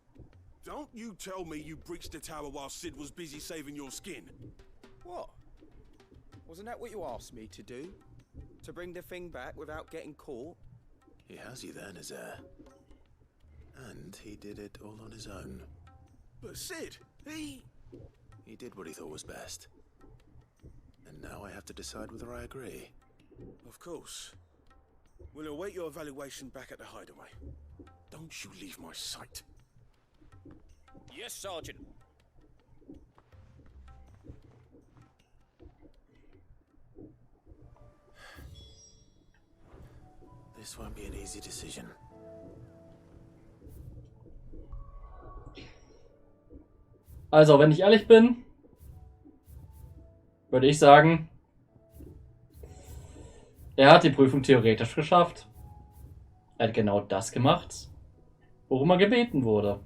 Don't you tell me you breached the tower while Sid was busy saving your skin. What? Wasn't that what you asked me to do? To bring the thing back without getting caught? He has you there, Nazaire. And he did it all on his own. But Sid, he did what he thought was best. And now I have to decide whether I agree. Of course. We'll await your evaluation back at the hideaway. Don't you leave my sight. Yes, Sergeant. This won't be an easy decision. Also, wenn ich ehrlich bin, würde ich sagen, er hat die Prüfung theoretisch geschafft. Er hat genau das gemacht, worum er gebeten wurde.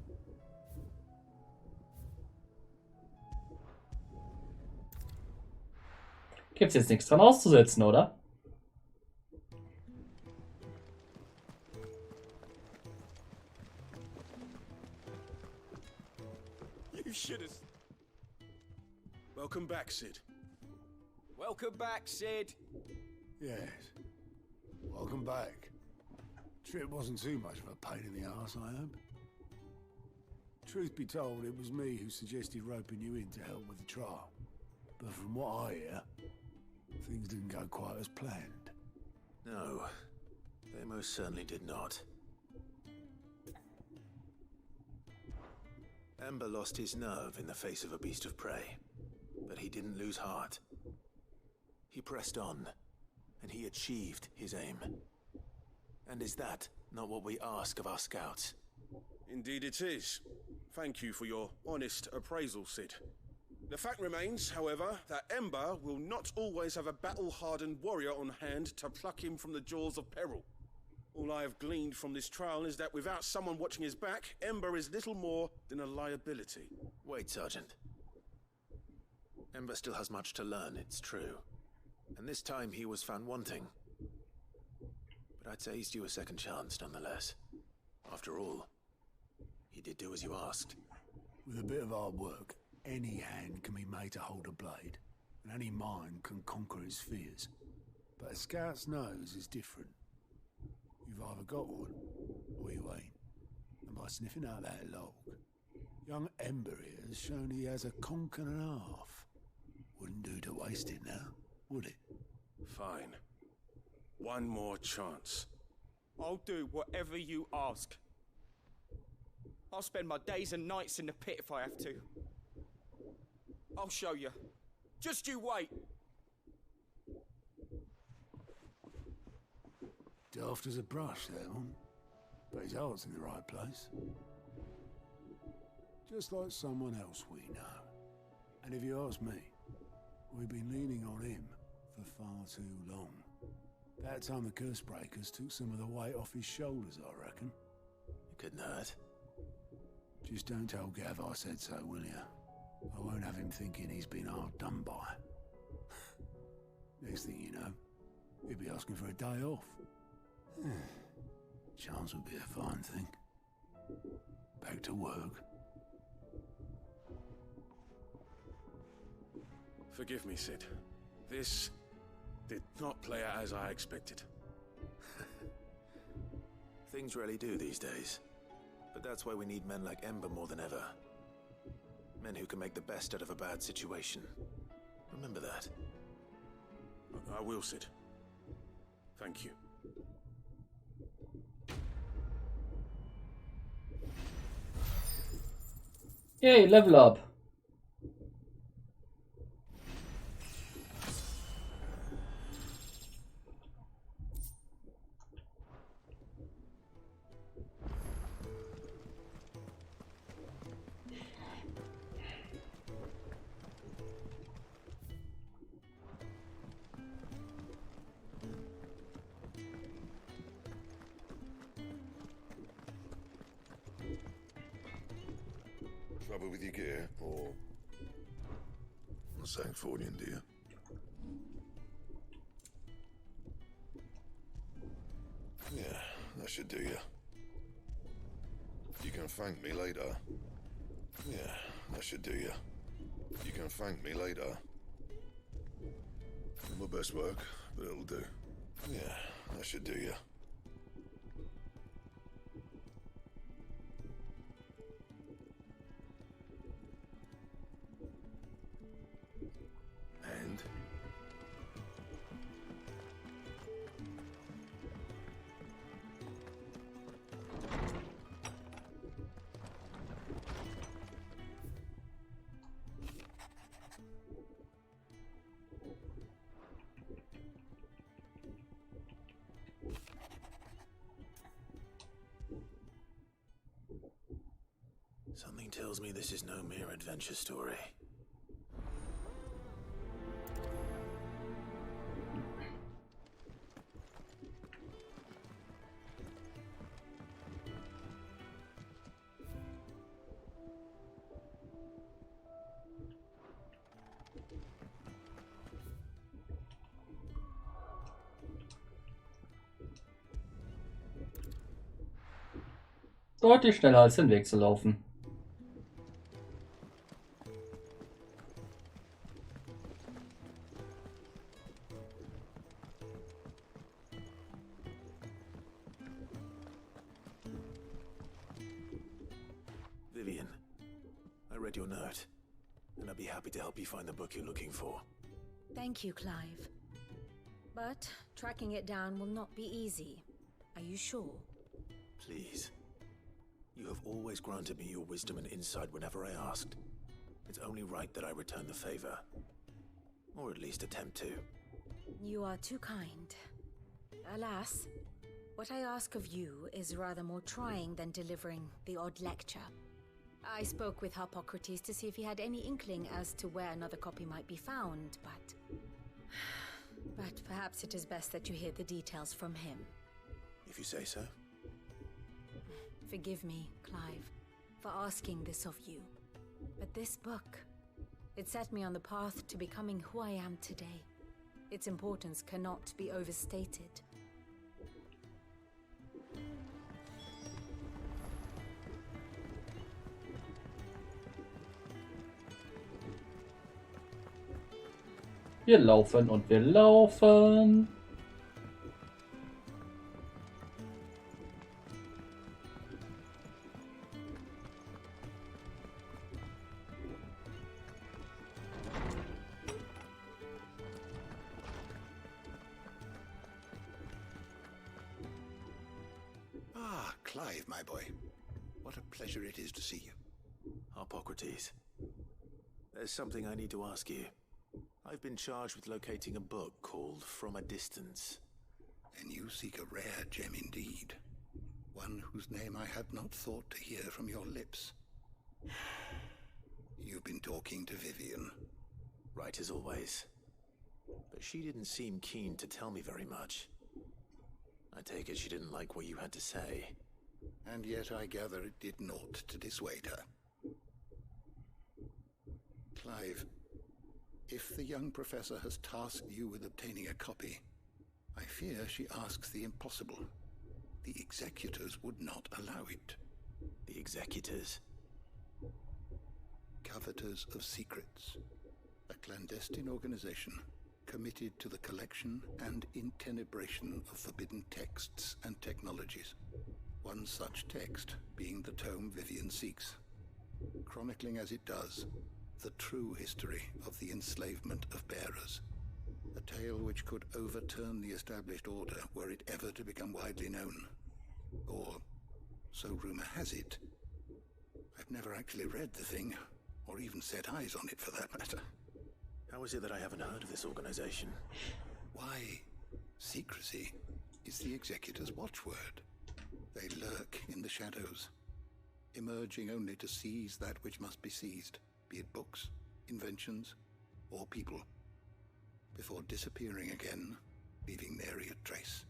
Gibt's jetzt nichts dran auszusetzen, oder? You should have... Welcome back, Sid. Welcome back, Sid. Yes. Welcome back. Trip wasn't too much of a pain in the arse, I hope. Truth be told, it was me who suggested roping you in to help with the trial. But from what I hear, things didn't go quite as planned. No, they most certainly did not. Ember lost his nerve in the face of a beast of prey, but he didn't lose heart. He pressed on, and he achieved his aim. And is that not what we ask of our scouts? Indeed it is. Thank you for your honest appraisal, Sid. The fact remains, however, that Ember will not always have a battle-hardened warrior on hand to pluck him from the jaws of peril. All I have gleaned from this trial is that without someone watching his back, Ember is little more than a liability. Wait, Sergeant. Ember still has much to learn, it's true. And this time he was found wanting. But I'd say he's due a second chance, nonetheless. After all, he did do as you asked. With a bit of hard work, any hand can be made to hold a blade, and any mind can conquer its fears. But a scout's nose is different. You've either got one, or you ain't. And by sniffing out that log, young Ember here has shown he has a conk and a half. Wouldn't do to waste it now, would it? Fine. One more chance. I'll do whatever you ask. I'll spend my days and nights in the pit if I have to. I'll show you. Just you wait. Daft as a brush, that one. But his heart's in the right place. Just like someone else we know. And if you ask me, we've been leaning on him for far too long. That time the curse breakers took some of the weight off his shoulders, I reckon. It couldn't hurt. Just don't tell Gav I said so, will you? I won't have him thinking he's been hard done by. Next thing you know, he'll be asking for a day off. Chance would be a fine thing. Back to work. Forgive me, Sid. This did not play out as I expected. Things really do these days. But that's why we need men like Ember more than ever. Men who can make the best out of a bad situation. Remember that. I will, Sid. Thank you. Yay, level up. Trouble with your gear, or something for you, dear? Yeah, that should do you. You can thank me later. Yeah, that should do you. You can thank me later. Not my best work, but it'll do. Yeah, that should do you. And? Something tells me this is no mere adventure story. Deutlich schneller als den Weg zu laufen. Vivian, I read your note, and I'd be happy to help you find the book you're looking for. Thank you, Clive. But tracking it down will not be easy. Are you sure? Please. You have always granted me your wisdom and insight whenever I asked. It's only right that I return the favor. Or at least attempt to. You are too kind. Alas, what I ask of you is rather more trying than delivering the odd lecture. I spoke with Hippocrates to see if he had any inkling as to where another copy might be found, but perhaps it is best that you hear the details from him. If you say so. Forgive me, Clive, for asking this of you. But this book, it set me on the path to becoming who I am today. Its importance cannot be overstated. Wir laufen und wir laufen. Clive, my boy. What a pleasure it is to see you. Hippocrates. There's something I need to ask you. I've been charged with locating a book called From a Distance. And you seek a rare gem indeed. One whose name I had not thought to hear from your lips. You've been talking to Vivian. Right as always. But she didn't seem keen to tell me very much. I take it she didn't like what you had to say. And yet I gather it did naught to dissuade her. Clive, if the young professor has tasked you with obtaining a copy, I fear she asks the impossible. The executors would not allow it. The executors? Coveters of Secrets. A clandestine organization committed to the collection and intenebration of forbidden texts and technologies. One such text being the tome Vivian seeks. chronicling as it does the true history of the enslavement of bearers. A tale which could overturn the established order were it ever to become widely known. Or, so rumor has it. I've never actually read the thing, or even set eyes on it for that matter. How is it that I haven't heard of this organization? Why, secrecy is the Executor's watchword. They lurk in the shadows, emerging only to seize that which must be seized, be it books, inventions, or people, before disappearing again, leaving nary a trace.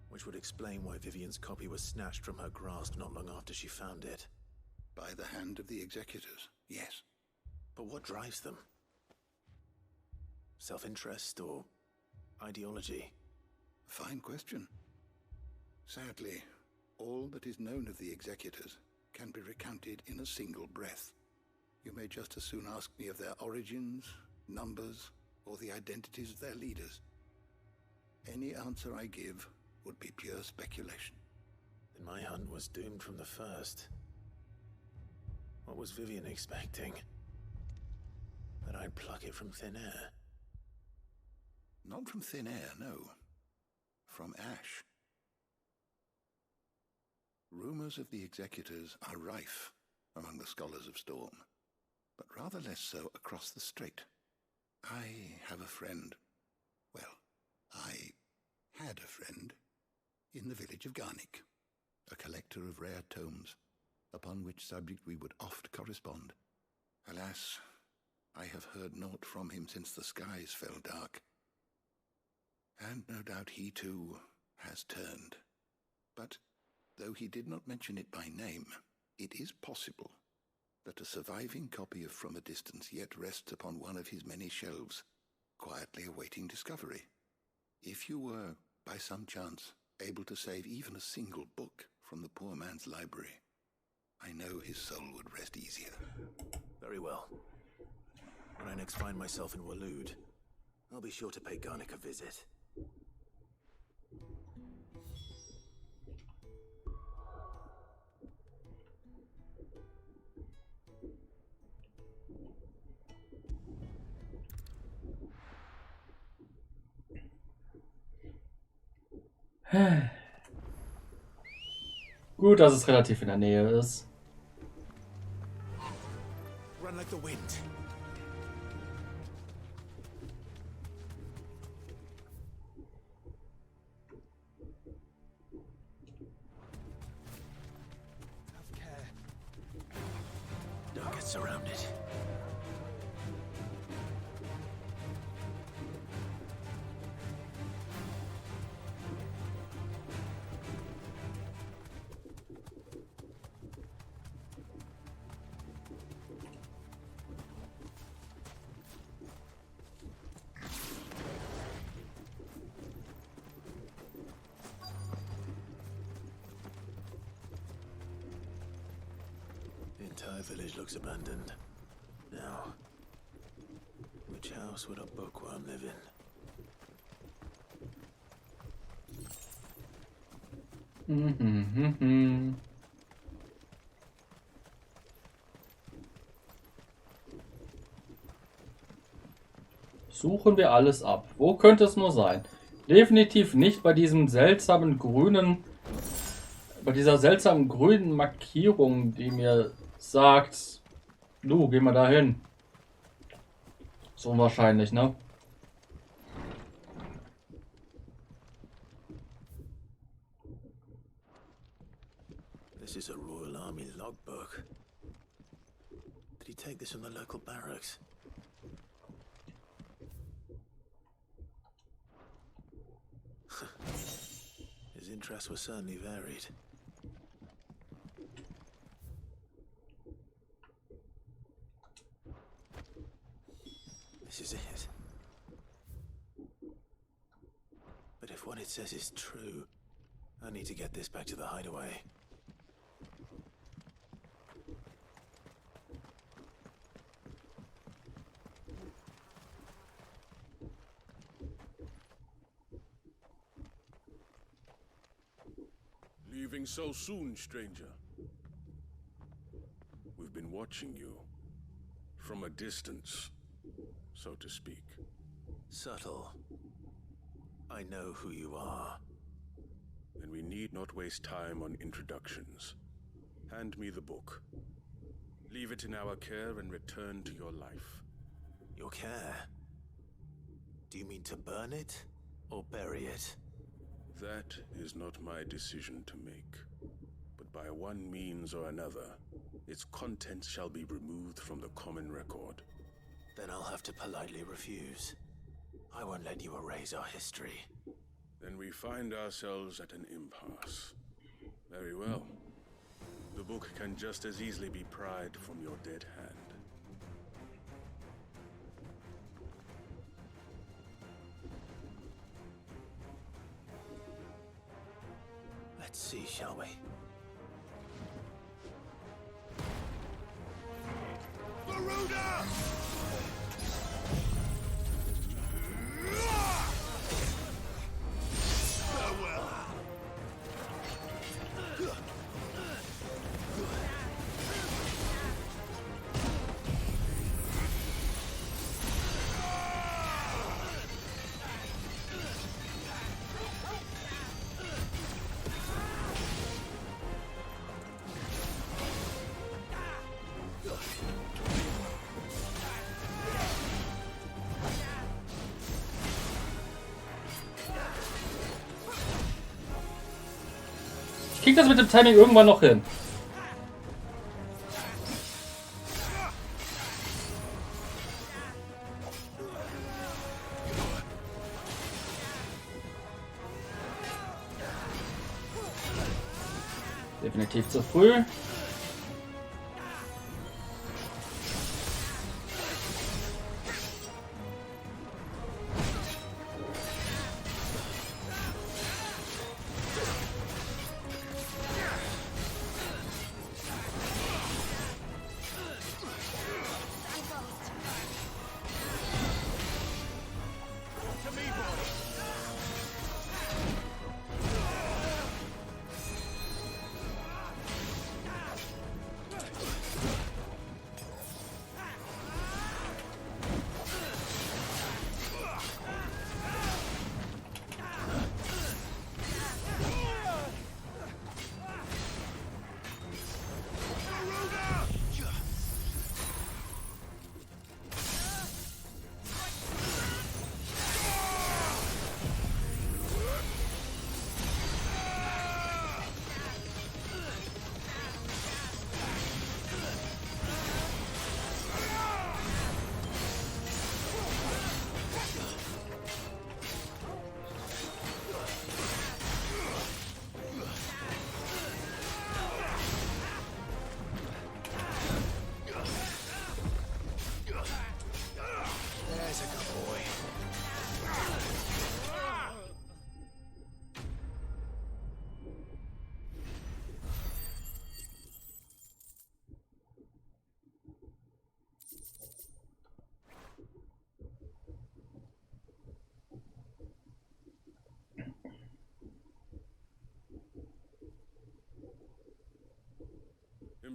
Which would explain why Vivian's copy was snatched from her grasp not long after she found it. By the hand of the Executors, yes. But what drives them? Self-interest or ideology? Fine question. Sadly, all that is known of the Executors can be recounted in a single breath. You may just as soon ask me of their origins, numbers, or the identities of their leaders. Any answer I give would be pure speculation. Then my hunt was doomed from the first. What was Vivian expecting? That I'd pluck it from thin air? Not from thin air, no. From ash. Rumors of the Executors are rife among the scholars of Storm, but rather less so across the strait. I have a friend. Well, I had a friend in the village of Garnick, a collector of rare tomes, upon which subject we would oft correspond. Alas, I have heard naught from him since the skies fell dark. And no doubt he too has turned. But though he did not mention it by name, it is possible that a surviving copy of From a Distance yet rests upon one of his many shelves, quietly awaiting discovery. If you were, by some chance, able to save even a single book from the poor man's library, I know his soul would rest easier. Very well. When I next find myself in Waloed, I'll be sure to pay Garnick a visit. Gut, dass es relativ in der Nähe ist. Run like the wind. Have care. Don't get surrounded. The entire village looks abandoned. Now, which house would a bookworm live in? Suchen wir alles ab. Wo könnte es nur sein? Definitiv nicht bei diesem seltsamen grünen, bei dieser seltsamen grünen Markierung, die mir sagt, du, geh mal dahin. So unwahrscheinlich, ne? This is a Royal Army logbook. Did he take this from the local barracks? His interests were certainly varied. This is it. But if what it says is true, I need to get this back to the hideaway. Leaving so soon, stranger? We've been watching you. From a distance, so to speak. Subtle. I know who you are. And we need not waste time on introductions. Hand me the book. Leave it in our care and return to your life. Your care? Do you mean to burn it or bury it? That is not my decision to make. But by one means or another, its contents shall be removed from the common record. Then I'll have to politely refuse. I won't let you erase our history. Then we find ourselves at an impasse. Very well. The book can just as easily be pried from your dead hand. Let's see, shall we? Garuda! Ich krieg das mit dem Timing irgendwann noch hin. Definitiv zu früh.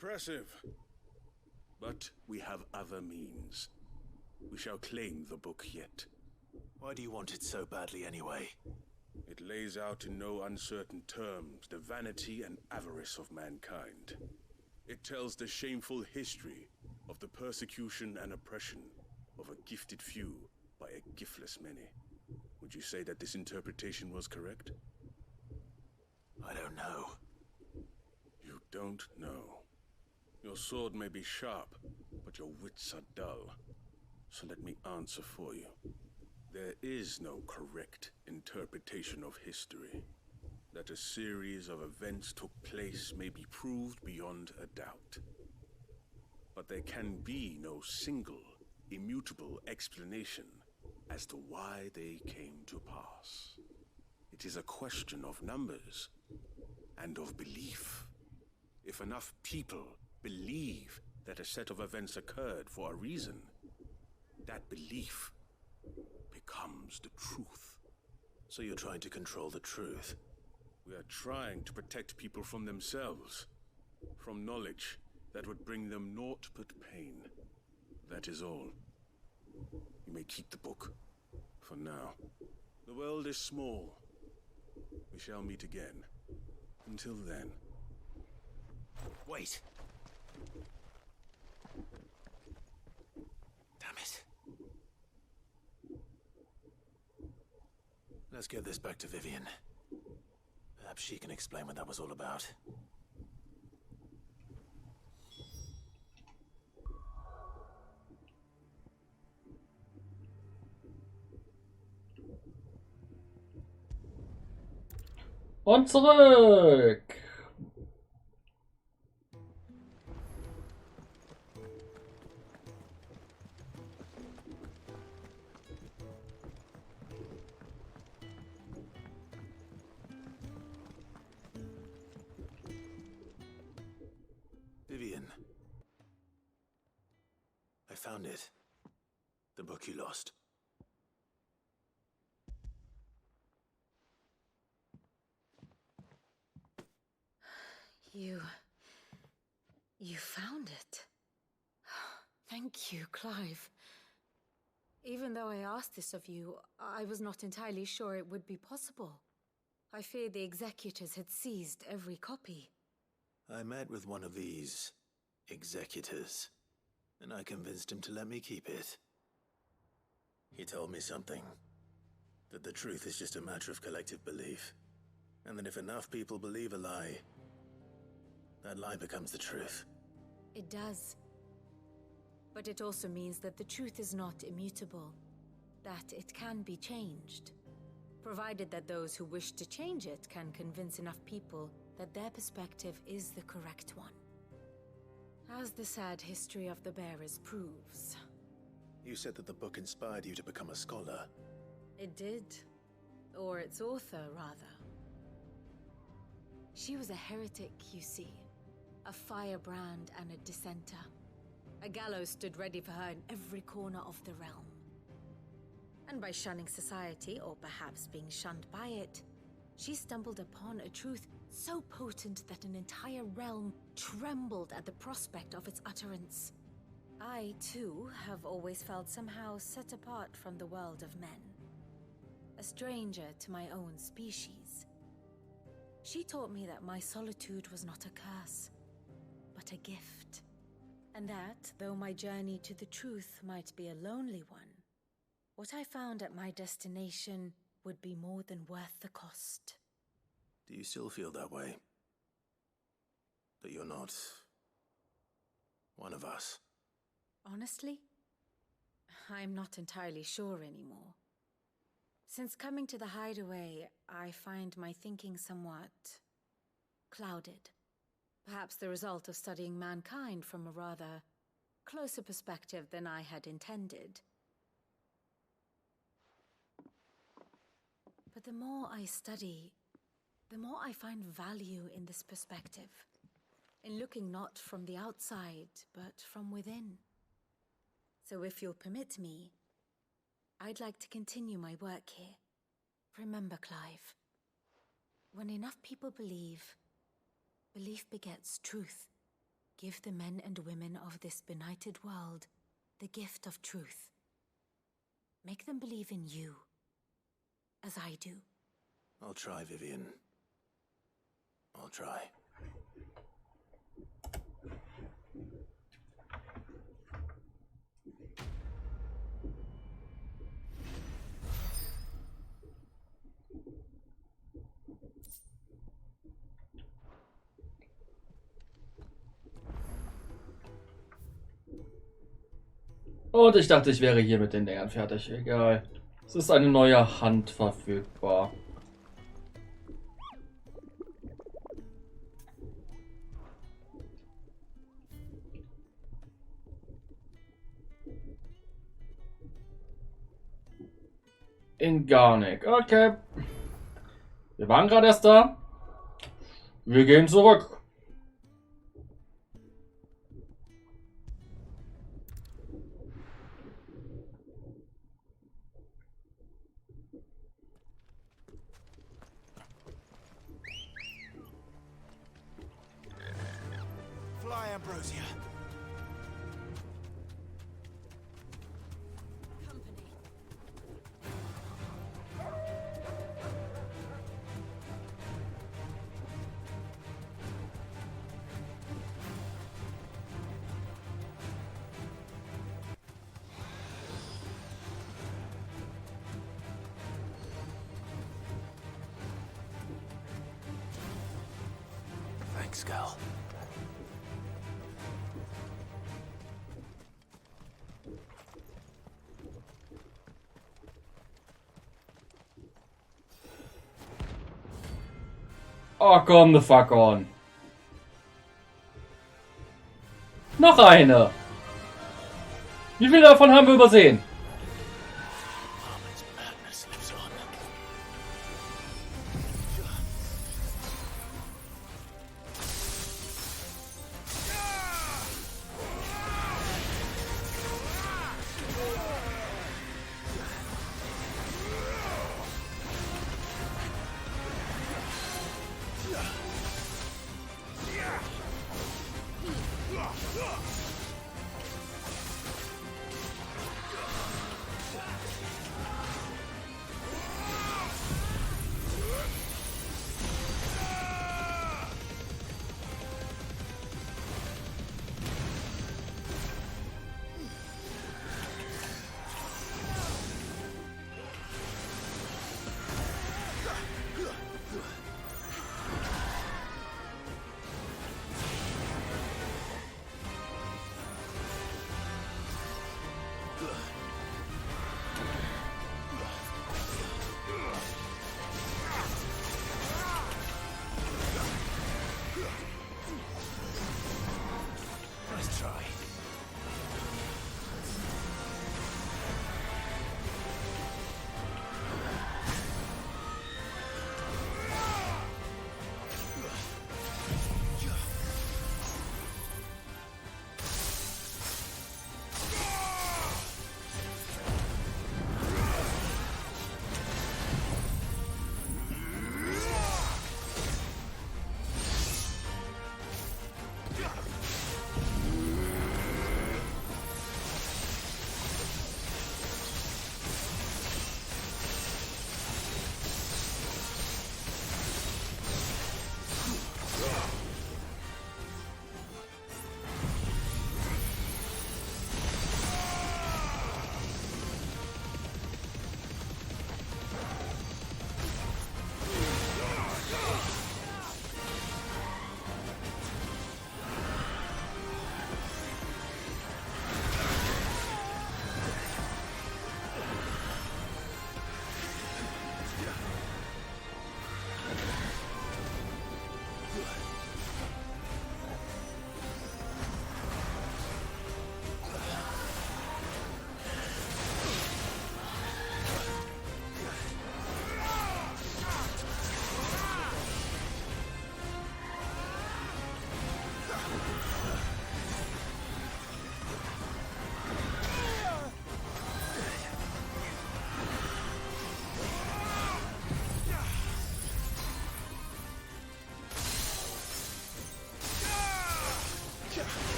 Impressive. But we have other means. We shall claim the book yet. Why do you want it so badly anyway? It lays out in no uncertain terms the vanity and avarice of mankind. It tells the shameful history of the persecution and oppression of a gifted few by a giftless many. Would you say that this interpretation was correct? I don't know. You don't know. Your sword may be sharp, but your wits are dull. So let me answer for you. There is no correct interpretation of history. That a series of events took place may be proved beyond a doubt. But there can be no single, immutable explanation as to why they came to pass. It is a question of numbers and of belief. If enough people believe that a set of events occurred for a reason, that belief becomes the truth. So you're trying to control the truth? We are trying to protect people from themselves, from knowledge that would bring them naught but pain. That is all. You may keep the book. For now. The world is small. We shall meet again. Until then. Wait. Damn it. Let's get this back to Vivian. Perhaps she can explain what that was all about. Und zurück! Vivian. I found it. The book you lost. You found it. Thank you, Clive. Even though I asked this of you, I was not entirely sure it would be possible. I feared the executors had seized every copy. I met with one of these executors, and I convinced him to let me keep it. He told me something. That the truth is just a matter of collective belief. And that if enough people believe a lie, that lie becomes the truth. It does. But it also means that the truth is not immutable. That it can be changed. Provided that those who wish to change it can convince enough people that their perspective is the correct one. As the sad history of the bearers proves. You said that the book inspired you to become a scholar. It did. Or its author, rather. She was a heretic, you see. A firebrand and a dissenter. A gallows stood ready for her in every corner of the realm. And by shunning society, or perhaps being shunned by it, she stumbled upon a truth so potent that an entire realm trembled at the prospect of its utterance. I, too, have always felt somehow set apart from the world of men. A stranger to my own species. She taught me that my solitude was not a curse, but a gift. And that, though my journey to the truth might be a lonely one, what I found at my destination would be more than worth the cost. Do you still feel that way? That you're not one of us? Honestly, I'm not entirely sure anymore. Since coming to the hideaway, I find my thinking somewhat clouded. Perhaps the result of studying mankind from a rather closer perspective than I had intended. But the more I study, the more I find value in this perspective. In looking not from the outside, but from within. So if you'll permit me, I'd like to continue my work here. Remember, Clive, when enough people believe, belief begets truth. Give the men and women of this benighted world the gift of truth. Make them believe in you, as I do. I'll try, Vivian. I'll try. Und ich dachte, ich wäre hier mit den Dingern fertig. Egal. Es ist eine neue Hand verfügbar. In Garnick. Okay. Wir waren gerade erst da. Wir gehen zurück. Fly, Ambrosia. Thanks, girl. Oh, come the fuck on. Noch eine. Wie viele davon haben wir übersehen?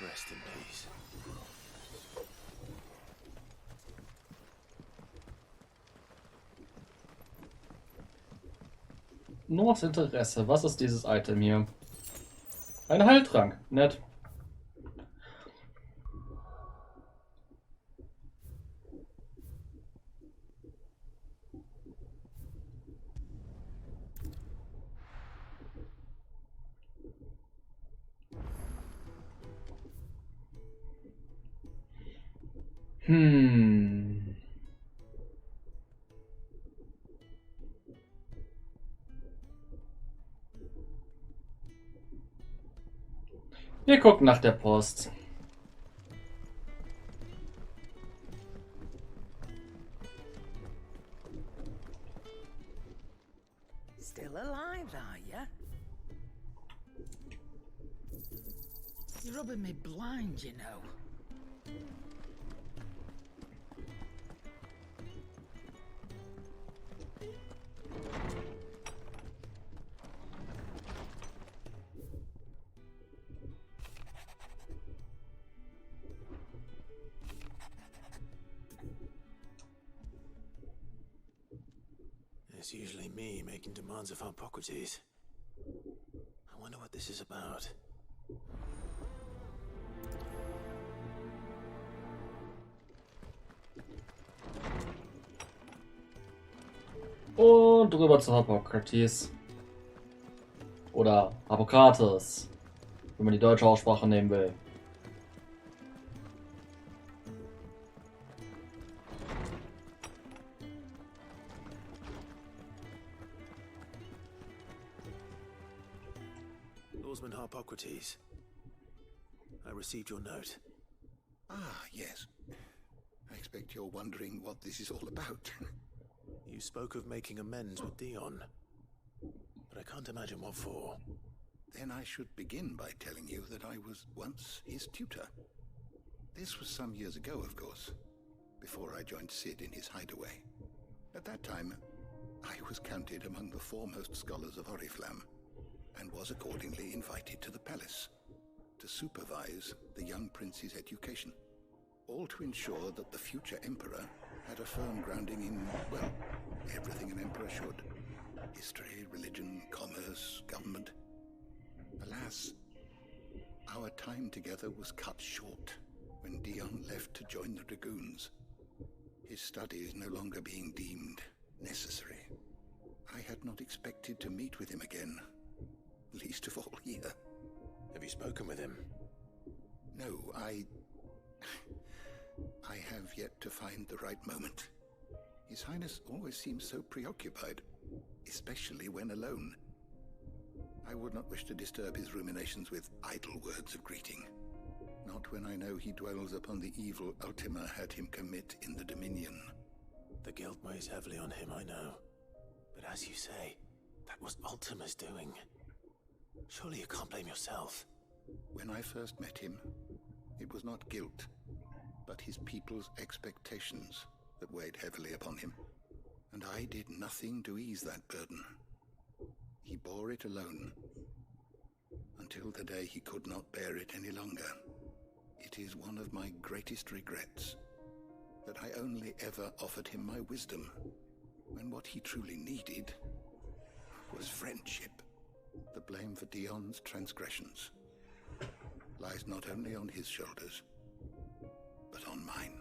Rest in peace. Nur aus Interesse. Was ist dieses Item hier? Ein Heiltrank. Nett. Hm. gucken nach der Post. Still alive, are ya? You're rubbing me blind, you know. It's usually me making demands of Hippocrates. I wonder what this is about. Und rüber zu Hippokrates. Oder Hippokrates, wenn man die deutsche Aussprache nehmen will. Lawsman Hippocrates. I received your note. Ah, yes. I expect you're wondering what this is all about. You spoke of making amends with Dion, but I can't imagine what for. Then I should begin by telling you that I was once his tutor. This was some years ago, of course, before I joined Sid in his hideaway. At that time, I was counted among the foremost scholars of Oriflamme, and was accordingly invited to the palace to supervise the young prince's education, all to ensure that the future emperor had a firm grounding in, well, everything an emperor should. History, religion, commerce, government. Alas, our time together was cut short when Dion left to join the Dragoons, his studies no longer being deemed necessary. I had not expected to meet with him again, least of all here. Have you spoken with him? No, I have yet to find the right moment. His Highness always seems so preoccupied, especially when alone. I would not wish to disturb his ruminations with idle words of greeting. Not when I know he dwells upon the evil Ultima had him commit in the Dominion. The guilt weighs heavily on him, I know. But as you say, that was Ultima's doing. Surely you can't blame yourself. When I first met him, it was not guilt, but his people's expectations that weighed heavily upon him. And I did nothing to ease that burden. He bore it alone, until the day he could not bear it any longer. It is one of my greatest regrets that I only ever offered him my wisdom, when what he truly needed was friendship. The blame for Dion's transgressions lies not only on his shoulders, but on mine.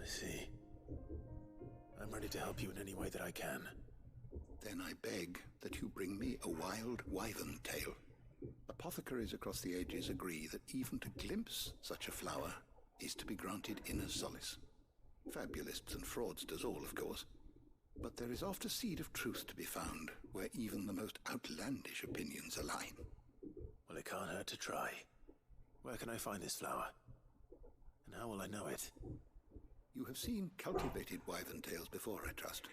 I see. I'm ready to help you in any way that I can. Then I beg that you bring me a wild wyvern tail. Apothecaries across the ages agree that even to glimpse such a flower is to be granted inner solace. Fabulists and fraudsters all, of course. But there is oft a seed of truth to be found where even the most outlandish opinions align. Well, it can't hurt to try. Where can I find this flower? And how will I know it? You have seen cultivated wyvern tails before, I trust.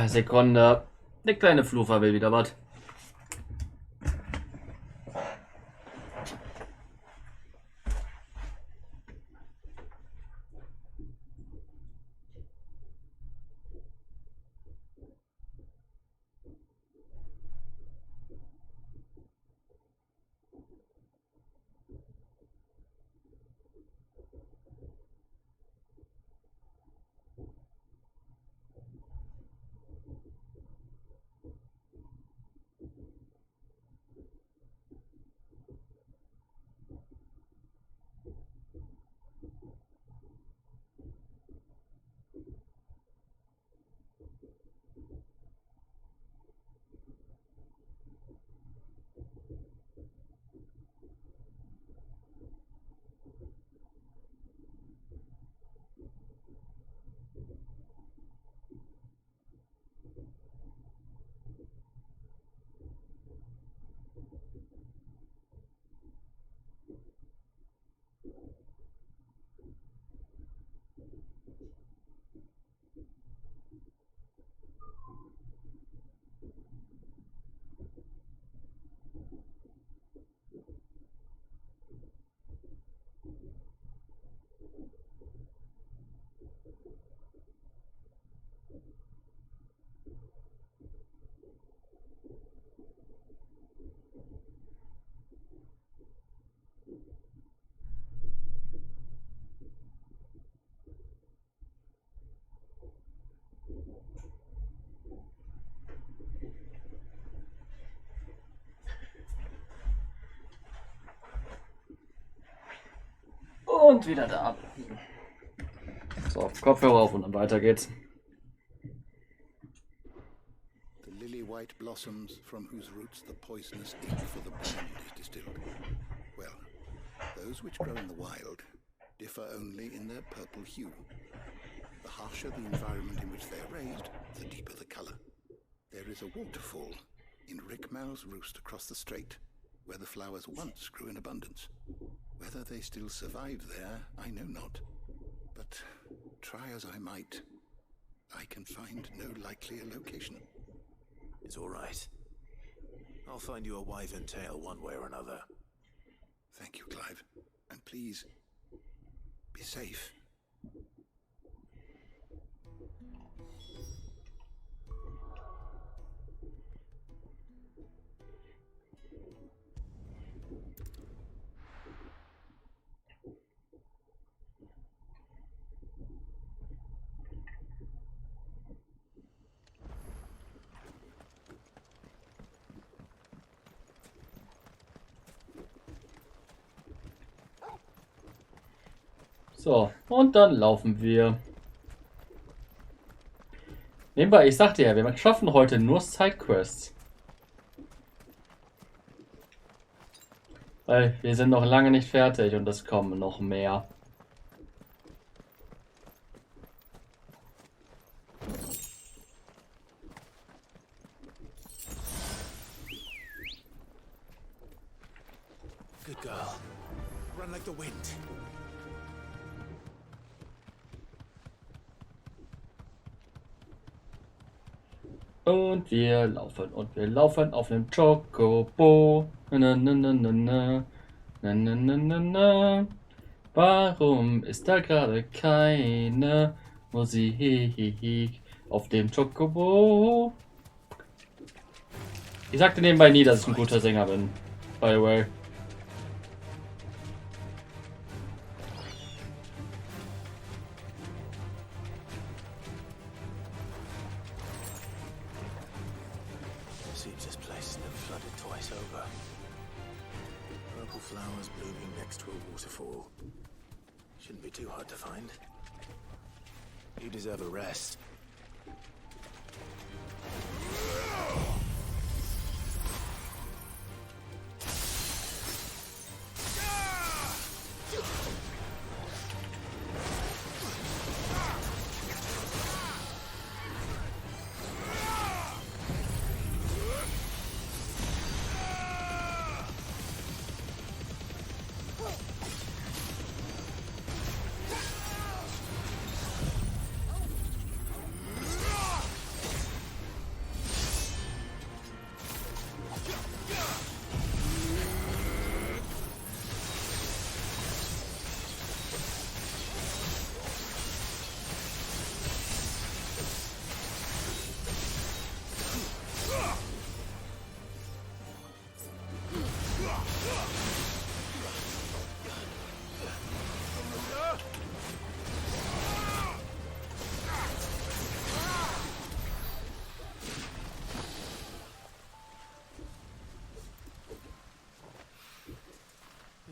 Sekunde. Der kleine Fluffer will wieder was. Und wieder da. So, Kopfhörer auf und dann weiter geht's. The lily-white blossoms from whose roots the poisonous ink for the brand is distilled. Well, those which grow in the wild differ only in their purple hue. The harsher the environment in which they are raised, the deeper the color. There is a waterfall in Rickmal's roost across the strait, where the flowers once grew in abundance. Whether they still survive there, I know not. But try as I might, I can find no likelier location. It's all right. I'll find you a wyvern tail one way or another. Thank you, Clive. And please, be safe. So, und dann laufen wir. Nebenbei, ich sagte ja, wir schaffen heute nur Sidequests. Weil wir sind noch lange nicht fertig und es kommen noch mehr. Good girl. Run like the wind. Und wir laufen auf dem Chocobo. Na, na, na, na, na, na, na, na, na, na. Warum ist da gerade keine Musik auf dem Chocobo? Ich sagte nebenbei nie, dass ich ein guter Sänger bin. By the way. Seems this place has been flooded twice over. Purple flowers blooming next to a waterfall. Shouldn't be too hard to find. You deserve a rest.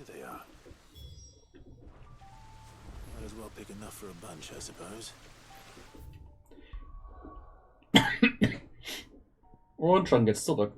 They are. Might as well pick enough for a bunch, I suppose. Und schon geht's zurück.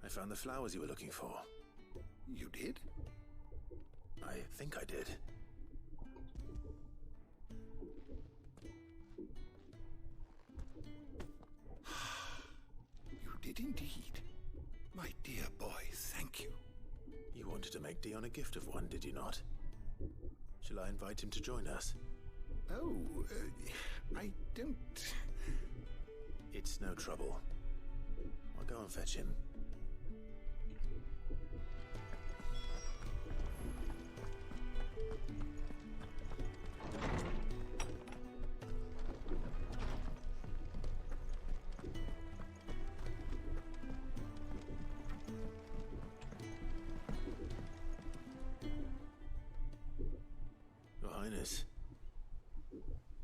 I found the flowers you were looking for. You did? I think I did. You did indeed. My dear boy, thank you. You wanted to make Dion a gift of one, did you not? Shall I invite him to join us? Oh, I don't... It's no trouble. I'll go and fetch him. Highness.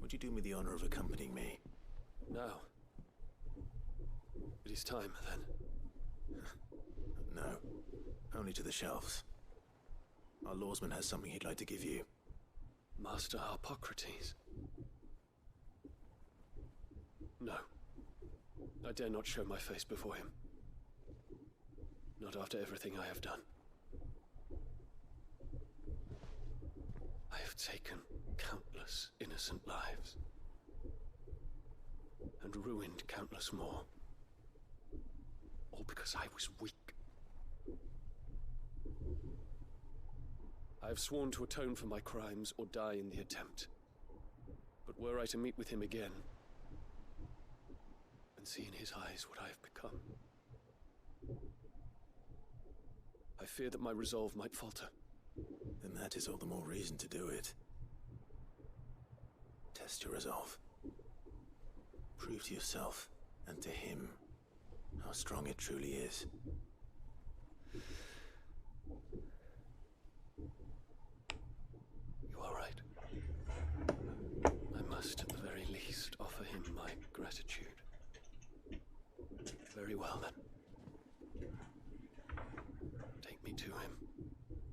Would you do me the honor of accompanying me? Now. It is time, then. No. Only to the shelves. Our lawsman has something he'd like to give you. Master Hippocrates. No. I dare not show my face before him. Not after everything I have done. I have taken countless innocent lives. And ruined countless more. All because I was weak. I have sworn to atone for my crimes or die in the attempt. But were I to meet with him again, and see in his eyes what I have become, I fear that my resolve might falter. Then that is all the more reason to do it. Test your resolve. Prove to yourself, and to him, how strong it truly is. You are right. I must, at the very least, offer him my gratitude. Very well, then. Take me to him.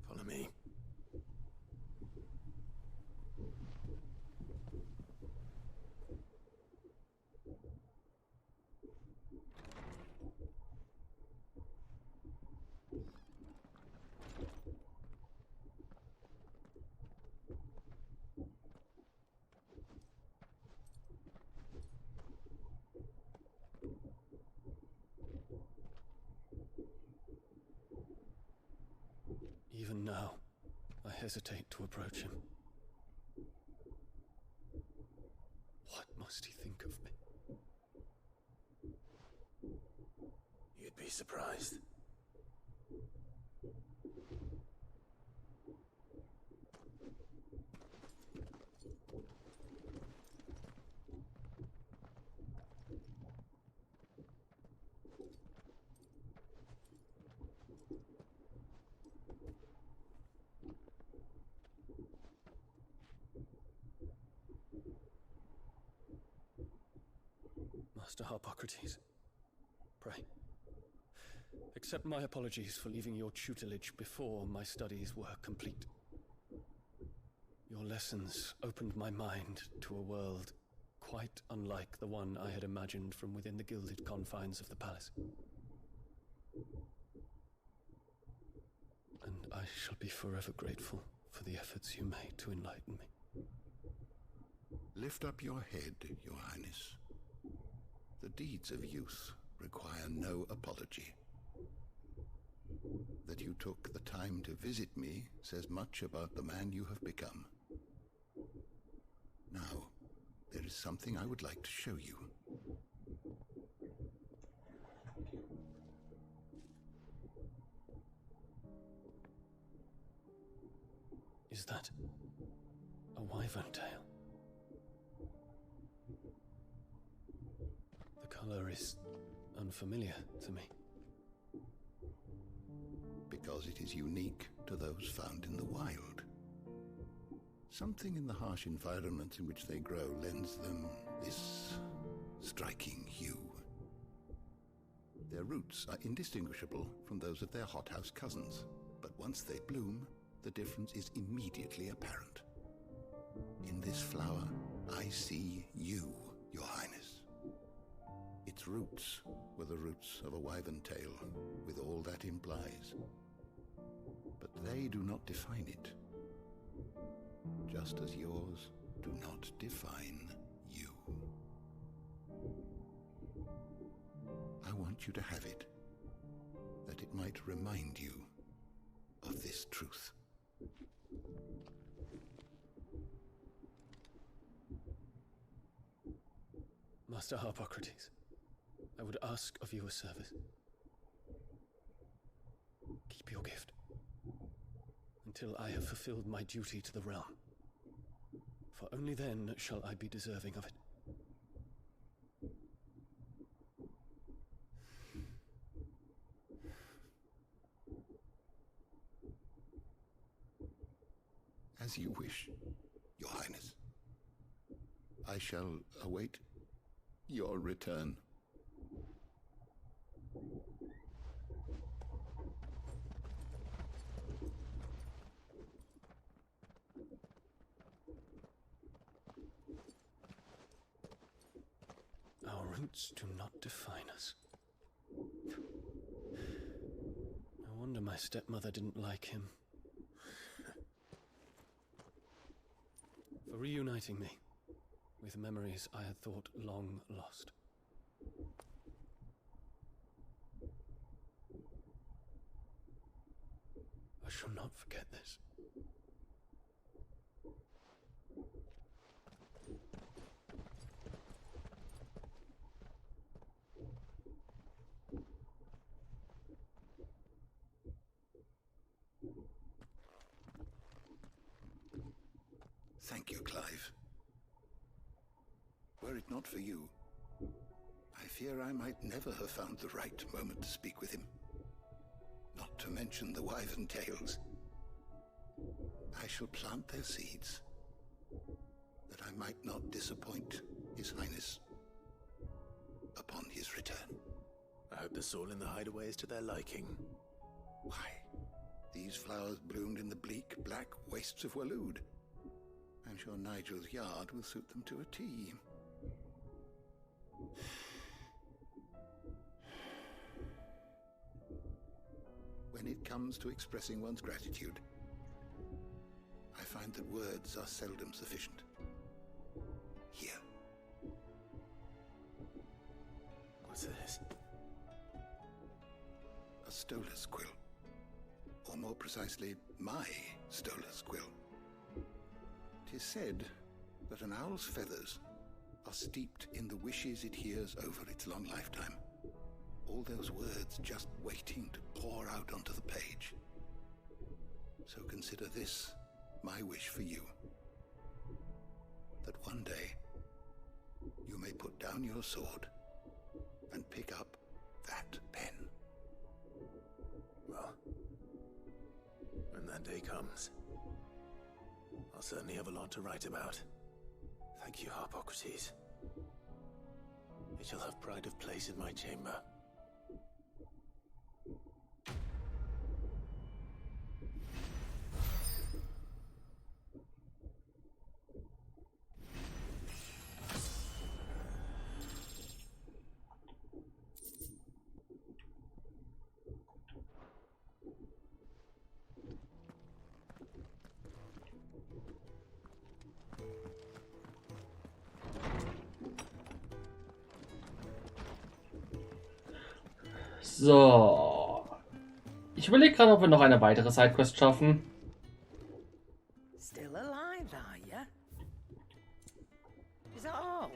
Follow me. Even now, I hesitate to approach him. What must he think of me? You'd be surprised. Master Hippocrates, pray, accept my apologies for leaving your tutelage before my studies were complete. Your lessons opened my mind to a world quite unlike the one I had imagined from within the gilded confines of the palace. And I shall be forever grateful for the efforts you made to enlighten me. Lift up your head, Your Highness. The deeds of youth require no apology. That you took the time to visit me says much about the man you have become. Now, there is something I would like to show you. Is that a wyvern tail? The color is unfamiliar to me. Because it is unique to those found in the wild. Something in the harsh environment in which they grow lends them this striking hue. Their roots are indistinguishable from those of their hothouse cousins, but once they bloom, the difference is immediately apparent. In this flower, I see you, Your Highness. Its roots were the roots of a wyvern tail, with all that implies. But they do not define it, just as yours do not define you. I want you to have it, that it might remind you of this truth. Master Hippocrates, I would ask of you a service. Keep your gift until I have fulfilled my duty to the realm, for only then shall I be deserving of it. As you wish, Your Highness. I shall await your return. Our roots do not define us. No wonder my stepmother didn't like him. For reuniting me with memories I had thought long lost. I shall not forget this. Thank you, Clive. Were it not for you, I fear I might never have found the right moment to speak with him. Not to mention the wyvern tales. I shall plant their seeds, that I might not disappoint His Highness upon his return. I hope the soil in the hideaway is to their liking. Why, these flowers bloomed in the bleak, black wastes of Waloed. I'm sure Nigel's yard will suit them to a T. When it comes to expressing one's gratitude, I find that words are seldom sufficient. Here. What's this? A stolas quill. Or more precisely, my stolas quill. 'Tis said that an owl's feathers are steeped in the wishes it hears over its long lifetime. All those words just waiting to pour out onto the page. So consider this my wish for you. That one day you may put down your sword and pick up that pen. Well, when that day comes, I'll certainly have a lot to write about. Thank you, Harpocrates. It shall have pride of place in my chamber. So. Ich überlege gerade, ob wir noch eine weitere Sidequest schaffen. Still alive, are you? Is that all?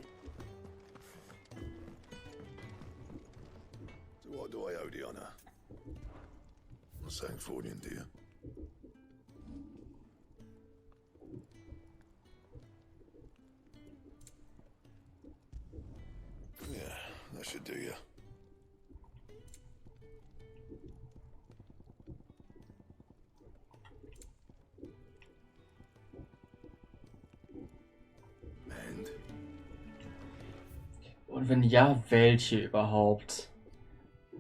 So what do I owe the honor? I'm saying Freudian, do you? Yeah, that should do you. Und wenn ja, welche überhaupt?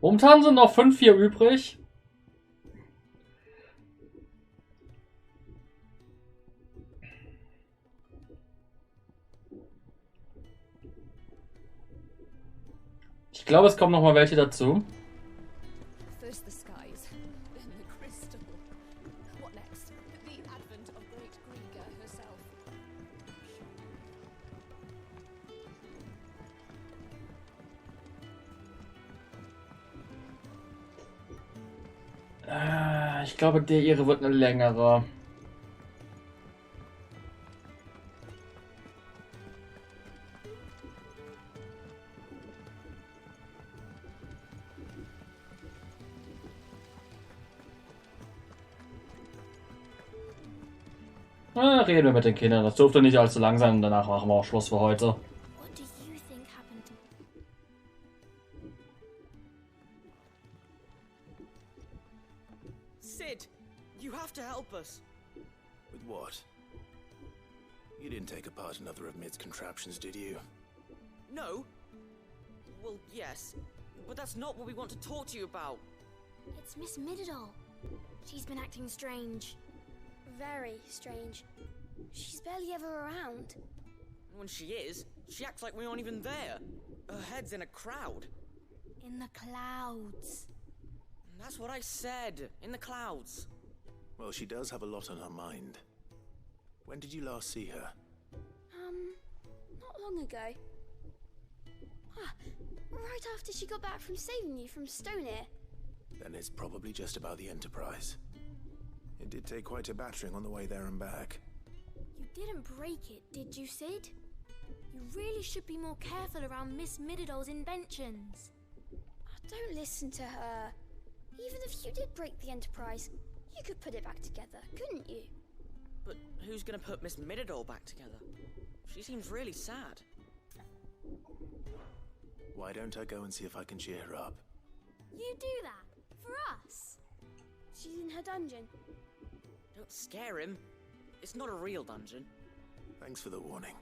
Momentan sind noch 5 hier übrig. Ich glaube, es kommen noch mal welche dazu. First the skies, then the crystal. What next? The advent of great Griga herself. Ich glaube, der ihre wird eine längere. Reden wir mit den Kindern. Das dürfte nicht allzu lang sein. Und danach machen wir auch Schluss für heute. What do you think happened to... Sid, you have to help us. With what? You didn't take apart another of Mid's contraptions, did you? No. Well, yes. But that's not what we want to talk to you about. It's Miss Mididol. She's been acting strange. Very strange. She's barely ever around. When she is, she acts like we aren't even there. Her head's in a crowd. In the clouds. That's what I said. In the clouds. Well, she does have a lot on her mind. When did you last see her? Not long ago. Right after she got back from saving you from Stoneir. Then it's probably just about the Enterprise. It did take quite a battering on the way there and back. You didn't break it, did you, Sid? You really should be more careful around Miss Mididol's inventions. Don't listen to her. Even if you did break the Enterprise, you could put it back together, couldn't you? But who's gonna put Miss Mididol back together? She seems really sad. Why don't I go and see if I can cheer her up? You do that? For us? She's in her dungeon. Don't scare him. It's not a real dungeon. Thanks for the warning.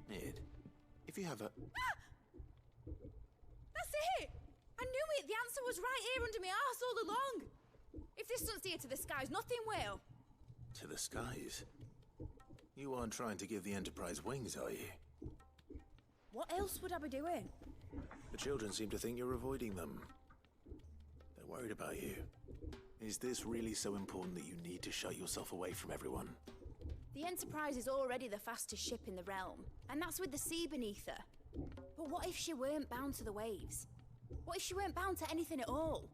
Mid, if you have a... That's it! I knew it! The answer was right here under my arse all along! If this doesn't steer to the skies, nothing will! To the skies? You aren't trying to give the Enterprise wings, are you? What else would I be doing? The children seem to think you're avoiding them. They're worried about you. Is this really so important that you need to shut yourself away from everyone? The Enterprise is already the fastest ship in the realm, and that's with the sea beneath her. But what if she weren't bound to the waves? What if she weren't bound to anything at all?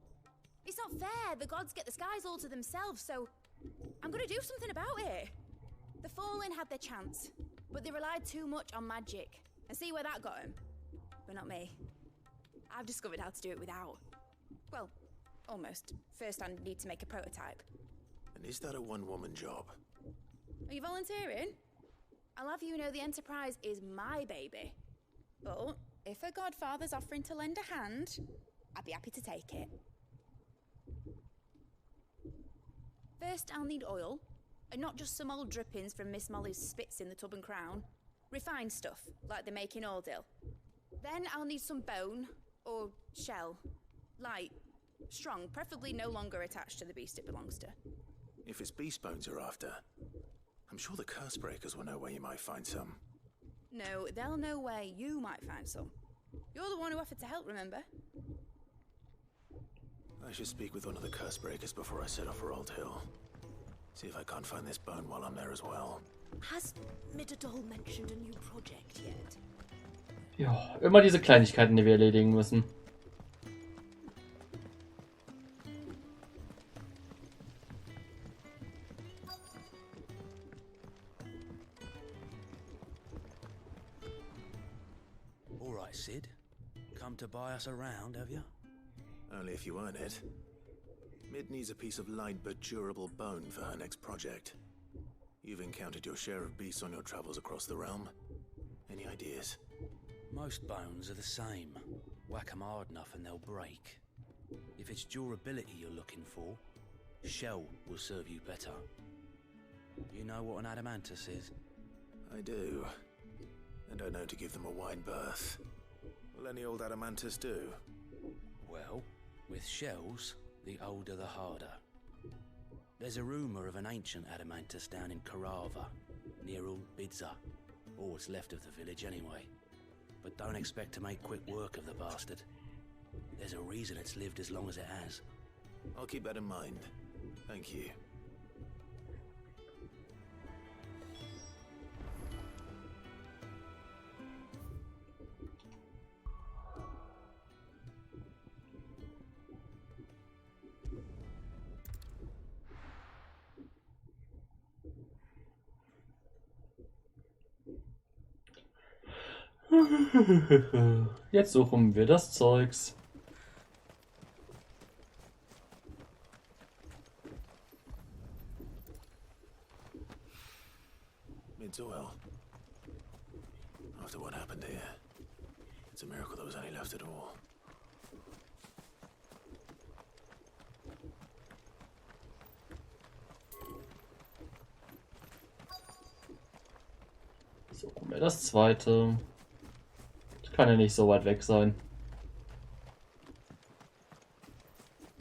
It's not fair. The gods get the skies all to themselves, so I'm gonna do something about it. The Fallen had their chance, but they relied too much on magic. And see where that got them? But not me. I've discovered how to do it without. Well, almost. First I need to make a prototype. And is that a one-woman job? Are you volunteering? I'll have you know the Enterprise is my baby. But if a godfather's offering to lend a hand, I'd be happy to take it. First, I'll need oil, and not just some old drippings from Miss Molly's spits in the Tub and Crown. Refined stuff, like they make in Ordil. Then I'll need some bone, or shell. Light, strong, preferably no longer attached to the beast it belongs to. If it's beast bones you're after, I'm sure the curse breakers will know where you might find some. No, they'll know where you might find some. You're the one who offered to help, remember? I should speak with one of the curse breakers before I set off for Old Hill. See if I can't find this bone while I'm there as well. Has Mididol mentioned a new project yet? Ja, immer diese Kleinigkeiten, die wir erledigen müssen. All right, Sid. Come to buy us around, have you? Only if you earn it. Mid needs a piece of light but durable bone for her next project. You've encountered your share of beasts on your travels across the realm. Any ideas? Most bones are the same. Whack 'em hard enough and they'll break. If it's durability you're looking for, shell will serve you better. You know what an adamantus is? I do. And I know to give them a wide berth. Will any old adamantus do? Well, with shells, the older the harder. There's a rumour of an ancient adamantus down in Karava, near Bidza. Or what's left of the village anyway. But don't expect to make quick work of the bastard. There's a reason it's lived as long as it has. I'll keep that in mind. Thank you. Jetzt suchen wir das Zeugs. Mid's oil. After what happened here, it's a miracle there was any left at all. So, kommt mir das zweite. Das kann ja nicht so weit weg sein.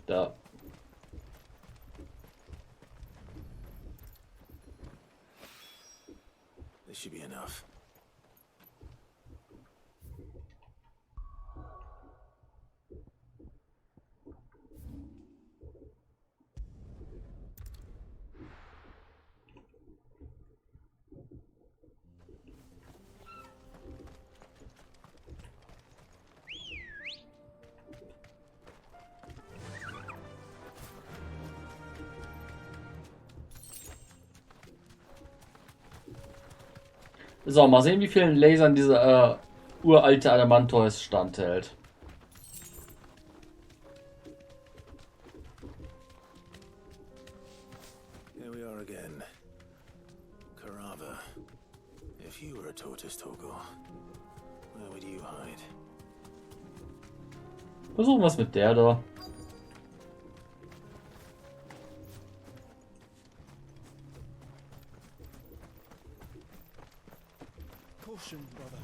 Da. This should be enough. So, mal sehen, wie vielen Lasern diese uralte Adamantois standhält. Here we are again. Carava. If you were a tortoise, Torgor, where would you hide? Versuchen wir es mit der da. Caution, brother.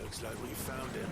Looks like we found him.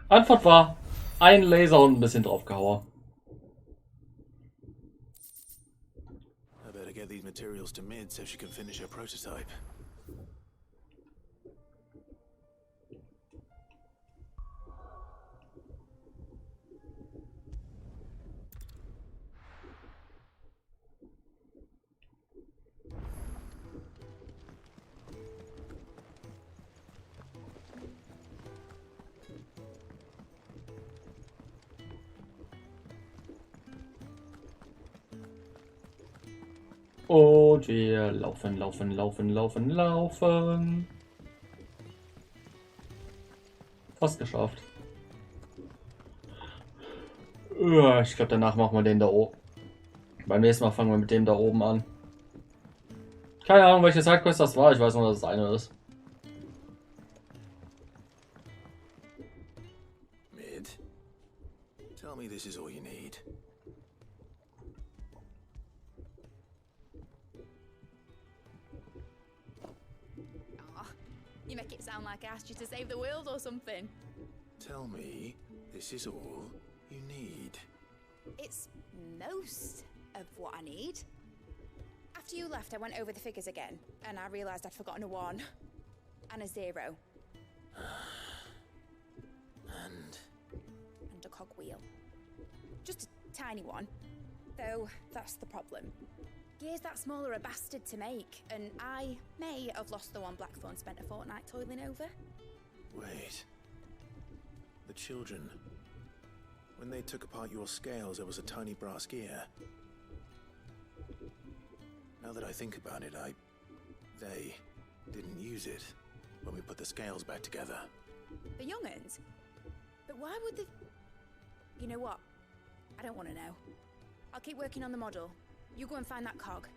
Antwort war ein Laser und ein bisschen draufgehauen. I better get these materials to Mid so she can finish her prototype. Und wir laufen, laufen, laufen, laufen, laufen. Fast geschafft. Ich glaube, danach machen wir den da oben. Beim nächsten Mal fangen wir mit dem da oben an. Keine Ahnung, welche Sidequest das war. Ich weiß nur, dass es eine ist. Mid, tell me this is all you need. You make it sound like I asked you to save the world or something. Tell me this is all you need. It's most of what I need. After you left, I went over the figures again, and I realised I'd forgotten a 1 and a 0. And a cogwheel. Just a tiny one. Though, that's the problem. Gears that small are a bastard to make, and I may have lost the one Blackthorn spent a fortnight toiling over. wait. The children. When they took apart your scales, there was a tiny brass gear. Now that I think about it, they didn't use it when we put the scales back together. The young'uns? But why would the... You know what? I don't want to know. I'll keep working on the model. You go and find that cog.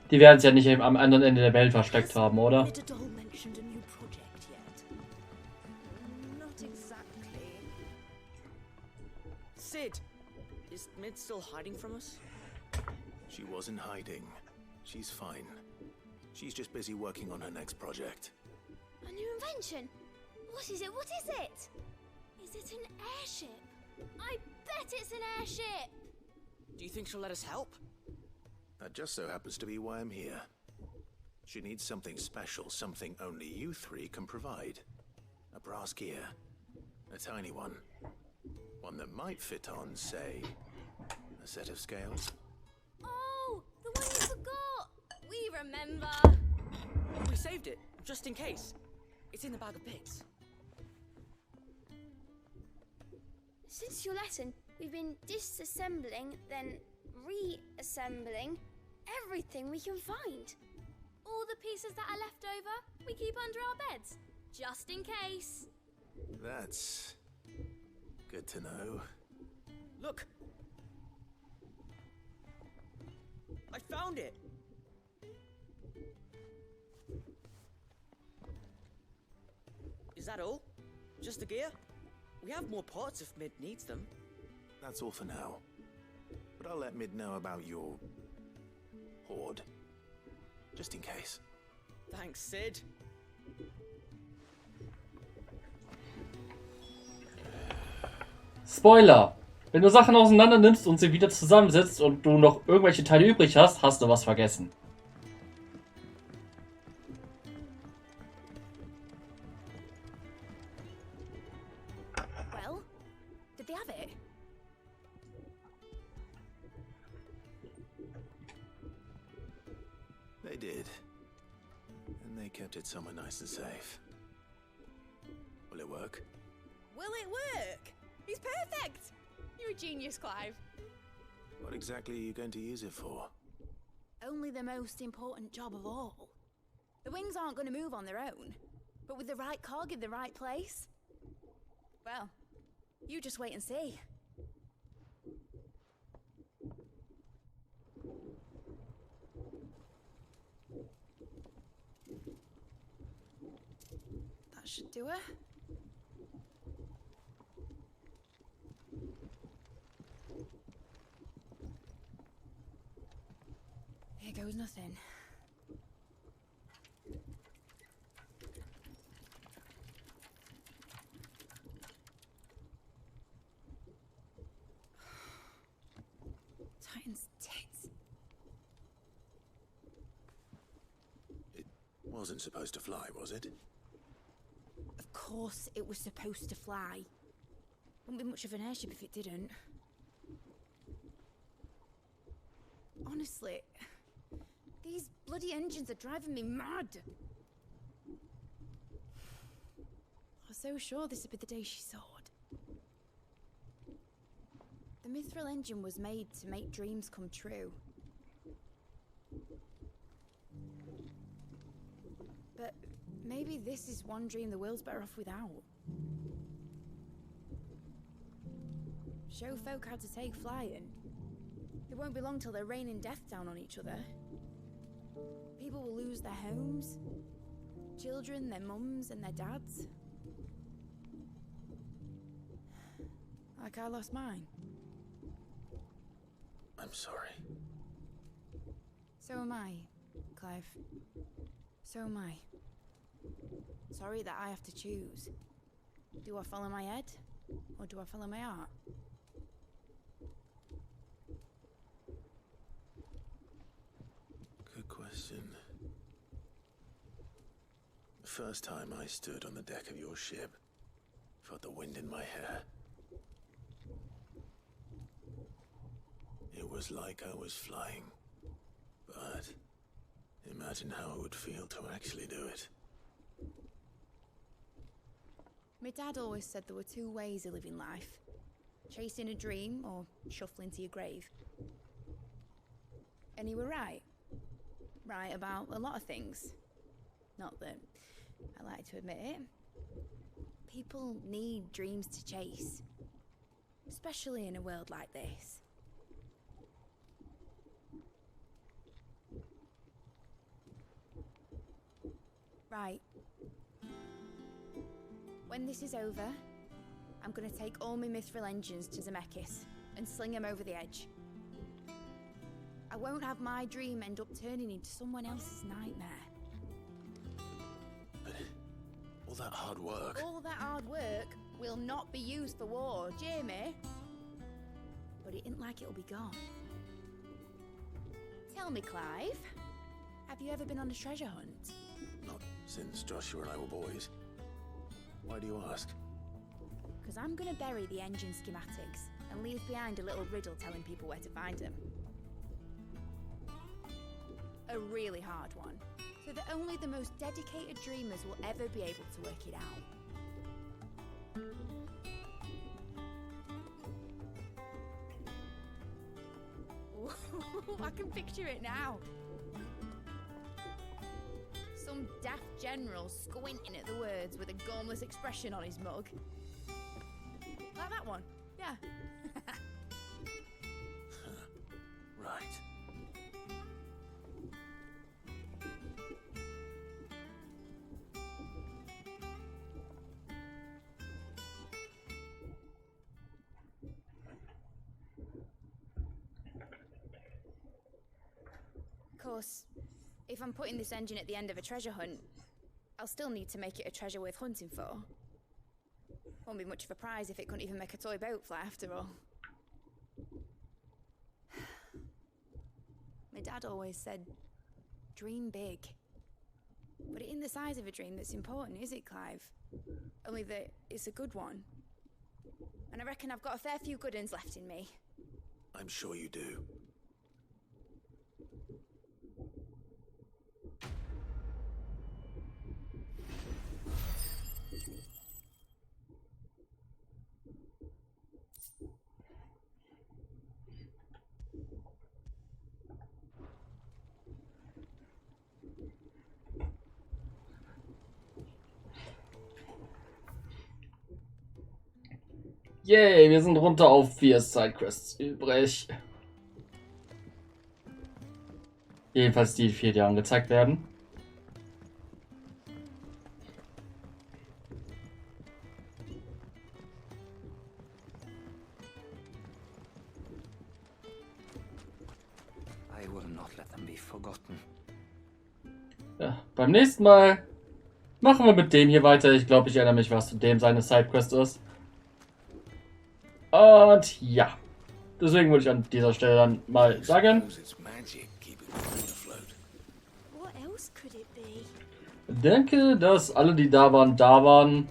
Die werden es ja nicht am anderen Ende der Welt versteckt haben, oder? mentioned a new project yet? Not exactly. Sid, is Mid still hiding from us? She wasn't hiding. She's fine. She's just busy working on her next project. A new invention? What is it? What is it? Is it an airship? I bet it's an airship! Do you think she'll let us help? That just so happens to be why I'm here. She needs something special, something only you three can provide. A brass gear. A tiny one. One that might fit on, say, a set of scales. Oh, the one you forgot! We remember! We saved it, just in case. It's in the bag of bits. Since your lesson, we've been disassembling, then reassembling everything we can find. All the pieces that are left over, we keep under our beds, just in case. That's good to know. Look! I found it! Is that all? Just the gear? We have more parts if Mid needs them. That's all for now. But I'll let Mid know about your hoard. Just in case. Thanks, Sid. Spoiler! Wenn du Sachen auseinander nimmst und sie wieder zusammensetzt und du noch irgendwelche Teile übrig hast, hast du was vergessen. Well, did they have it? They did. And they kept it somewhere nice and safe. Will it work? Will it work? He's perfect! You're a genius, Clive. What exactly are you going to use it for? Only the most important job of all. The wings aren't going to move on their own, but with the right cog in the right place, well, you just wait and see. That should do it. Here goes nothing. Titan's tits. It wasn't supposed to fly, was it? Of course it was supposed to fly. Wouldn't be much of an airship if it didn't. Honestly, these bloody engines are driving me mad. I was so sure this would be the day she soared. The mithril engine was made to make dreams come true. But maybe this is one dream the world's better off without. Show folk how to take flying. It won't be long till they're raining death down on each other. People will lose their homes, children, their mums and their dads. Like I lost mine. I'm sorry. So am I, Clive. So am I. Sorry that I have to choose. Do I follow my head, or do I follow my heart? Good question. The first time I stood on the deck of your ship, felt the wind in my hair. It was like I was flying, but imagine how it would feel to actually do it. My dad always said there were two ways of living life. Chasing a dream or shuffling to your grave. And he were right. Right about a lot of things. Not that I like to admit it. People need dreams to chase, especially in a world like this. Right. When this is over, I'm gonna take all my mithril engines to Zemeckis and sling them over the edge. I won't have my dream end up turning into someone else's nightmare. But all that hard work... All that hard work will not be used for war, Jamie. But it ain't like it'll be gone. Tell me, Clive, have you ever been on a treasure hunt? Not since Joshua and I were boys. Why do you ask? Because I'm going to bury the engine schematics and leave behind a little riddle telling people where to find them. A really hard one, so that only the most dedicated dreamers will ever be able to work it out. I can picture it now. Some daft general squinting at the words with a gormless expression on his mug. Like that one, yeah. Right. Of course, if I'm putting this engine at the end of a treasure hunt, I'll still need to make it a treasure worth hunting for. Won't be much of a prize if it couldn't even make a toy boat fly after all. My dad always said, dream big. But it ain't the size of a dream that's important, is it, Clive? Only that it's a good one. And I reckon I've got a fair few good uns left in me. I'm sure you do. Yay, wir sind runter auf 4 Sidequests übrig. Jedenfalls die 4, die angezeigt werden. I will not let them be forgotten. Ja, beim nächsten Mal machen wir mit dem hier weiter. Ich glaube, ich erinnere mich, was zu dem seine Sidequest ist. Und ja, deswegen würde ich an dieser Stelle dann mal sagen, denke, dass alle, die da waren.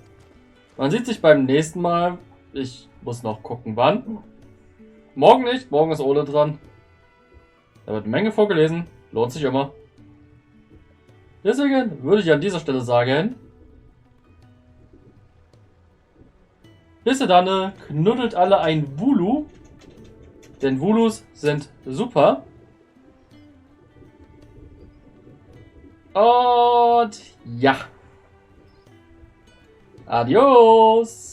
Man sieht sich beim nächsten Mal. Ich muss noch gucken, wann. Morgen nicht, morgen ist Ole dran. Da wird eine Menge vorgelesen, lohnt sich immer. Deswegen würde ich an dieser Stelle sagen, bis dann, knuddelt alle ein Wulu. Denn Wulus sind super. Und ja. Adios.